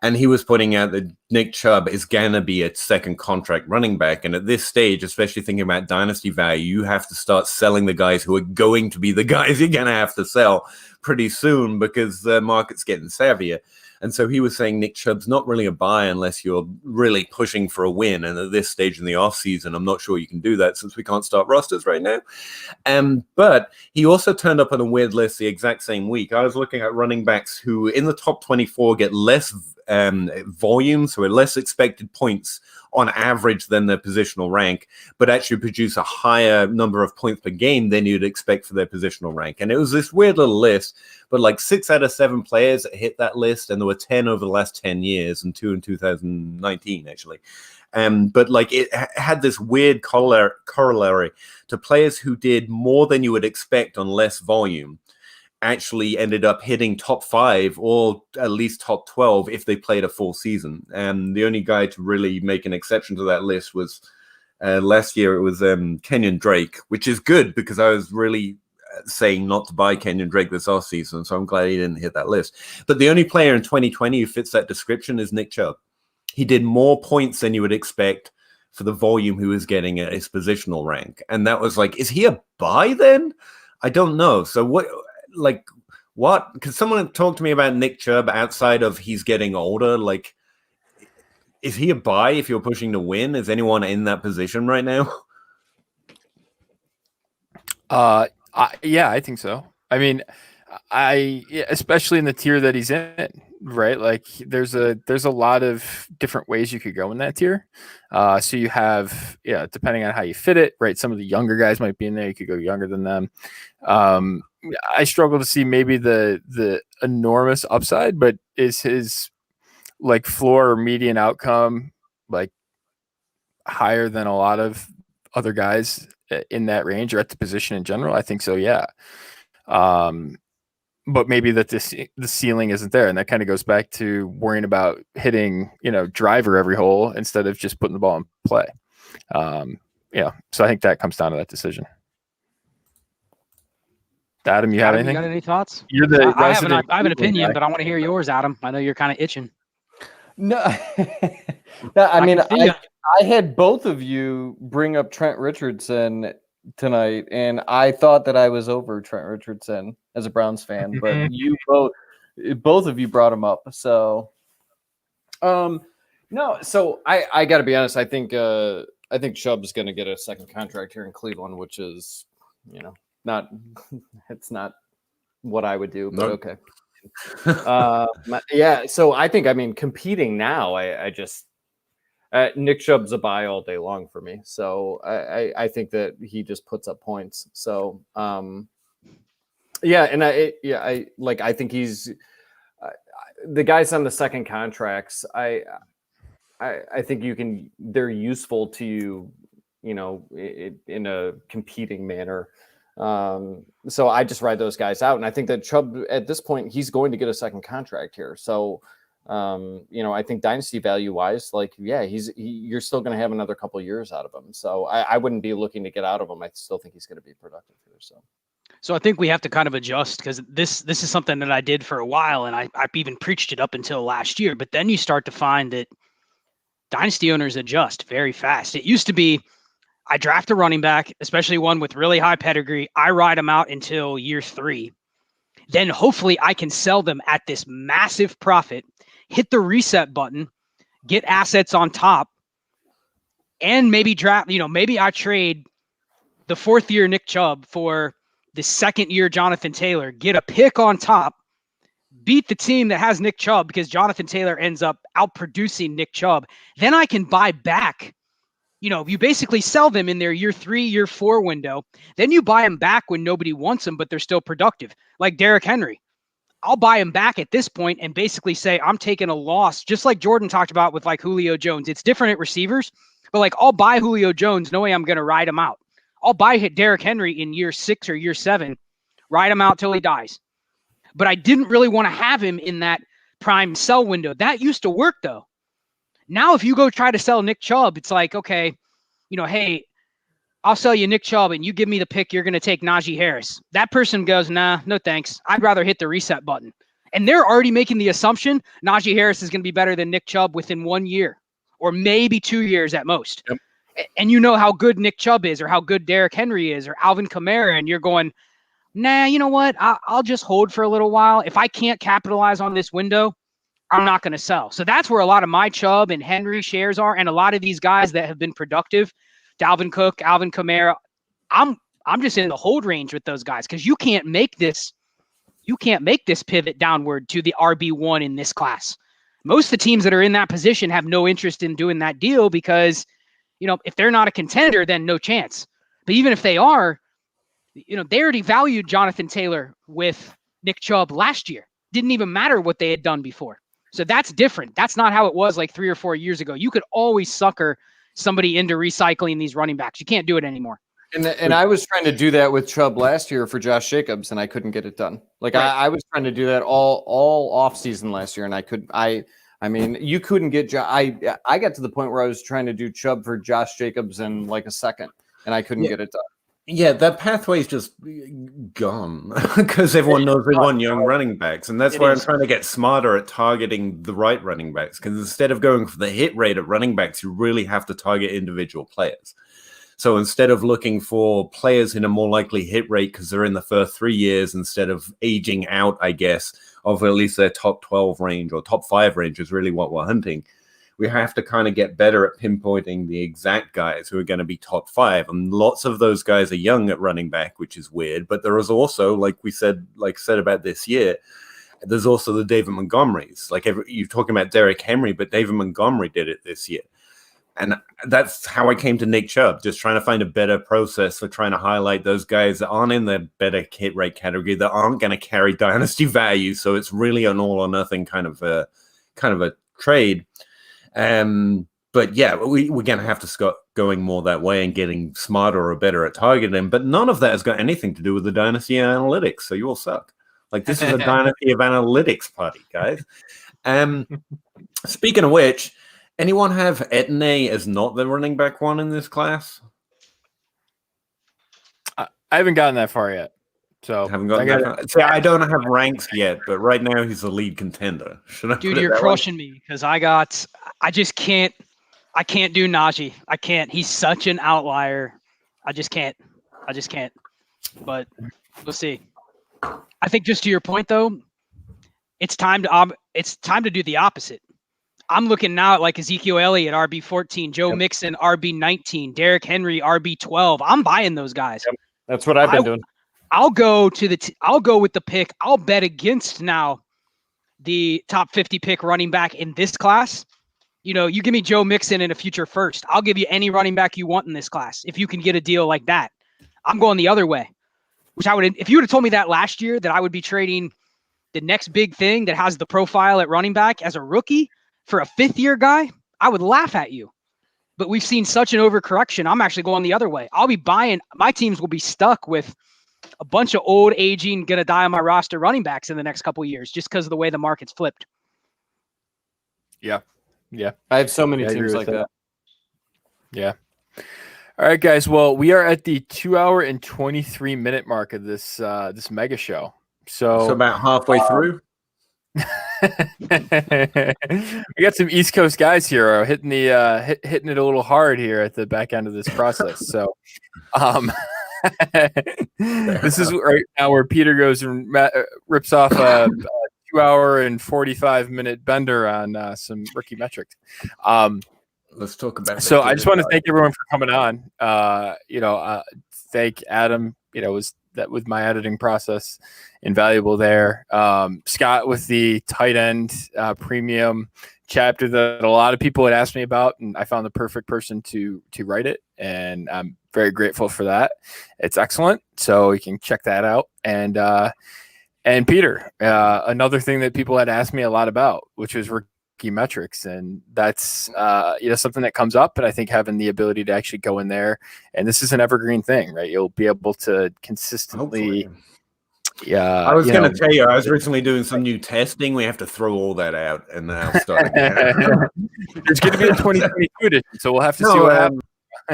And he was putting out that Nick Chubb is going to be a second contract running back. And at this stage, especially thinking about dynasty value, you have to start selling the guys who are going to be the guys you're going to have to sell pretty soon because the market's getting savvier. And so he was saying Nick Chubb's not really a buy unless you're really pushing for a win. And at this stage in the offseason, I'm not sure you can do that since we can't start rosters right now. But he also turned up on a weird list the exact same week. I was looking at running backs who in the top 24 get less volume, so less expected points on average than their positional rank, but actually produce a higher number of points per game than you'd expect for their positional rank. And it was this weird little list, but like 6 out of 7 players that hit that list, and there were 10 over the last 10 years and 2 in 2019, actually. But like it had this weird corollary to players who did more than you would expect on less volume actually ended up hitting top 5 or at least top 12 if they played a full season. And the only guy to really make an exception to that list was last year. It was Kenyon Drake, which is good because I was really saying not to buy Kenyon Drake this offseason, so I'm glad he didn't hit that list. But the only player in 2020 who fits that description is Nick Chubb. He did more points than you would expect for the volume he was getting at his positional rank. And that was like, is he a buy then? I don't know. So what? Could someone talk to me about Nick Chubb outside of he's getting older? Like, is he a buy if you're pushing to win? Is anyone in that position right now? Yeah, I think so. I mean, especially in the tier that he's in, right? Like there's a lot of different ways you could go in that tier. So you have, depending on how you fit it, right? Some of the younger guys might be in there. You could go younger than them. I struggle to see maybe the enormous upside, but is his like floor or median outcome like higher than a lot of other guys in that range or at the position in general? I think so. Yeah. But maybe that the ceiling isn't there. And that kind of goes back to worrying about hitting, driver every hole instead of just putting the ball in play. So I think that comes down to that decision. Adam, you have anything? You got any thoughts? You're the I have an opinion, but I want to hear yours, Adam. I know you're kind of itching. No, I mean, I had both of you bring up Trent Richardson tonight, and I thought that I was over Trent Richardson as a Browns fan, but you both of you brought him up. So, no, so I got to be honest. I think Chubb's going to get a second contract here in Cleveland, which is, it's not what I would do, but okay. Yeah. So I think, competing now, I just, Nick Chubb's a buy all day long for me. So I think that he just puts up points. So, yeah. And I think he's the guys on the second contracts. I think they're useful to you, in a competing manner. So I just ride those guys out. And I think that Chubb at this point, he's going to get a second contract here. So, I think dynasty value wise, you're still going to have another couple of years out of him. So I wouldn't be looking to get out of him. I still think he's going to be productive here. So I think we have to kind of adjust because this is something that I did for a while, and I even preached it up until last year. But then you start to find that dynasty owners adjust very fast. It used to be I draft a running back, especially one with really high pedigree. I ride them out until year 3. Then hopefully I can sell them at this massive profit, hit the reset button, get assets on top, and maybe draft, maybe I trade the 4th year Nick Chubb for the 2nd year Jonathan Taylor, get a pick on top, beat the team that has Nick Chubb because Jonathan Taylor ends up outproducing Nick Chubb. Then I can buy back. You basically sell them in their year 3, year 4 window. Then you buy them back when nobody wants them, but they're still productive. Like Derrick Henry. I'll buy him back at this point and basically say I'm taking a loss, just like Jordan talked about with like Julio Jones. It's different at receivers, but like I'll buy Julio Jones knowing I'm going to ride him out. I'll buy Derrick Henry in year 6 or year 7, ride him out till he dies. But I didn't really want to have him in that prime sell window. That used to work though. Now, if you go try to sell Nick Chubb, it's like, okay, hey, I'll sell you Nick Chubb and you give me the pick, you're going to take Najee Harris. That person goes, nah, no thanks. I'd rather hit the reset button. And they're already making the assumption Najee Harris is going to be better than Nick Chubb within 1 year or maybe 2 years at most. Yep. And you know how good Nick Chubb is or how good Derrick Henry is or Alvin Kamara, and you're going, nah, you know what? I'll just hold for a little while. If I can't capitalize on this window, I'm not going to sell. So that's where a lot of my Chubb and Henry shares are, and a lot of these guys that have been productive, Dalvin Cook, Alvin Kamara, I'm just in the hold range with those guys because you can't make this pivot downward to the RB1 in this class. Most of the teams that are in that position have no interest in doing that deal because, if they're not a contender, then no chance. But even if they are, they already valued Jonathan Taylor with Nick Chubb last year. Didn't even matter what they had done before. So that's different. That's not how it was like 3 or 4 years ago. You could always sucker somebody into recycling these running backs. You can't do it anymore. And I was trying to do that with Chubb last year for Josh Jacobs, and I couldn't get it done. Like Right. I was trying to do that all off season last year, and I could. I mean, you couldn't get. I got to the point where I was trying to do Chubb for Josh Jacobs in like a second, and I couldn't get it done. Yeah, that pathway's just gone because everyone knows they want young running backs. And that's why I'm trying to get smarter at targeting the right running backs. Because instead of going for the hit rate of running backs, you really have to target individual players. So instead of looking for players in a more likely hit rate because they're in the first 3 years instead of aging out, I guess, of at least their top 12 range or top 5 range is really what we're hunting. We have to kind of get better at pinpointing the exact guys who are going to be top 5. And lots of those guys are young at running back, which is weird. But there is also, like said about this year, there's also the David Montgomerys. You're talking about Derrick Henry, but David Montgomery did it this year. And that's how I came to Nick Chubb, just trying to find a better process for trying to highlight those guys that aren't in the better hit rate category, that aren't going to carry dynasty value. So it's really an all or nothing kind of a trade. But yeah, we're going to have to start going more that way and getting smarter or better at targeting. But none of that has got anything to do with the dynasty analytics. So you all suck. Like, this is a dynasty of analytics party, guys. Speaking of which, anyone have Etne as not the running back one in this class? I haven't gotten that far yet. So haven't gotten that far. See, I don't have ranks yet, but right now he's the lead contender. Dude, you're crushing me because I just can't. I can't do Najee. I can't. He's such an outlier. I just can't. But we'll see. I think just to your point though, it's time to do the opposite. I'm looking now at like Ezekiel Elliott, RB14, Joe Mixon, RB19, Derrick Henry, RB12. I'm buying those guys. Yep. That's what I've been doing. I'll go with the pick. I'll bet against now the top 50 pick running back in this class. You give me Joe Mixon in a future first. I'll give you any running back you want in this class if you can get a deal like that. I'm going the other way, which I would. If you would have told me that last year, that I would be trading the next big thing that has the profile at running back as a rookie for a 5th-year guy, I would laugh at you. But we've seen such an overcorrection. I'm actually going the other way. I'll be buying. My teams will be stuck with a bunch of old, aging, gonna die on my roster running backs in the next couple of years just because of the way the market's flipped. Yeah. I have so many teams like that. Yeah. All right, guys. Well, we are at the 2 hour and 23 minute mark of this mega show. So about halfway through. We got some East Coast guys here hitting hitting it a little hard here at the back end of this process. So, this is right now where Peter goes and rips off a 2 hour and 45 minute bender on some rookie metrics. Let's talk about. So I just want to thank everyone for coming on. Thank Adam. Was that with my editing process invaluable there. Scott with the tight end premium chapter that a lot of people had asked me about, and I found the perfect person to write it, and I'm very grateful for that. It's excellent, so you can check that out. And Peter, another thing that people had asked me a lot about, which was key metrics, and that's something that comes up. And I think having the ability to actually go in there, and this is an evergreen thing, right? You'll be able to consistently. Hopefully. Yeah, I was going to tell you, I was recently doing some new testing. We have to throw all that out, and then I'll start again. There's going to be a 2022 edition, so we'll have to see what happens.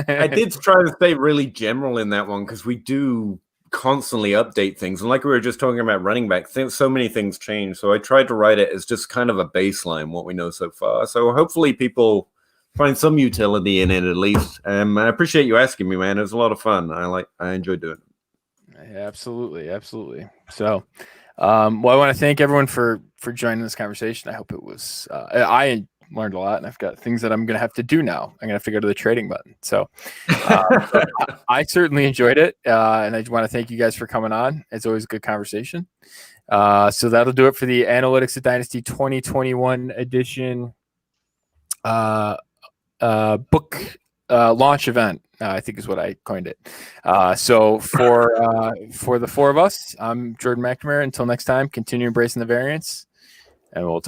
I did try to stay really general in that one because we do constantly update things, and like we were just talking about running back, so many things change. So I tried to write it as just kind of a baseline, what we know so far. So hopefully people find some utility in it at least. I appreciate you asking me, man. It was a lot of fun. I enjoyed doing it. Yeah, absolutely. So, I want to thank everyone for joining this conversation. I hope it was. I learned a lot, and I've got things that I'm going to have to do now. I'm going to have to go to the trading button. So, I certainly enjoyed it, and I want to thank you guys for coming on. It's always a good conversation. So that'll do it for the Analytics of Dynasty 2021 edition book launch event. I think is what I coined it. So for the four of us, I'm Jordan McNamara. Until next time, continue embracing the variance, and we'll talk.